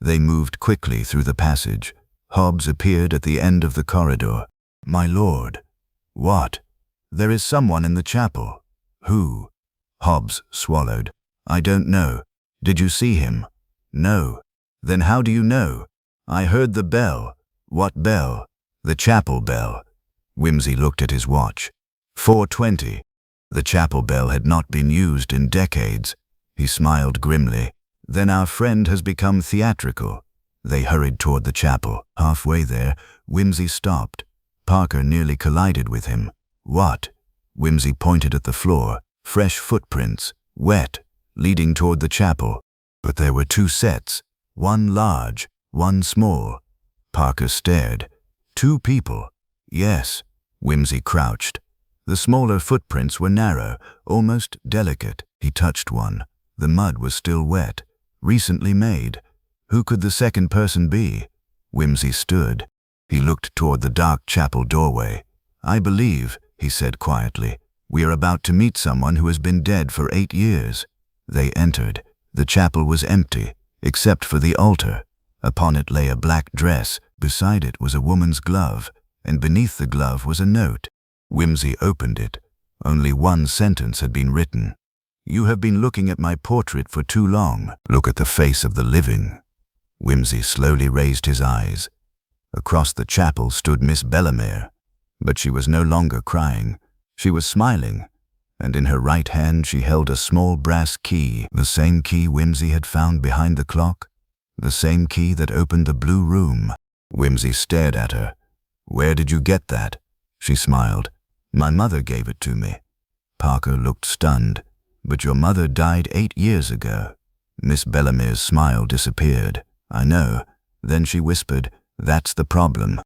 They moved quickly through the passage. Hobbs appeared at the end of the corridor. "My lord." "What?" "There is someone in the chapel." "Who?" Hobbs swallowed. "I don't know." "Did you see him?" "No." "Then how do you know?" "I heard the bell." "What bell?" "The chapel bell." Wimsey looked at his watch. 4:20. The chapel bell had not been used in decades. He smiled grimly. "Then our friend has become theatrical." They hurried toward the chapel. Halfway there, Wimsey stopped. Parker nearly collided with him. "What?" Wimsey pointed at the floor. Fresh footprints, wet, leading toward the chapel. But there were 2 sets, one large, one small. Parker stared. 2 people. "Yes." Wimsey crouched. The smaller footprints were narrow, almost delicate. He touched one. The mud was still wet, recently made. Who could the second person be? Wimsey stood. He looked toward the dark chapel doorway. "I believe," he said quietly, "we are about to meet someone who has been dead for 8 years." They entered. The chapel was empty, except for the altar. Upon it lay a black dress. Beside it was a woman's glove, and beneath the glove was a note. Wimsey opened it. Only one sentence had been written. "You have been looking at my portrait for too long. Look at the face of the living." Wimsey slowly raised his eyes. Across the chapel stood Miss Bellemere, but she was no longer crying. She was smiling, and in her right hand she held a small brass key, the same key Wimsey had found behind the clock, the same key that opened the blue room. Wimsey stared at her. "Where did you get that?" She smiled. "My mother gave it to me." Parker looked stunned. "But your mother died 8 years ago." Miss Bellamy's smile disappeared. "I know." Then she whispered, "That's the problem.